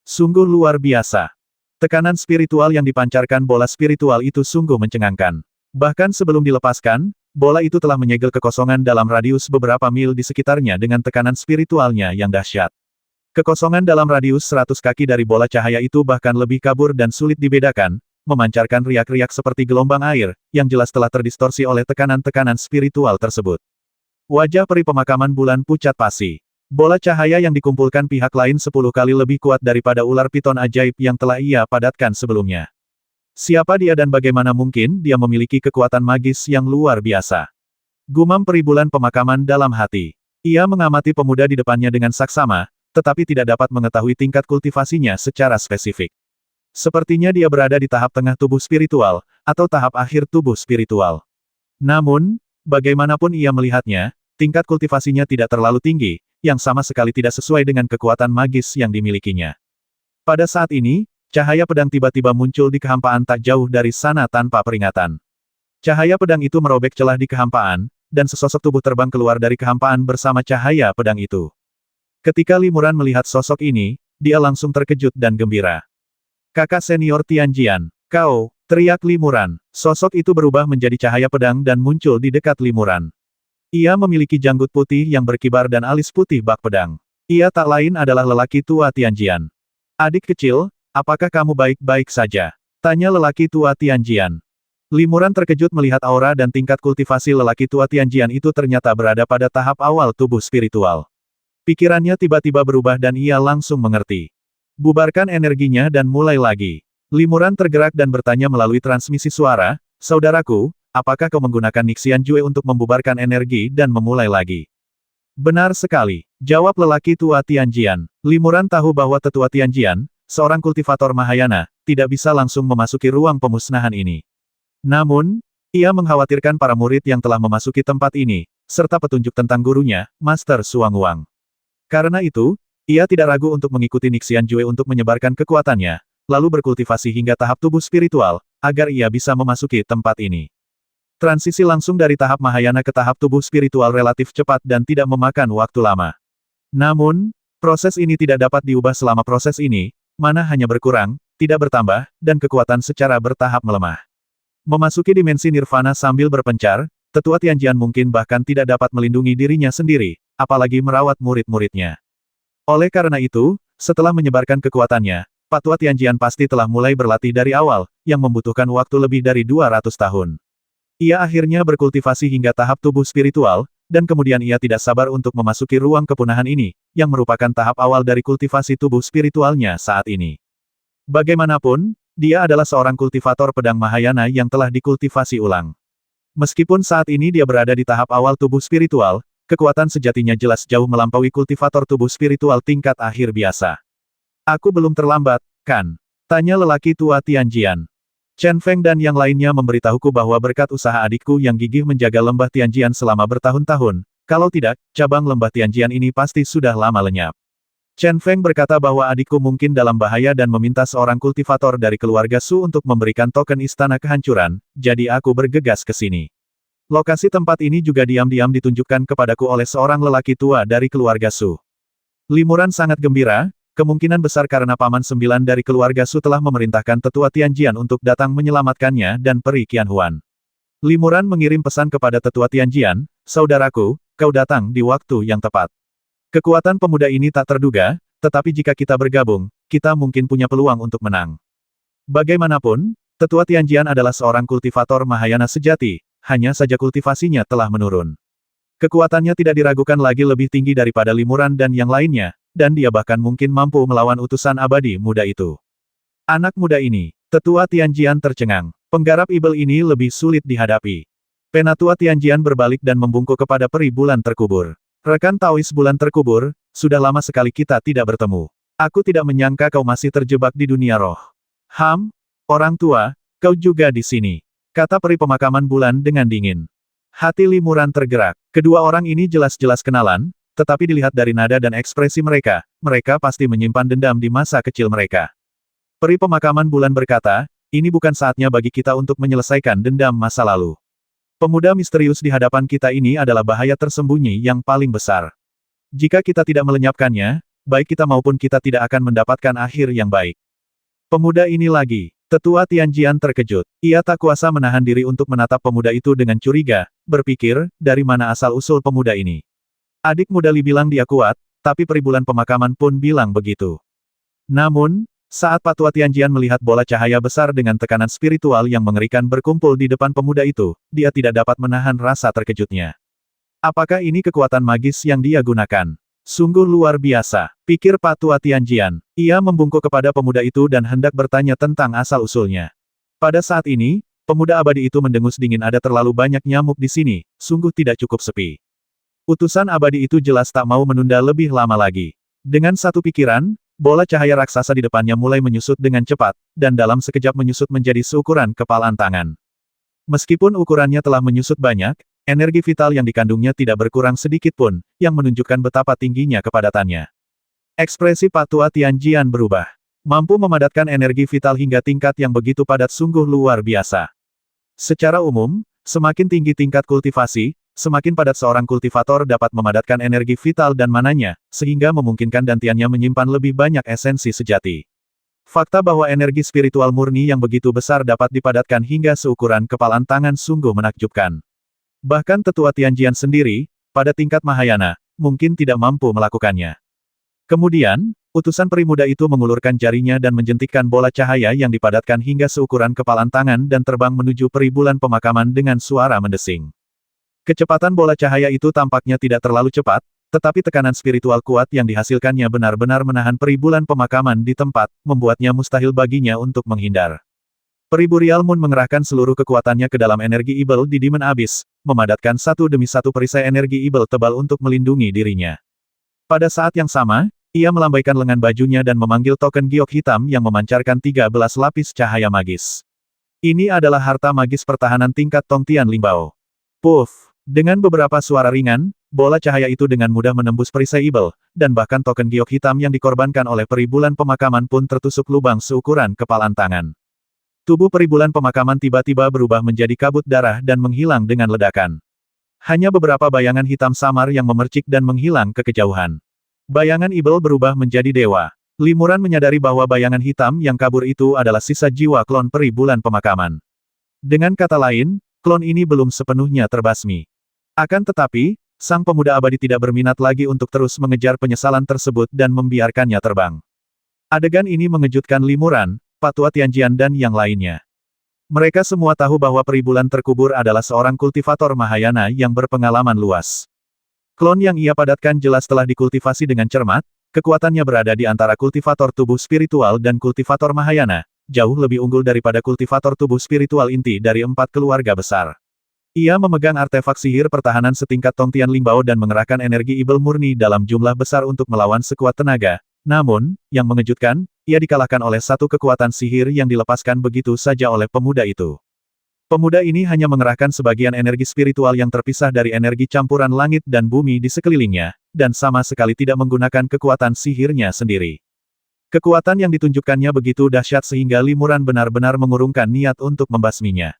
Sungguh luar biasa. Tekanan spiritual yang dipancarkan bola spiritual itu sungguh mencengangkan. Bahkan sebelum dilepaskan, bola itu telah menyegel kekosongan dalam radius beberapa mil di sekitarnya dengan tekanan spiritualnya yang dahsyat. Kekosongan dalam radius 100 kaki dari bola cahaya itu bahkan lebih kabur dan sulit dibedakan, memancarkan riak-riak seperti gelombang air, yang jelas telah terdistorsi oleh tekanan-tekanan spiritual tersebut. Wajah peri pemakaman bulan pucat pasi. Bola cahaya yang dikumpulkan pihak lain 10 kali lebih kuat daripada ular piton ajaib yang telah ia padatkan sebelumnya. Siapa dia dan bagaimana mungkin dia memiliki kekuatan magis yang luar biasa? Gumam peri bulan pemakaman dalam hati. Ia mengamati pemuda di depannya dengan saksama, tetapi tidak dapat mengetahui tingkat kultivasinya secara spesifik. Sepertinya dia berada di tahap tengah tubuh spiritual, atau tahap akhir tubuh spiritual. Namun, bagaimanapun ia melihatnya, tingkat kultivasinya tidak terlalu tinggi, yang sama sekali tidak sesuai dengan kekuatan magis yang dimilikinya. Pada saat ini, cahaya pedang tiba-tiba muncul di kehampaan tak jauh dari sana tanpa peringatan. Cahaya pedang itu merobek celah di kehampaan, dan sesosok tubuh terbang keluar dari kehampaan bersama cahaya pedang itu. Ketika Limuran melihat sosok ini, dia langsung terkejut dan gembira. Kakak senior Tianjian, kau, teriak Limuran. Sosok itu berubah menjadi cahaya pedang dan muncul di dekat Limuran. Ia memiliki janggut putih yang berkibar dan alis putih bak pedang. Ia tak lain adalah lelaki tua Tianjian. Adik kecil, apakah kamu baik-baik saja? Tanya lelaki tua Tianjian. Limuran terkejut melihat aura dan tingkat kultivasi lelaki tua Tianjian itu ternyata berada pada tahap awal tubuh spiritual. Pikirannya tiba-tiba berubah dan ia langsung mengerti. Bubarkan energinya dan mulai lagi. Limuran tergerak dan bertanya melalui transmisi suara, saudaraku, apakah kau menggunakan Nixian Jue untuk membubarkan energi dan memulai lagi? Benar sekali, jawab lelaki tua Tianjian. Limuran tahu bahwa tetua Tianjian, seorang kultivator Mahayana, tidak bisa langsung memasuki ruang pemusnahan ini. Namun, ia mengkhawatirkan para murid yang telah memasuki tempat ini, serta petunjuk tentang gurunya, Master Suanguang. Karena itu, ia tidak ragu untuk mengikuti Nixian Jue untuk menyebarkan kekuatannya, lalu berkultivasi hingga tahap tubuh spiritual, agar ia bisa memasuki tempat ini. Transisi langsung dari tahap Mahayana ke tahap tubuh spiritual relatif cepat dan tidak memakan waktu lama. Namun, proses ini tidak dapat diubah selama proses ini, mana hanya berkurang, tidak bertambah, dan kekuatan secara bertahap melemah. Memasuki dimensi nirvana sambil berpencar, tetua Tianjian mungkin bahkan tidak dapat melindungi dirinya sendiri, apalagi merawat murid-muridnya. Oleh karena itu, setelah menyebarkan kekuatannya, Pak Tua Tianjian pasti telah mulai berlatih dari awal, yang membutuhkan waktu lebih dari 200 tahun. Ia akhirnya berkultivasi hingga tahap tubuh spiritual, dan kemudian ia tidak sabar untuk memasuki ruang kepunahan ini, yang merupakan tahap awal dari kultivasi tubuh spiritualnya saat ini. Bagaimanapun, dia adalah seorang kultivator pedang Mahayana yang telah dikultivasi ulang. Meskipun saat ini dia berada di tahap awal tubuh spiritual, kekuatan sejatinya jelas jauh melampaui kultivator tubuh spiritual tingkat akhir biasa. Aku belum terlambat, kan? Tanya lelaki tua Tianjian. Chen Feng dan yang lainnya memberitahuku bahwa berkat usaha adikku yang gigih menjaga lembah Tianjian selama bertahun-tahun, kalau tidak, cabang lembah Tianjian ini pasti sudah lama lenyap. Chen Feng berkata bahwa adikku mungkin dalam bahaya dan meminta seorang kultivator dari keluarga Su untuk memberikan token istana kehancuran, jadi aku bergegas ke sini. Lokasi tempat ini juga diam-diam ditunjukkan kepadaku oleh seorang lelaki tua dari keluarga Su. Limuran sangat gembira, kemungkinan besar karena Paman 9 dari keluarga Su telah memerintahkan tetua Tianjian untuk datang menyelamatkannya dan peri Qianhuan. Limuran mengirim pesan kepada tetua Tianjian, saudaraku, kau datang di waktu yang tepat. Kekuatan pemuda ini tak terduga, tetapi jika kita bergabung, kita mungkin punya peluang untuk menang. Bagaimanapun, tetua Tianjian adalah seorang kultivator Mahayana sejati, hanya saja kultivasinya telah menurun. Kekuatannya tidak diragukan lagi lebih tinggi daripada Limuran dan yang lainnya, dan dia bahkan mungkin mampu melawan utusan abadi muda itu. Anak muda ini, tetua Tianjian tercengang. Penggarap ibel ini lebih sulit dihadapi. Penatua Tianjian berbalik dan membungkuk kepada peri bulan terkubur. Rekan Taois bulan terkubur, sudah lama sekali kita tidak bertemu. Aku tidak menyangka kau masih terjebak di dunia roh. Orang tua, kau juga di sini. Kata peri pemakaman bulan dengan dingin. Hati Limuran tergerak. Kedua orang ini jelas-jelas kenalan, tetapi dilihat dari nada dan ekspresi mereka, mereka pasti menyimpan dendam di masa kecil mereka. Peri pemakaman bulan berkata, ini bukan saatnya bagi kita untuk menyelesaikan dendam masa lalu. Pemuda misterius di hadapan kita ini adalah bahaya tersembunyi yang paling besar. Jika kita tidak melenyapkannya, baik kita maupun kita tidak akan mendapatkan akhir yang baik. Pemuda ini lagi. Tetua Tianjian terkejut. Ia tak kuasa menahan diri untuk menatap pemuda itu dengan curiga, berpikir, dari mana asal-usul pemuda ini. Adik muda Li bilang dia kuat, tapi peribulan pemakaman pun bilang begitu. Namun, saat Patua Tianjian melihat bola cahaya besar dengan tekanan spiritual yang mengerikan berkumpul di depan pemuda itu, dia tidak dapat menahan rasa terkejutnya. Apakah ini kekuatan magis yang dia gunakan? Sungguh luar biasa, pikir Patua Tianjian. Ia membungkuk kepada pemuda itu dan hendak bertanya tentang asal-usulnya. Pada saat ini, pemuda abadi itu mendengus dingin. Ada terlalu banyak nyamuk di sini, sungguh tidak cukup sepi. Utusan abadi itu jelas tak mau menunda lebih lama lagi. Dengan satu pikiran, bola cahaya raksasa di depannya mulai menyusut dengan cepat, dan dalam sekejap menyusut menjadi seukuran kepalan tangan. Meskipun ukurannya telah menyusut banyak, energi vital yang dikandungnya tidak berkurang sedikit pun, yang menunjukkan betapa tingginya kepadatannya. Ekspresi Patua Tianjian berubah. Mampu memadatkan energi vital hingga tingkat yang begitu padat sungguh luar biasa. Secara umum, semakin tinggi tingkat kultivasi, semakin padat seorang kultivator dapat memadatkan energi vital dan mananya, sehingga memungkinkan dantiannya menyimpan lebih banyak esensi sejati. Fakta bahwa energi spiritual murni yang begitu besar dapat dipadatkan hingga seukuran kepalan tangan sungguh menakjubkan. Bahkan tetua Tianjian sendiri, pada tingkat Mahayana, mungkin tidak mampu melakukannya. Kemudian, utusan peri muda itu mengulurkan jarinya dan menjentikkan bola cahaya yang dipadatkan hingga seukuran kepalan tangan dan terbang menuju peribulan pemakaman dengan suara mendesing. Kecepatan bola cahaya itu tampaknya tidak terlalu cepat, tetapi tekanan spiritual kuat yang dihasilkannya benar-benar menahan peribulan pemakaman di tempat, membuatnya mustahil baginya untuk menghindar. Peribu Real Moon mengerahkan seluruh kekuatannya ke dalam energi Ibel di Demon Abyss, memadatkan satu demi satu perisai energi Ibel tebal untuk melindungi dirinya. Pada saat yang sama, ia melambaikan lengan bajunya dan memanggil token giok hitam yang memancarkan 13 lapis cahaya magis. Ini adalah harta magis pertahanan tingkat Tongtian Lingbao. Puff! Dengan beberapa suara ringan, bola cahaya itu dengan mudah menembus perisai Ibel, dan bahkan token giok hitam yang dikorbankan oleh peribulan pemakaman pun tertusuk lubang seukuran kepalan tangan. Tubuh peribulan pemakaman tiba-tiba berubah menjadi kabut darah dan menghilang dengan ledakan. Hanya beberapa bayangan hitam samar yang memercik dan menghilang ke kejauhan. Bayangan Ibel berubah menjadi dewa. Limuran menyadari bahwa bayangan hitam yang kabur itu adalah sisa jiwa klon peribulan pemakaman. Dengan kata lain, klon ini belum sepenuhnya terbasmi. Akan tetapi, sang pemuda abadi tidak berminat lagi untuk terus mengejar penyesalan tersebut dan membiarkannya terbang. Adegan ini mengejutkan Limuran, Patua Tianjian dan yang lainnya. Mereka semua tahu bahwa peribulan terkubur adalah seorang kultivator Mahayana yang berpengalaman luas. Klon yang ia padatkan jelas telah dikultivasi dengan cermat, kekuatannya berada di antara kultivator tubuh spiritual dan kultivator Mahayana, jauh lebih unggul daripada kultivator tubuh spiritual inti dari 4 keluarga besar. Ia memegang artefak sihir pertahanan setingkat Tongtian Lingbao dan mengerahkan energi Ibel murni dalam jumlah besar untuk melawan sekuat tenaga. Namun, yang mengejutkan, ia dikalahkan oleh satu kekuatan sihir yang dilepaskan begitu saja oleh pemuda itu. Pemuda ini hanya mengerahkan sebagian energi spiritual yang terpisah dari energi campuran langit dan bumi di sekelilingnya, dan sama sekali tidak menggunakan kekuatan sihirnya sendiri. Kekuatan yang ditunjukkannya begitu dahsyat sehingga Limuran benar-benar mengurungkan niat untuk membasminya.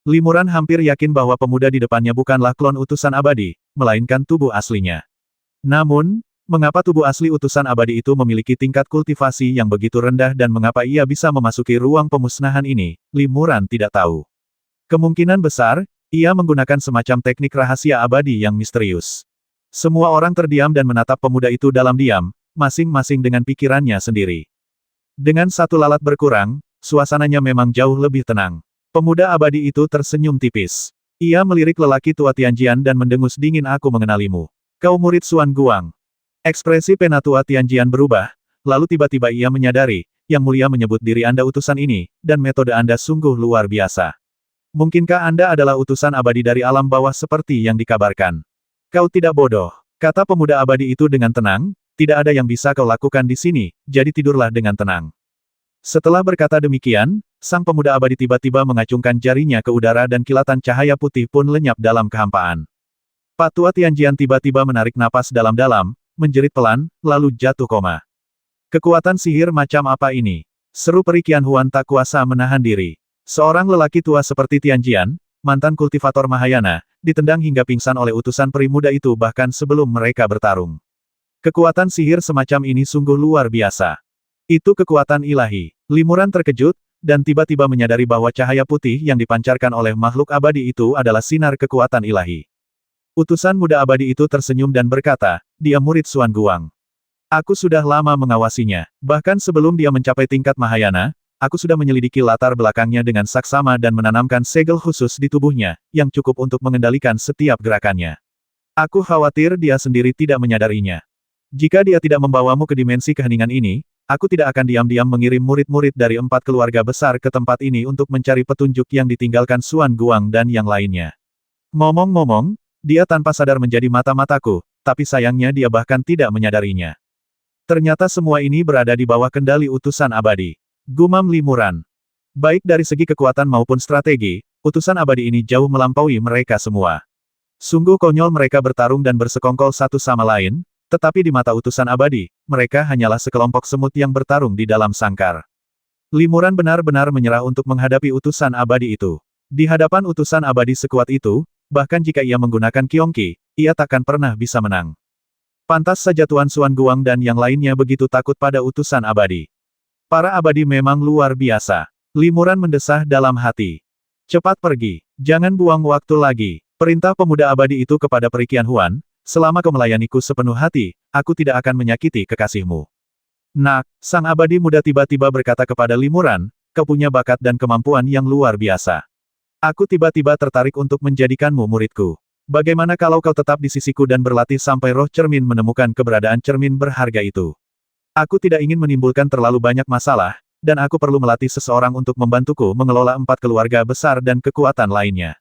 Limuran hampir yakin bahwa pemuda di depannya bukanlah klon utusan abadi, melainkan tubuh aslinya. Namun, mengapa tubuh asli utusan abadi itu memiliki tingkat kultivasi yang begitu rendah dan mengapa ia bisa memasuki ruang pemusnahan ini, Limuran tidak tahu. Kemungkinan besar, ia menggunakan semacam teknik rahasia abadi yang misterius. Semua orang terdiam dan menatap pemuda itu dalam diam, masing-masing dengan pikirannya sendiri. Dengan satu lalat berkurang, suasananya memang jauh lebih tenang. Pemuda abadi itu tersenyum tipis. Ia melirik lelaki tua Tianjian dan mendengus dingin, "Aku mengenalimu. Kau murid Xuan Guang." Ekspresi Penatua Tianjian berubah, lalu tiba-tiba ia menyadari, "Yang Mulia menyebut diri Anda utusan ini, dan metode Anda sungguh luar biasa. Mungkinkah Anda adalah utusan abadi dari alam bawah seperti yang dikabarkan?" "Kau tidak bodoh," kata pemuda abadi itu dengan tenang, "tidak ada yang bisa kau lakukan di sini, jadi tidurlah dengan tenang." Setelah berkata demikian, sang pemuda abadi tiba-tiba mengacungkan jarinya ke udara dan kilatan cahaya putih pun lenyap dalam kehampaan. Patua Tianjian tiba-tiba menarik napas dalam-dalam, menjerit pelan, lalu jatuh koma. Kekuatan sihir macam apa ini? Seru peri Qianhuan tak kuasa menahan diri. Seorang lelaki tua seperti Tianjian, mantan kultivator Mahayana, ditendang hingga pingsan oleh utusan peri muda itu bahkan sebelum mereka bertarung. Kekuatan sihir semacam ini sungguh luar biasa. Itu kekuatan ilahi. Limuran terkejut, dan tiba-tiba menyadari bahwa cahaya putih yang dipancarkan oleh makhluk abadi itu adalah sinar kekuatan ilahi. Utusan muda abadi itu tersenyum dan berkata, dia murid Xuan Guang. Aku sudah lama mengawasinya. Bahkan sebelum dia mencapai tingkat Mahayana, aku sudah menyelidiki latar belakangnya dengan saksama dan menanamkan segel khusus di tubuhnya, yang cukup untuk mengendalikan setiap gerakannya. Aku khawatir dia sendiri tidak menyadarinya. Jika dia tidak membawamu ke dimensi keheningan ini, aku tidak akan diam-diam mengirim murid-murid dari 4 keluarga besar ke tempat ini untuk mencari petunjuk yang ditinggalkan Xuan Guang dan yang lainnya. Ngomong-ngomong, dia tanpa sadar menjadi mata-mataku, tapi sayangnya dia bahkan tidak menyadarinya. Ternyata semua ini berada di bawah kendali utusan abadi. Gumam Limuran. Baik dari segi kekuatan maupun strategi, utusan abadi ini jauh melampaui mereka semua. Sungguh konyol mereka bertarung dan bersekongkol satu sama lain, tetapi di mata utusan abadi, mereka hanyalah sekelompok semut yang bertarung di dalam sangkar. Limuran benar-benar menyerah untuk menghadapi utusan abadi itu. Di hadapan utusan abadi sekuat itu, bahkan jika ia menggunakan Kyongki, ia takkan pernah bisa menang. Pantas saja Tuan Xuan Guang dan yang lainnya begitu takut pada utusan abadi. Para abadi memang luar biasa. Limuran mendesah dalam hati. Cepat pergi. Jangan buang waktu lagi. Perintah pemuda abadi itu kepada Peri Qianhuan, selama kau melayaniku sepenuh hati, aku tidak akan menyakiti kekasihmu. Nak, sang abadi muda tiba-tiba berkata kepada Limuran, kau punya bakat dan kemampuan yang luar biasa. Aku tiba-tiba tertarik untuk menjadikanmu muridku. Bagaimana kalau kau tetap di sisiku dan berlatih sampai roh cermin menemukan keberadaan cermin berharga itu? Aku tidak ingin menimbulkan terlalu banyak masalah, dan aku perlu melatih seseorang untuk membantuku mengelola 4 keluarga besar dan kekuatan lainnya.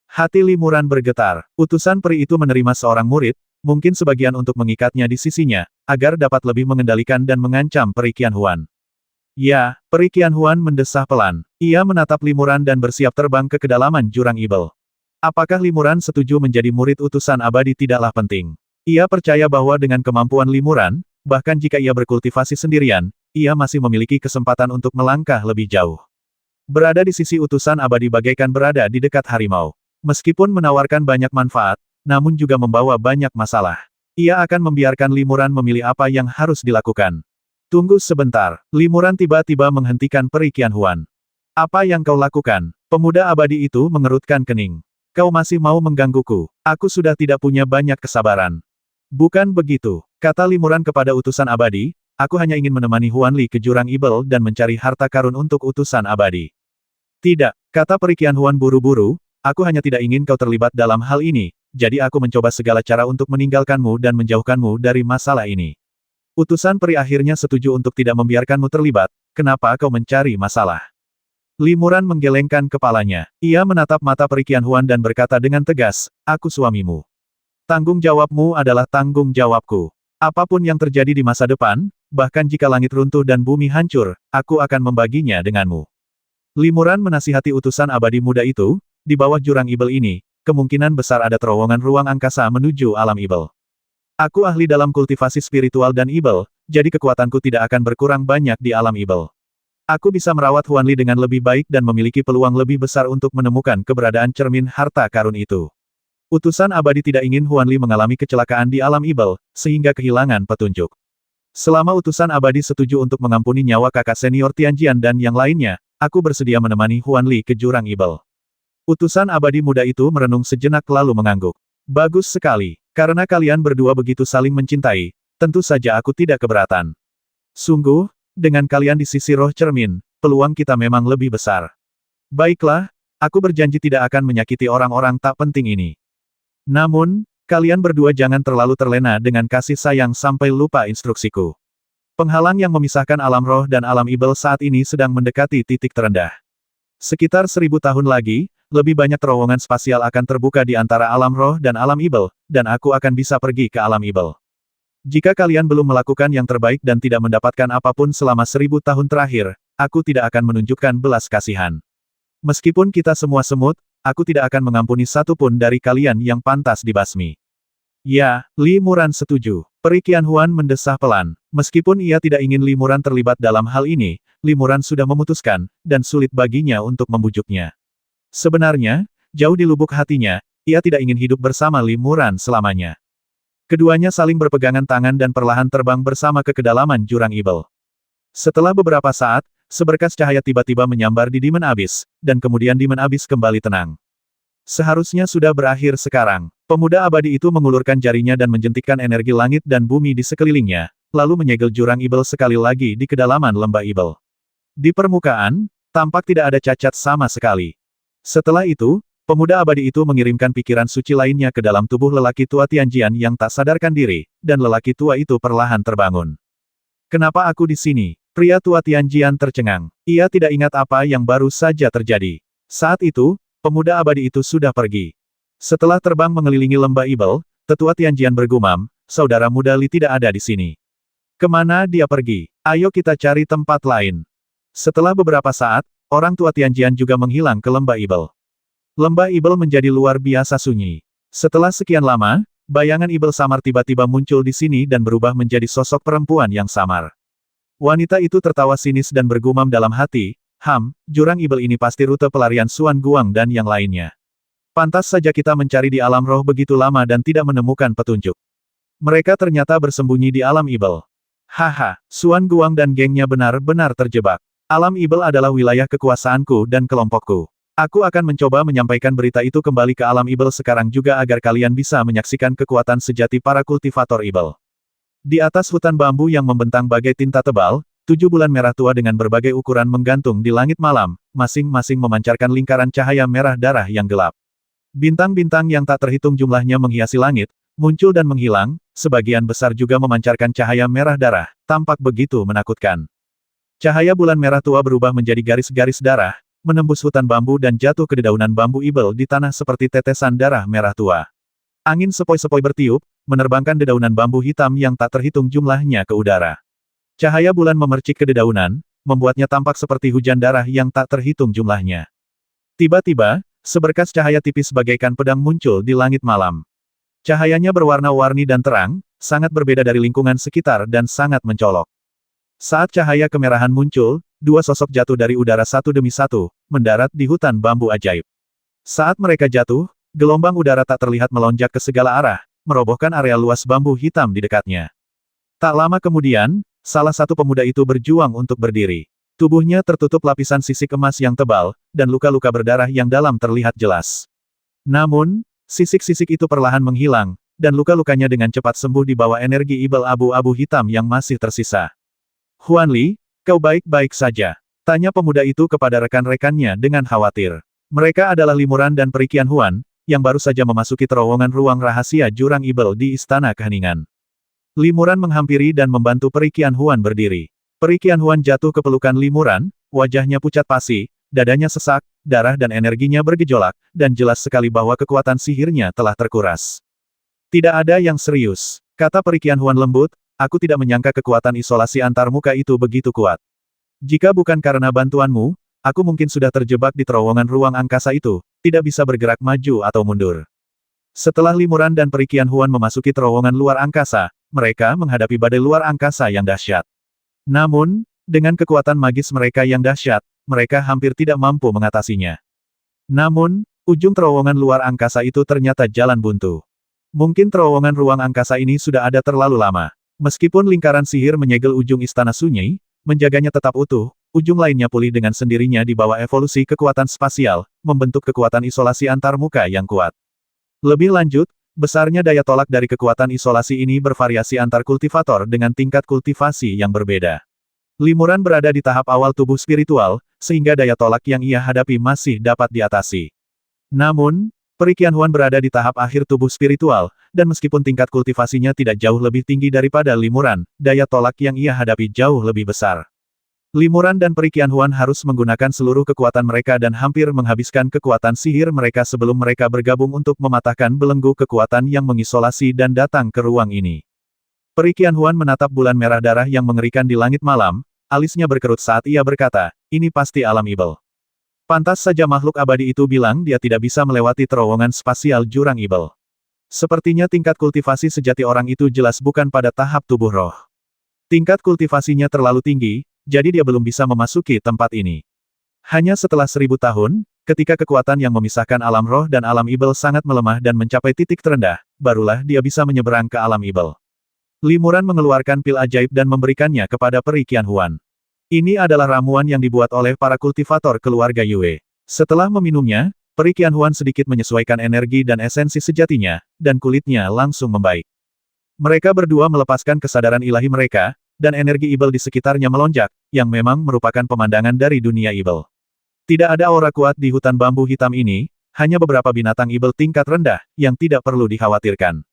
Hati Limuran bergetar. Utusan peri itu menerima seorang murid, mungkin sebagian untuk mengikatnya di sisinya, agar dapat lebih mengendalikan dan mengancam Peri Qianhuan. Ya, Peri Qianhuan mendesah pelan. Ia menatap Limuran dan bersiap terbang ke kedalaman jurang Ibel. Apakah Limuran setuju menjadi murid utusan abadi tidaklah penting. Ia percaya bahwa dengan kemampuan Limuran, bahkan jika ia berkultivasi sendirian, ia masih memiliki kesempatan untuk melangkah lebih jauh. Berada di sisi utusan abadi bagaikan berada di dekat harimau. Meskipun menawarkan banyak manfaat, namun juga membawa banyak masalah. Ia akan membiarkan Limuran memilih apa yang harus dilakukan. Tunggu sebentar, Limuran tiba-tiba menghentikan Peri Qianhuan. Apa yang kau lakukan? Pemuda abadi itu mengerutkan kening. Kau masih mau menggangguku? Aku sudah tidak punya banyak kesabaran. Bukan begitu, kata Limuran kepada utusan abadi, aku hanya ingin menemani Huan Li ke jurang Ibel dan mencari harta karun untuk utusan abadi. Tidak, kata Peri Qianhuan buru-buru, aku hanya tidak ingin kau terlibat dalam hal ini, jadi aku mencoba segala cara untuk meninggalkanmu dan menjauhkanmu dari masalah ini. Utusan peri akhirnya setuju untuk tidak membiarkanmu terlibat, kenapa kau mencari masalah? Limuran menggelengkan kepalanya. Ia menatap mata Peri Qianhuan dan berkata dengan tegas, aku suamimu. Tanggung jawabmu adalah tanggung jawabku. Apapun yang terjadi di masa depan, bahkan jika langit runtuh dan bumi hancur, aku akan membaginya denganmu. Limuran menasihati utusan abadi muda itu, di bawah jurang Ibel ini, kemungkinan besar ada terowongan ruang angkasa menuju alam Ibel. Aku ahli dalam kultivasi spiritual dan Ibel, jadi kekuatanku tidak akan berkurang banyak di alam Ibel. Aku bisa merawat Huan Li dengan lebih baik dan memiliki peluang lebih besar untuk menemukan keberadaan cermin harta karun itu. Utusan abadi tidak ingin Huan Li mengalami kecelakaan di alam Ibel, sehingga kehilangan petunjuk. Selama utusan abadi setuju untuk mengampuni nyawa kakak senior Tianjian dan yang lainnya, aku bersedia menemani Huan Li ke jurang Ibel. Utusan abadi muda itu merenung sejenak lalu mengangguk. Bagus sekali. Karena kalian berdua begitu saling mencintai, tentu saja aku tidak keberatan. Sungguh, dengan kalian di sisi roh cermin, peluang kita memang lebih besar. Baiklah, aku berjanji tidak akan menyakiti orang-orang tak penting ini. Namun, kalian berdua jangan terlalu terlena dengan kasih sayang sampai lupa instruksiku. Penghalang yang memisahkan alam roh dan alam Ibel saat ini sedang mendekati titik terendah. Sekitar 1000 tahun lagi, lebih banyak terowongan spasial akan terbuka di antara alam roh dan alam Ibel, dan aku akan bisa pergi ke alam Ibel. Jika kalian belum melakukan yang terbaik dan tidak mendapatkan apapun selama 1000 tahun terakhir, aku tidak akan menunjukkan belas kasihan. Meskipun kita semua semut, aku tidak akan mengampuni satupun dari kalian yang pantas dibasmi. Ya, Limuran setuju. Peri Qianhuan mendesah pelan. Meskipun ia tidak ingin Limuran terlibat dalam hal ini, Limuran sudah memutuskan, dan sulit baginya untuk membujuknya. Sebenarnya, jauh di lubuk hatinya, ia tidak ingin hidup bersama Limuran selamanya. Keduanya saling berpegangan tangan dan perlahan terbang bersama ke kedalaman jurang Ibel. Setelah beberapa saat, seberkas cahaya tiba-tiba menyambar di Demon Abyss, dan kemudian Demon Abyss kembali tenang. Seharusnya sudah berakhir sekarang. Pemuda abadi itu mengulurkan jarinya dan menjentikkan energi langit dan bumi di sekelilingnya, lalu menyegel jurang Ibel sekali lagi di kedalaman lembah Ibel. Di permukaan, tampak tidak ada cacat sama sekali. Setelah itu, pemuda abadi itu mengirimkan pikiran suci lainnya ke dalam tubuh lelaki tua Tianjian yang tak sadarkan diri, dan lelaki tua itu perlahan terbangun. Kenapa aku di sini? Pria tua Tianjian tercengang. Ia tidak ingat apa yang baru saja terjadi. Saat itu, pemuda abadi itu sudah pergi. Setelah terbang mengelilingi lembah Ibel, tetua Tianjian bergumam, saudara muda Li tidak ada di sini. Kemana dia pergi? Ayo kita cari tempat lain. Setelah beberapa saat, orang tua Tianjian juga menghilang ke lembah Ibel. Lembah Ibel menjadi luar biasa sunyi. Setelah sekian lama, bayangan Ibel samar tiba-tiba muncul di sini dan berubah menjadi sosok perempuan yang samar. Wanita itu tertawa sinis dan bergumam dalam hati, jurang Ibel ini pasti rute pelarian Xuan Guang dan yang lainnya. Pantas saja kita mencari di alam roh begitu lama dan tidak menemukan petunjuk. Mereka ternyata bersembunyi di alam Ibel. Haha, Xuan Guang dan gengnya benar-benar terjebak. Alam Ibel adalah wilayah kekuasaanku dan kelompokku. Aku akan mencoba menyampaikan berita itu kembali ke alam Ibel sekarang juga agar kalian bisa menyaksikan kekuatan sejati para kultivator Ibel. Di atas hutan bambu yang membentang bagai tinta tebal, 7 bulan merah tua dengan berbagai ukuran menggantung di langit malam, masing-masing memancarkan lingkaran cahaya merah darah yang gelap. Bintang-bintang yang tak terhitung jumlahnya menghiasi langit, muncul dan menghilang, sebagian besar juga memancarkan cahaya merah darah, tampak begitu menakutkan. Cahaya bulan merah tua berubah menjadi garis-garis darah, menembus hutan bambu dan jatuh ke dedaunan bambu Ibel di tanah seperti tetesan darah merah tua. Angin sepoi-sepoi bertiup, menerbangkan dedaunan bambu hitam yang tak terhitung jumlahnya ke udara. Cahaya bulan memercik ke dedaunan, membuatnya tampak seperti hujan darah yang tak terhitung jumlahnya. Tiba-tiba, seberkas cahaya tipis bagaikan pedang muncul di langit malam. Cahayanya berwarna-warni dan terang, sangat berbeda dari lingkungan sekitar dan sangat mencolok. Saat cahaya kemerahan muncul, 2 sosok jatuh dari udara satu demi satu, mendarat di hutan bambu ajaib. Saat mereka jatuh, gelombang udara tak terlihat melonjak ke segala arah, merobohkan area luas bambu hitam di dekatnya. Tak lama kemudian, salah satu pemuda itu berjuang untuk berdiri. Tubuhnya tertutup lapisan sisik emas yang tebal, dan luka-luka berdarah yang dalam terlihat jelas. Namun, sisik-sisik itu perlahan menghilang, dan luka-lukanya dengan cepat sembuh di bawah energi Ibel abu-abu hitam yang masih tersisa. Huan Li, kau baik-baik saja? Tanya pemuda itu kepada rekan-rekannya dengan khawatir. Mereka adalah Limuran dan Perikian Huan, yang baru saja memasuki terowongan ruang rahasia jurang Ibel di Istana Keheningan. Limuran menghampiri dan membantu Perikian Huan berdiri. Perikian Huan jatuh ke pelukan Limuran, wajahnya pucat pasi, dadanya sesak, darah dan energinya bergejolak, dan jelas sekali bahwa kekuatan sihirnya telah terkuras. Tidak ada yang serius, kata Perikian Huan lembut, aku tidak menyangka kekuatan isolasi antar muka itu begitu kuat. Jika bukan karena bantuanmu, aku mungkin sudah terjebak di terowongan ruang angkasa itu, tidak bisa bergerak maju atau mundur. Setelah Limuran dan Perikian Huan memasuki terowongan luar angkasa, mereka menghadapi badai luar angkasa yang dahsyat. Namun, dengan kekuatan magis mereka yang dahsyat, mereka hampir tidak mampu mengatasinya. Namun, ujung terowongan luar angkasa itu ternyata jalan buntu. Mungkin terowongan ruang angkasa ini sudah ada terlalu lama. Meskipun lingkaran sihir menyegel ujung istana sunyi, menjaganya tetap utuh, ujung lainnya pulih dengan sendirinya di bawah evolusi kekuatan spasial, membentuk kekuatan isolasi antar muka yang kuat. Lebih lanjut, besarnya daya tolak dari kekuatan isolasi ini bervariasi antar kultivator dengan tingkat kultivasi yang berbeda. Limuran berada di tahap awal tubuh spiritual, sehingga daya tolak yang ia hadapi masih dapat diatasi. Namun, Perikian Huan berada di tahap akhir tubuh spiritual, dan meskipun tingkat kultivasinya tidak jauh lebih tinggi daripada Limuran, daya tolak yang ia hadapi jauh lebih besar. Limuran dan Perikian Huan harus menggunakan seluruh kekuatan mereka dan hampir menghabiskan kekuatan sihir mereka sebelum mereka bergabung untuk mematahkan belenggu kekuatan yang mengisolasi dan datang ke ruang ini. Perikian Huan menatap bulan merah darah yang mengerikan di langit malam, alisnya berkerut saat ia berkata, ini pasti alam Ibel. Pantas saja makhluk abadi itu bilang dia tidak bisa melewati terowongan spasial jurang Ibel. Sepertinya tingkat kultivasi sejati orang itu jelas bukan pada tahap tubuh roh. Tingkat kultivasinya terlalu tinggi, jadi dia belum bisa memasuki tempat ini. Hanya setelah 1000 tahun, ketika kekuatan yang memisahkan alam roh dan alam Ibel sangat melemah dan mencapai titik terendah, barulah dia bisa menyeberang ke alam Ibel. Limuran mengeluarkan pil ajaib dan memberikannya kepada Perikian Huan. Ini adalah ramuan yang dibuat oleh para kultivator keluarga Yue. Setelah meminumnya, Peri Qianhuan sedikit menyesuaikan energi dan esensi sejatinya, dan kulitnya langsung membaik. Mereka berdua melepaskan kesadaran ilahi mereka, dan energi Ibel di sekitarnya melonjak, yang memang merupakan pemandangan dari dunia Ibel. Tidak ada aura kuat di hutan bambu hitam ini, hanya beberapa binatang Ibel tingkat rendah, yang tidak perlu dikhawatirkan.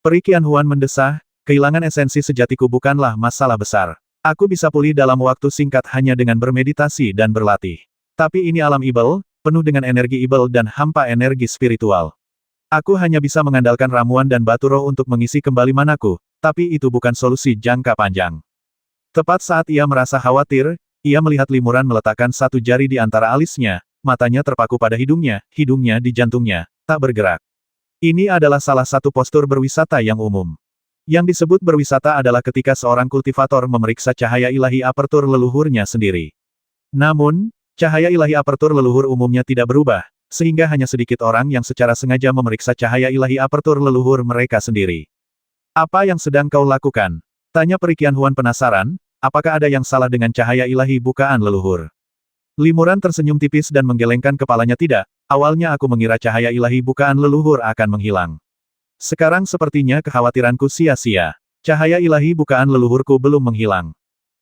Peri Qianhuan mendesah, kehilangan esensi sejatiku bukanlah masalah besar. Aku bisa pulih dalam waktu singkat hanya dengan bermeditasi dan berlatih. Tapi ini alam Ibel, penuh dengan energi Ibel dan hampa energi spiritual. Aku hanya bisa mengandalkan ramuan dan batu roh untuk mengisi kembali manaku, tapi itu bukan solusi jangka panjang. Tepat saat ia merasa khawatir, ia melihat Limuran meletakkan satu jari di antara alisnya, matanya terpaku pada hidungnya di jantungnya, tak bergerak. Ini adalah salah satu postur berwisata yang umum. Yang disebut berwisata adalah ketika seorang kultivator memeriksa cahaya ilahi apertur leluhurnya sendiri. Namun, cahaya ilahi apertur leluhur umumnya tidak berubah, sehingga hanya sedikit orang yang secara sengaja memeriksa cahaya ilahi apertur leluhur mereka sendiri. Apa yang sedang kau lakukan? Tanya Peri Qianhuan penasaran, apakah ada yang salah dengan cahaya ilahi bukaan leluhur? Limuran tersenyum tipis dan menggelengkan kepalanya. Tidak, awalnya aku mengira cahaya ilahi bukaan leluhur akan menghilang. Sekarang sepertinya kekhawatiranku sia-sia. Cahaya ilahi bukaan leluhurku belum menghilang.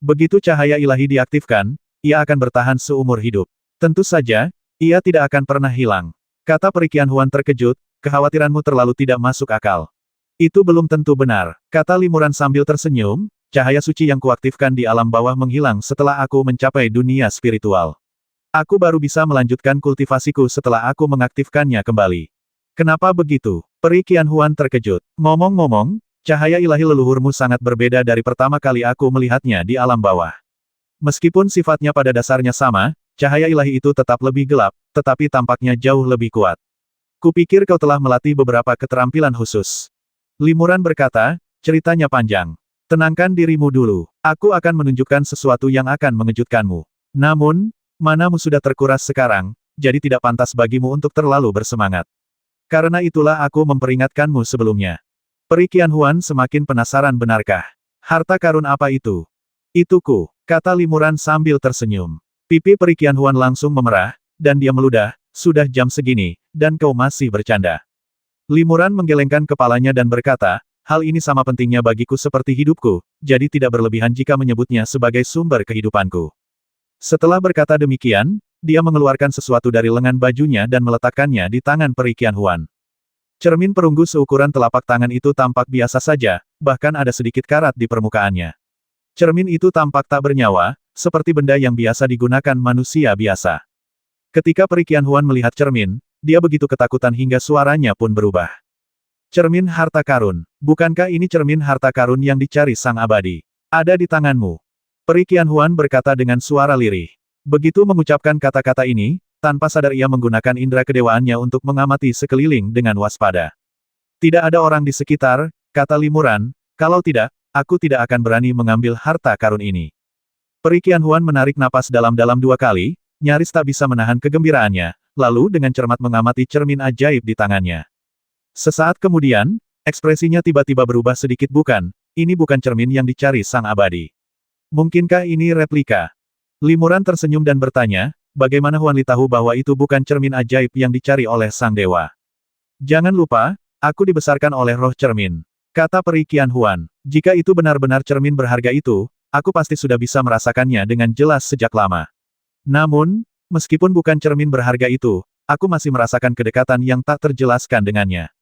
Begitu cahaya ilahi diaktifkan, ia akan bertahan seumur hidup. Tentu saja, ia tidak akan pernah hilang. Kata Peri Qianhuan terkejut, kekhawatiranmu terlalu tidak masuk akal. Itu belum tentu benar, kata Limuran sambil tersenyum, cahaya suci yang kuaktifkan di alam bawah menghilang setelah aku mencapai dunia spiritual. Aku baru bisa melanjutkan kultivasiku setelah aku mengaktifkannya kembali. Kenapa begitu? Peri Qianhuan terkejut. Ngomong-ngomong, cahaya ilahi leluhurmu sangat berbeda dari pertama kali aku melihatnya di alam bawah. Meskipun sifatnya pada dasarnya sama, cahaya ilahi itu tetap lebih gelap, tetapi tampaknya jauh lebih kuat. Kupikir kau telah melatih beberapa keterampilan khusus. Limuran berkata, ceritanya panjang. Tenangkan dirimu dulu. Aku akan menunjukkan sesuatu yang akan mengejutkanmu. Namun, manamu sudah terkuras sekarang, jadi tidak pantas bagimu untuk terlalu bersemangat. Karena itulah aku memperingatkanmu sebelumnya. Peri Qianhuan semakin penasaran. Benarkah? Harta karun apa itu? Ituku, kata Limuran sambil tersenyum. Pipi Peri Qianhuan langsung memerah, dan dia meludah, sudah jam segini, dan kau masih bercanda. Limuran menggelengkan kepalanya dan berkata, hal ini sama pentingnya bagiku seperti hidupku, jadi tidak berlebihan jika menyebutnya sebagai sumber kehidupanku. Setelah berkata demikian, dia mengeluarkan sesuatu dari lengan bajunya dan meletakkannya di tangan Peri Qianhuan. Cermin perunggu seukuran telapak tangan itu tampak biasa saja, bahkan ada sedikit karat di permukaannya. Cermin itu tampak tak bernyawa, seperti benda yang biasa digunakan manusia biasa. Ketika Peri Qianhuan melihat cermin, dia begitu ketakutan hingga suaranya pun berubah. Cermin harta karun. Bukankah ini cermin harta karun yang dicari sang abadi? Ada di tanganmu. Peri Qianhuan berkata dengan suara lirih. Begitu mengucapkan kata-kata ini, tanpa sadar ia menggunakan indera kedewaannya untuk mengamati sekeliling dengan waspada. Tidak ada orang di sekitar, kata Limuran, kalau tidak, aku tidak akan berani mengambil harta karun ini. Peri Qianhuan menarik napas dalam-dalam 2 kali, nyaris tak bisa menahan kegembiraannya, lalu dengan cermat mengamati cermin ajaib di tangannya. Sesaat kemudian, ekspresinya tiba-tiba berubah sedikit. Bukan, ini bukan cermin yang dicari sang abadi. Mungkinkah ini replika? Limuran tersenyum dan bertanya, bagaimana Huan Li tahu bahwa itu bukan cermin ajaib yang dicari oleh sang dewa? Jangan lupa, aku dibesarkan oleh roh cermin. Kata Peri Qianhuan, jika itu benar-benar cermin berharga itu, aku pasti sudah bisa merasakannya dengan jelas sejak lama. Namun, meskipun bukan cermin berharga itu, aku masih merasakan kedekatan yang tak terjelaskan dengannya.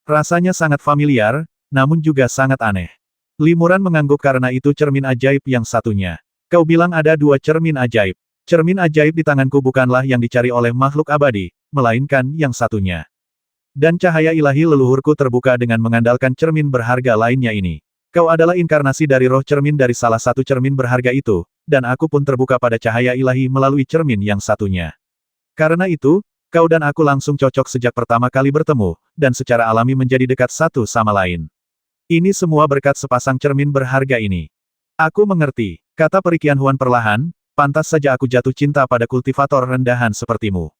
Rasanya sangat familiar, namun juga sangat aneh. Limuran mengangguk karena itu cermin ajaib yang satunya. Kau bilang ada 2 cermin ajaib. Cermin ajaib di tanganku bukanlah yang dicari oleh makhluk abadi, melainkan yang satunya. Dan cahaya ilahi leluhurku terbuka dengan mengandalkan cermin berharga lainnya ini. Kau adalah inkarnasi dari roh cermin dari salah satu cermin berharga itu, dan aku pun terbuka pada cahaya ilahi melalui cermin yang satunya. Karena itu, kau dan aku langsung cocok sejak pertama kali bertemu, dan secara alami menjadi dekat satu sama lain. Ini semua berkat sepasang cermin berharga ini. Aku mengerti, kata Peri Qianhuan perlahan, pantas saja aku jatuh cinta pada kultivator rendahan sepertimu.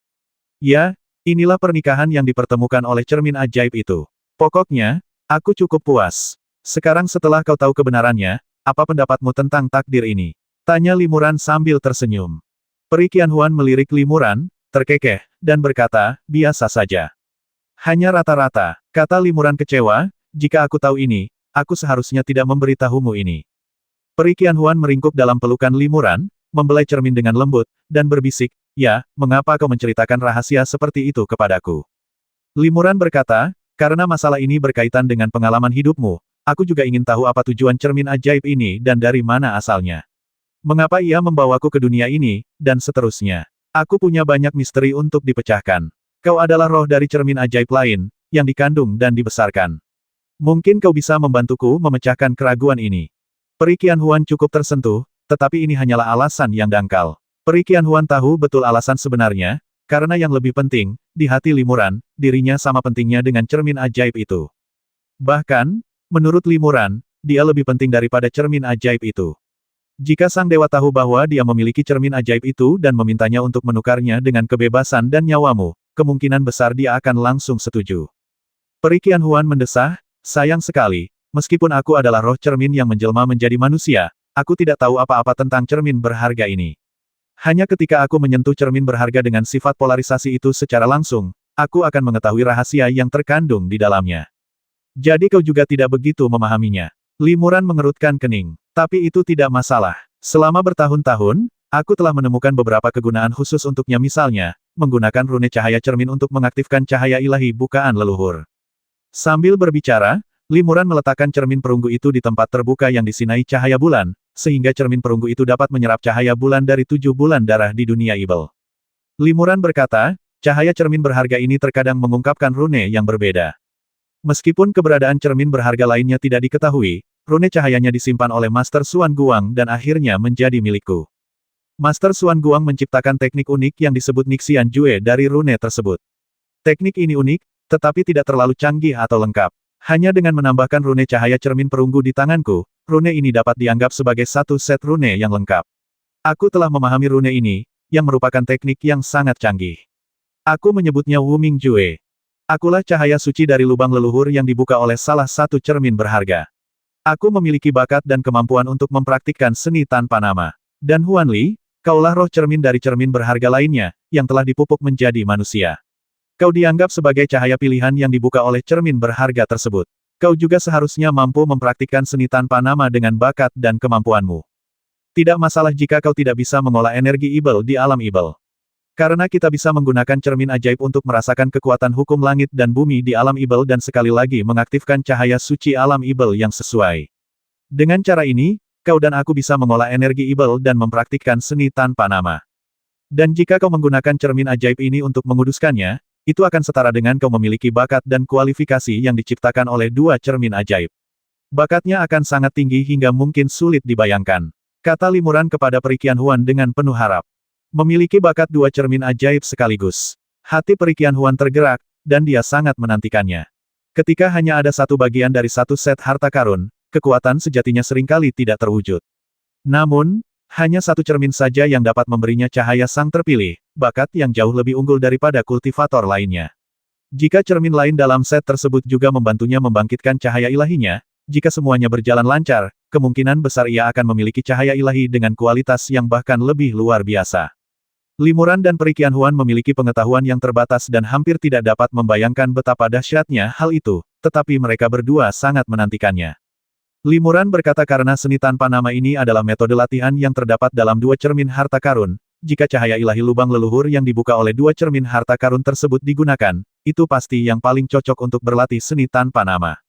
Ya, inilah pernikahan yang dipertemukan oleh cermin ajaib itu. Pokoknya, aku cukup puas. Sekarang setelah kau tahu kebenarannya, apa pendapatmu tentang takdir ini? Tanya Limuran sambil tersenyum. Peri Qianhuan melirik Limuran, terkekeh, dan berkata, biasa saja. Hanya rata-rata, kata Limuran kecewa, jika aku tahu ini, aku seharusnya tidak memberitahumu ini. Peri Qianhuan meringkuk dalam pelukan Limuran, membelai cermin dengan lembut, dan berbisik, ya, mengapa kau menceritakan rahasia seperti itu kepadaku? Limuran berkata, karena masalah ini berkaitan dengan pengalaman hidupmu, aku juga ingin tahu apa tujuan cermin ajaib ini dan dari mana asalnya. Mengapa ia membawaku ke dunia ini, dan seterusnya. Aku punya banyak misteri untuk dipecahkan. Kau adalah roh dari cermin ajaib lain, yang dikandung dan dibesarkan. Mungkin kau bisa membantuku memecahkan keraguan ini. Peri Qianhuan cukup tersentuh, tetapi ini hanyalah alasan yang dangkal. Peri Qianhuan tahu betul alasan sebenarnya, karena yang lebih penting, di hati Limuran, dirinya sama pentingnya dengan cermin ajaib itu. Bahkan, menurut Limuran, dia lebih penting daripada cermin ajaib itu. Jika sang dewa tahu bahwa dia memiliki cermin ajaib itu dan memintanya untuk menukarnya dengan kebebasan dan nyawamu, kemungkinan besar dia akan langsung setuju. Peri Qianhuan mendesah, sayang sekali, meskipun aku adalah roh cermin yang menjelma menjadi manusia, aku tidak tahu apa-apa tentang cermin berharga ini. Hanya ketika aku menyentuh cermin berharga dengan sifat polarisasi itu secara langsung, aku akan mengetahui rahasia yang terkandung di dalamnya. Jadi kau juga tidak begitu memahaminya. Limuran mengerutkan kening. Tapi itu tidak masalah. Selama bertahun-tahun, aku telah menemukan beberapa kegunaan khusus untuknya, misalnya, menggunakan rune cahaya cermin untuk mengaktifkan cahaya ilahi bukaan leluhur. Sambil berbicara, Limuran meletakkan cermin perunggu itu di tempat terbuka yang disinai cahaya bulan, sehingga cermin perunggu itu dapat menyerap cahaya bulan dari 7 bulan darah di dunia ibel. Limuran berkata, cahaya cermin berharga ini terkadang mengungkapkan rune yang berbeda. Meskipun keberadaan cermin berharga lainnya tidak diketahui, rune cahayanya disimpan oleh Master Xuan Guang dan akhirnya menjadi milikku. Master Xuan Guang menciptakan teknik unik yang disebut Nixian Jue dari rune tersebut. Teknik ini unik, tetapi tidak terlalu canggih atau lengkap. Hanya dengan menambahkan rune cahaya cermin perunggu di tanganku, rune ini dapat dianggap sebagai satu set rune yang lengkap. Aku telah memahami rune ini, yang merupakan teknik yang sangat canggih. Aku menyebutnya Wuming Jue. Akulah cahaya suci dari lubang leluhur yang dibuka oleh salah satu cermin berharga. Aku memiliki bakat dan kemampuan untuk mempraktikkan seni tanpa nama. Dan Huan Li, kaulah roh cermin dari cermin berharga lainnya, yang telah dipupuk menjadi manusia. Kau dianggap sebagai cahaya pilihan yang dibuka oleh cermin berharga tersebut. Kau juga seharusnya mampu mempraktikkan seni tanpa nama dengan bakat dan kemampuanmu. Tidak masalah jika kau tidak bisa mengolah energi ibel di alam ibel. Karena kita bisa menggunakan cermin ajaib untuk merasakan kekuatan hukum langit dan bumi di alam ibel dan sekali lagi mengaktifkan cahaya suci alam ibel yang sesuai. Dengan cara ini, kau dan aku bisa mengolah energi ibel dan mempraktikkan seni tanpa nama. Dan jika kau menggunakan cermin ajaib ini untuk menguduskannya, itu akan setara dengan kau memiliki bakat dan kualifikasi yang diciptakan oleh dua cermin ajaib. Bakatnya akan sangat tinggi hingga mungkin sulit dibayangkan. Kata Limuran kepada Peri Qianhuan dengan penuh harap. Memiliki bakat dua cermin ajaib sekaligus. Hati Peri Qianhuan tergerak, dan dia sangat menantikannya. Ketika hanya ada satu bagian dari satu set harta karun, kekuatan sejatinya seringkali tidak terwujud. Namun, hanya satu cermin saja yang dapat memberinya cahaya sang terpilih, bakat yang jauh lebih unggul daripada kultivator lainnya. Jika cermin lain dalam set tersebut juga membantunya membangkitkan cahaya ilahinya, jika semuanya berjalan lancar, kemungkinan besar ia akan memiliki cahaya ilahi dengan kualitas yang bahkan lebih luar biasa. Limuran dan Peri Qianhuan memiliki pengetahuan yang terbatas dan hampir tidak dapat membayangkan betapa dahsyatnya hal itu, tetapi mereka berdua sangat menantikannya. Limuran berkata karena seni tanpa nama ini adalah metode latihan yang terdapat dalam dua cermin harta karun, jika cahaya ilahi lubang leluhur yang dibuka oleh dua cermin harta karun tersebut digunakan, itu pasti yang paling cocok untuk berlatih seni tanpa nama.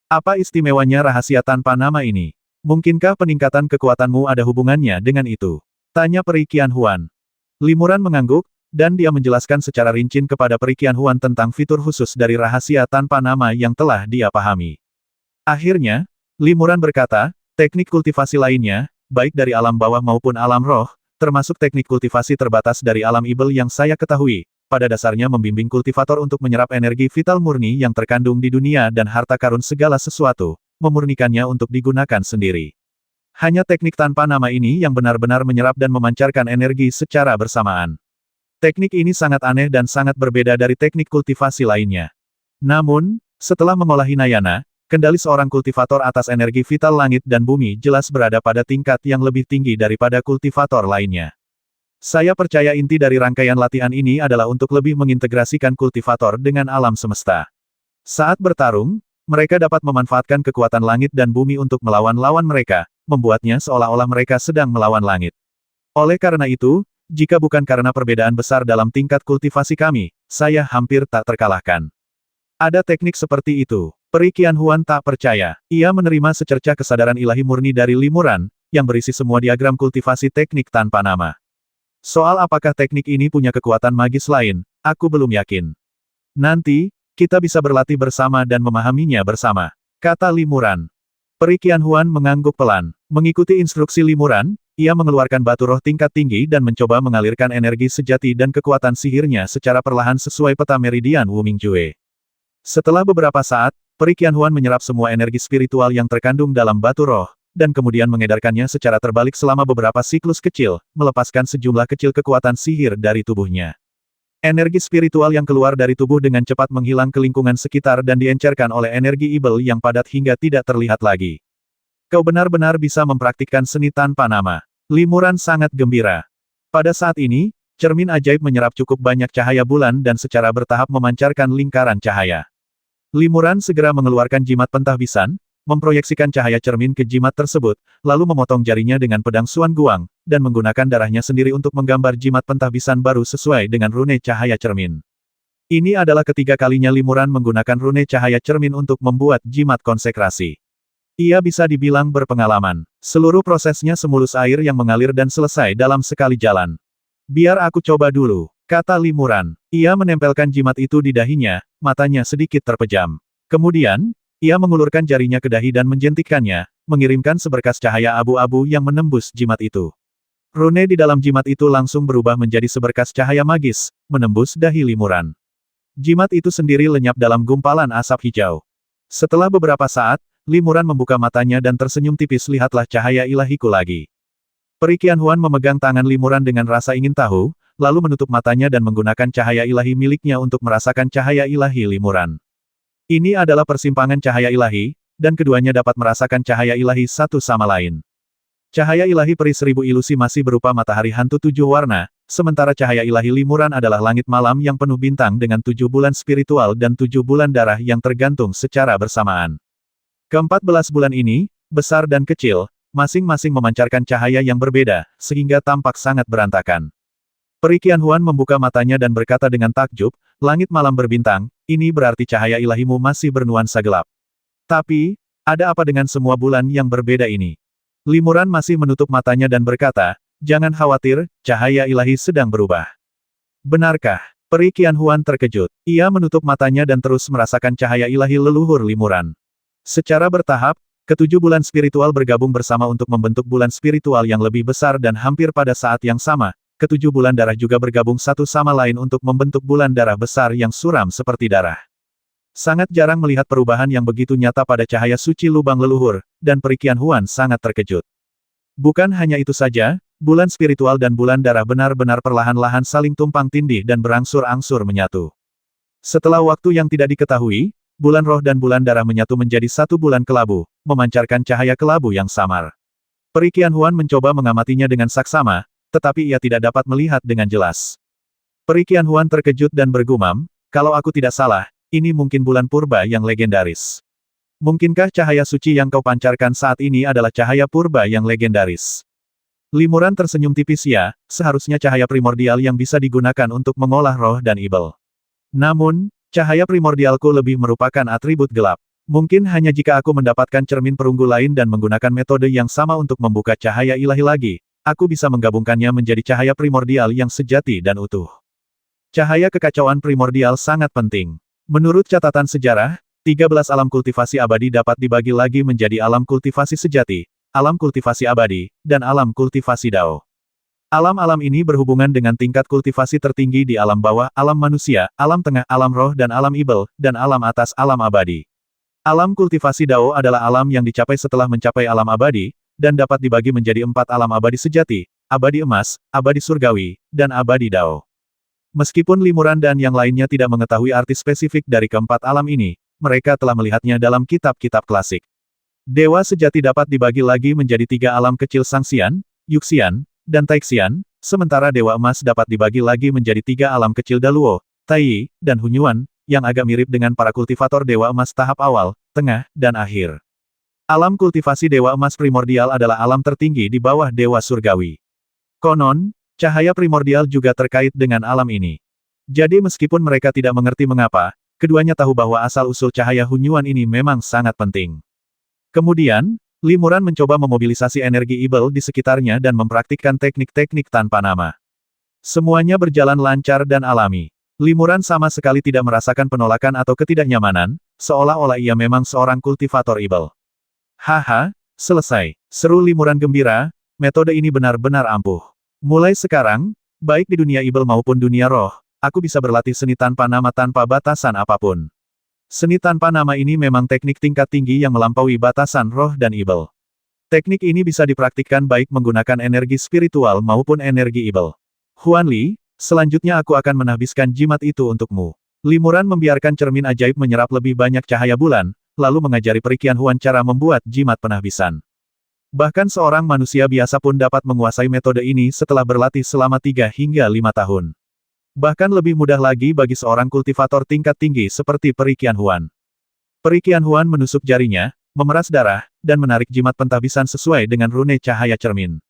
Apa istimewanya rahasia tanpa nama ini? Mungkinkah peningkatan kekuatanmu ada hubungannya dengan itu? Tanya Peri Qianhuan. Limuran mengangguk, dan dia menjelaskan secara rinci kepada Peri Qianhuan tentang fitur khusus dari rahasia tanpa nama yang telah dia pahami. Akhirnya, Limuran berkata, teknik kultivasi lainnya, baik dari alam bawah maupun alam roh, termasuk teknik kultivasi terbatas dari alam ibel yang saya ketahui, pada dasarnya membimbing kultivator untuk menyerap energi vital murni yang terkandung di dunia dan harta karun segala sesuatu, memurnikannya untuk digunakan sendiri. Hanya teknik tanpa nama ini yang benar-benar menyerap dan memancarkan energi secara bersamaan. Teknik ini sangat aneh dan sangat berbeda dari teknik kultivasi lainnya. Namun, setelah mengolah Hinayana, kendali seorang kultivator atas energi vital langit dan bumi jelas berada pada tingkat yang lebih tinggi daripada kultivator lainnya. Saya percaya inti dari rangkaian latihan ini adalah untuk lebih mengintegrasikan kultivator dengan alam semesta. Saat bertarung, mereka dapat memanfaatkan kekuatan langit dan bumi untuk melawan lawan mereka, membuatnya seolah-olah mereka sedang melawan langit. Oleh karena itu, jika bukan karena perbedaan besar dalam tingkat kultivasi kami, saya hampir tak terkalahkan. Ada teknik seperti itu. Peri Qianhuan tak percaya. Ia menerima secercah kesadaran ilahi murni dari Limuran, yang berisi semua diagram kultivasi teknik tanpa nama. Soal apakah teknik ini punya kekuatan magis lain, aku belum yakin. Nanti, kita bisa berlatih bersama dan memahaminya bersama, kata Limuran. Peri Qianhuan mengangguk pelan. Mengikuti instruksi Limuran, ia mengeluarkan batu roh tingkat tinggi dan mencoba mengalirkan energi sejati dan kekuatan sihirnya secara perlahan sesuai peta meridian Wu Mingjue. Setelah beberapa saat, Peri Qianhuan menyerap semua energi spiritual yang terkandung dalam batu roh, dan kemudian mengedarkannya secara terbalik selama beberapa siklus kecil, melepaskan sejumlah kecil kekuatan sihir dari tubuhnya. Energi spiritual yang keluar dari tubuh dengan cepat menghilang ke lingkungan sekitar dan diencerkan oleh energi ibel yang padat hingga tidak terlihat lagi. Kau benar-benar bisa mempraktikkan seni tanpa nama. Limuran sangat gembira. Pada saat ini, cermin ajaib menyerap cukup banyak cahaya bulan dan secara bertahap memancarkan lingkaran cahaya. Limuran segera mengeluarkan jimat pentahbisan, memproyeksikan cahaya cermin ke jimat tersebut, lalu memotong jarinya dengan pedang Xuan Guang, dan menggunakan darahnya sendiri untuk menggambar jimat pentahbisan baru sesuai dengan rune cahaya cermin. Ini adalah ketiga kalinya Limuran menggunakan rune cahaya cermin untuk membuat jimat konsekrasi. Ia bisa dibilang berpengalaman. Seluruh prosesnya semulus air yang mengalir dan selesai dalam sekali jalan. Biar aku coba dulu, kata Limuran. Ia menempelkan jimat itu di dahinya, matanya sedikit terpejam. Kemudian, ia mengulurkan jarinya ke dahi dan menjentikkannya, mengirimkan seberkas cahaya abu-abu yang menembus jimat itu. Rune di dalam jimat itu langsung berubah menjadi seberkas cahaya magis, menembus dahi Limuran. Jimat itu sendiri lenyap dalam gumpalan asap hijau. Setelah beberapa saat, Limuran membuka matanya dan tersenyum tipis. Lihatlah cahaya ilahiku lagi. Peri Qianhuan memegang tangan Limuran dengan rasa ingin tahu, lalu menutup matanya dan menggunakan cahaya ilahi miliknya untuk merasakan cahaya ilahi Limuran. Ini adalah persimpangan cahaya ilahi, dan keduanya dapat merasakan cahaya ilahi satu sama lain. Cahaya ilahi peri seribu ilusi masih berupa matahari hantu 7 warna, sementara cahaya ilahi Limuran adalah langit malam yang penuh bintang dengan 7 bulan spiritual dan 7 bulan darah yang tergantung secara bersamaan. Ke-14 bulan ini, besar dan kecil, masing-masing memancarkan cahaya yang berbeda, sehingga tampak sangat berantakan. Peri Qianhuan membuka matanya dan berkata dengan takjub, langit malam berbintang, ini berarti cahaya ilahimu masih bernuansa gelap. Tapi, ada apa dengan semua bulan yang berbeda ini? Limuran masih menutup matanya dan berkata, jangan khawatir, cahaya ilahi sedang berubah. Benarkah? Peri Qianhuan terkejut. Ia menutup matanya dan terus merasakan cahaya ilahi leluhur Limuran. Secara bertahap, ketujuh bulan spiritual bergabung bersama untuk membentuk bulan spiritual yang lebih besar dan hampir pada saat yang sama, ketujuh bulan darah juga bergabung satu sama lain untuk membentuk bulan darah besar yang suram seperti darah. Sangat jarang melihat perubahan yang begitu nyata pada cahaya suci lubang leluhur, dan Peri Qianhuan sangat terkejut. Bukan hanya itu saja, bulan spiritual dan bulan darah benar-benar perlahan-lahan saling tumpang tindih dan berangsur-angsur menyatu. Setelah waktu yang tidak diketahui, bulan roh dan bulan darah menyatu menjadi satu bulan kelabu, memancarkan cahaya kelabu yang samar. Peri Qianhuan mencoba mengamatinya dengan saksama, tetapi ia tidak dapat melihat dengan jelas. Peri Qianhuan terkejut dan bergumam, kalau aku tidak salah, ini mungkin bulan purba yang legendaris. Mungkinkah cahaya suci yang kau pancarkan saat ini adalah cahaya purba yang legendaris? Limuran tersenyum tipis ya, seharusnya cahaya primordial yang bisa digunakan untuk mengolah roh dan ibel. Namun, cahaya primordialku lebih merupakan atribut gelap. Mungkin hanya jika aku mendapatkan cermin perunggu lain dan menggunakan metode yang sama untuk membuka cahaya ilahi lagi, aku bisa menggabungkannya menjadi cahaya primordial yang sejati dan utuh. Cahaya kekacauan primordial sangat penting. Menurut catatan sejarah, 13 alam kultivasi abadi dapat dibagi lagi menjadi alam kultivasi sejati, alam kultivasi abadi, dan alam kultivasi Dao. Alam-alam ini berhubungan dengan tingkat kultivasi tertinggi di alam bawah, alam manusia, alam tengah, alam roh dan alam ibel, dan alam atas, alam abadi. Alam kultivasi Dao adalah alam yang dicapai setelah mencapai alam abadi, dan dapat dibagi menjadi 4 alam abadi sejati, abadi emas, abadi surgawi, dan abadi Dao. Meskipun Limuran dan yang lainnya tidak mengetahui arti spesifik dari keempat alam ini, mereka telah melihatnya dalam kitab-kitab klasik. Dewa sejati dapat dibagi lagi menjadi 3 alam kecil Sangxian, Yuxian, dan Taixian, sementara Dewa Emas dapat dibagi lagi menjadi 3 alam kecil Daluo, Tai, dan Hunyuan, yang agak mirip dengan para kultivator Dewa Emas tahap awal, tengah, dan akhir. Alam kultivasi Dewa Emas primordial adalah alam tertinggi di bawah Dewa Surgawi. Konon, cahaya primordial juga terkait dengan alam ini. Jadi meskipun mereka tidak mengerti mengapa, keduanya tahu bahwa asal-usul cahaya Hunyuan ini memang sangat penting. Kemudian, Limuran mencoba memobilisasi energi Ibel di sekitarnya dan mempraktikkan teknik-teknik tanpa nama. Semuanya berjalan lancar dan alami. Limuran sama sekali tidak merasakan penolakan atau ketidaknyamanan, seolah-olah ia memang seorang kultivator Ibel. Haha, selesai. Seru Limuran gembira, metode ini benar-benar ampuh. Mulai sekarang, baik di dunia Ibel maupun dunia roh, aku bisa berlatih seni tanpa nama tanpa batasan apapun. Seni tanpa nama ini memang teknik tingkat tinggi yang melampaui batasan roh dan Ibel. Teknik ini bisa dipraktikkan baik menggunakan energi spiritual maupun energi Ibel. Huan Li, selanjutnya aku akan menahbiskan jimat itu untukmu. Limuran membiarkan cermin ajaib menyerap lebih banyak cahaya bulan, lalu mengajari Perikian Huan cara membuat jimat penahbisan. Bahkan seorang manusia biasa pun dapat menguasai metode ini setelah berlatih selama 3 hingga 5 tahun. Bahkan lebih mudah lagi bagi seorang kultivator tingkat tinggi seperti Perikian Huan. Perikian Huan menusuk jarinya, memeras darah, dan menarik jimat pentahbisan sesuai dengan rune cahaya cermin.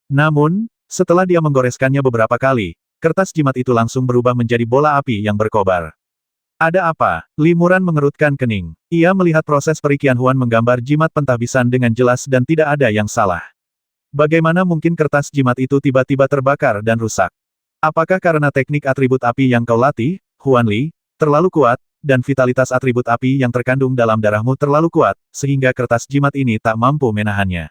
Namun, setelah dia menggoreskannya beberapa kali, kertas jimat itu langsung berubah menjadi bola api yang berkobar. Ada apa? Limuran mengerutkan kening. Ia melihat proses Perikian Huan menggambar jimat pentahbisan dengan jelas dan tidak ada yang salah. Bagaimana mungkin kertas jimat itu tiba-tiba terbakar dan rusak? Apakah karena teknik atribut api yang kau latih, Huan Li, terlalu kuat, dan vitalitas atribut api yang terkandung dalam darahmu terlalu kuat, sehingga kertas jimat ini tak mampu menahannya?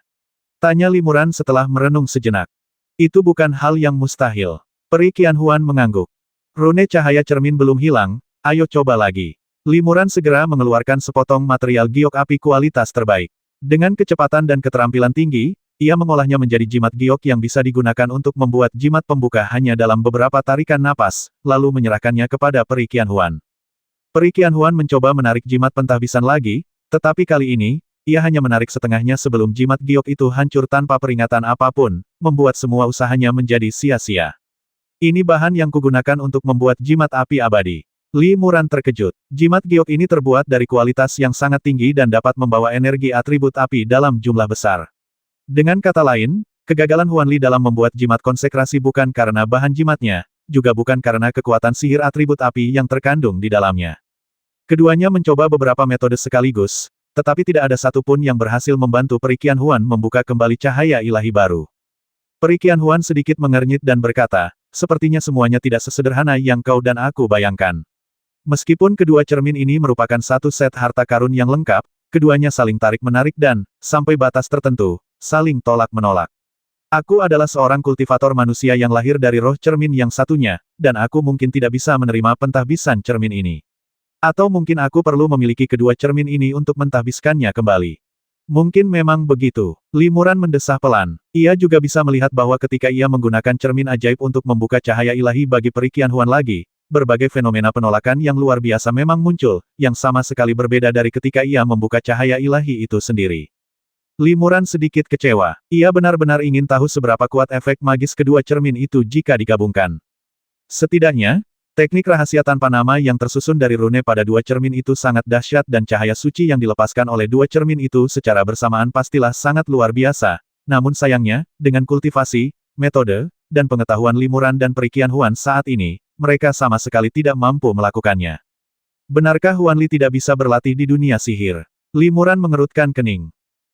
Tanya Limuran setelah merenung sejenak. Itu bukan hal yang mustahil. Perikian Huan mengangguk. Rune cahaya cermin belum hilang, ayo coba lagi. Limuran segera mengeluarkan sepotong material giok api kualitas terbaik. Dengan kecepatan dan keterampilan tinggi, ia mengolahnya menjadi jimat giok yang bisa digunakan untuk membuat jimat pembuka hanya dalam beberapa tarikan napas, lalu menyerahkannya kepada Perikian Huan. Perikian Huan mencoba menarik jimat pentahbisan lagi, tetapi kali ini, ia hanya menarik setengahnya sebelum jimat giok itu hancur tanpa peringatan apapun, membuat semua usahanya menjadi sia-sia. Ini bahan yang kugunakan untuk membuat jimat api abadi. Limuran terkejut. Jimat giok ini terbuat dari kualitas yang sangat tinggi dan dapat membawa energi atribut api dalam jumlah besar. Dengan kata lain, kegagalan Huan Li dalam membuat jimat konsekrasi bukan karena bahan jimatnya, juga bukan karena kekuatan sihir atribut api yang terkandung di dalamnya. Keduanya mencoba beberapa metode sekaligus, tetapi tidak ada satupun yang berhasil membantu Perikian Huan membuka kembali cahaya ilahi baru. Perikian Huan sedikit mengernyit dan berkata, sepertinya semuanya tidak sesederhana yang kau dan aku bayangkan. Meskipun kedua cermin ini merupakan satu set harta karun yang lengkap, keduanya saling tarik-menarik dan, sampai batas tertentu, saling tolak-menolak. Aku adalah seorang kultivator manusia yang lahir dari roh cermin yang satunya, dan aku mungkin tidak bisa menerima pentahbisan cermin ini. Atau mungkin aku perlu memiliki kedua cermin ini untuk mentahbiskannya kembali. Mungkin memang begitu. Limuran mendesah pelan. Ia juga bisa melihat bahwa ketika ia menggunakan cermin ajaib untuk membuka cahaya ilahi bagi Perikian Huan lagi, berbagai fenomena penolakan yang luar biasa memang muncul, yang sama sekali berbeda dari ketika ia membuka cahaya ilahi itu sendiri. Limuran sedikit kecewa. Ia benar-benar ingin tahu seberapa kuat efek magis kedua cermin itu jika digabungkan. Setidaknya, teknik rahasia tanpa nama yang tersusun dari rune pada dua cermin itu sangat dahsyat dan cahaya suci yang dilepaskan oleh dua cermin itu secara bersamaan pastilah sangat luar biasa. Namun sayangnya, dengan kultivasi, metode, dan pengetahuan Limuran dan Perikian Huan saat ini, mereka sama sekali tidak mampu melakukannya. Benarkah Huan Li tidak bisa berlatih di dunia sihir? Limuran mengerutkan kening.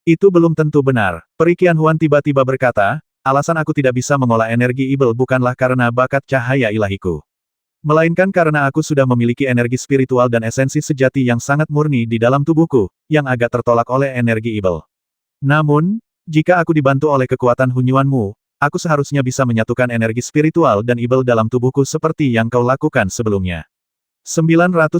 Itu belum tentu benar. Perikian Huan tiba-tiba berkata, alasan aku tidak bisa mengolah energi Ibel bukanlah karena bakat cahaya ilahiku. Melainkan karena aku sudah memiliki energi spiritual dan esensi sejati yang sangat murni di dalam tubuhku, yang agak tertolak oleh energi Ibel. Namun, jika aku dibantu oleh kekuatan Hunyuanmu, aku seharusnya bisa menyatukan energi spiritual dan Ibel dalam tubuhku seperti yang kau lakukan sebelumnya. 970.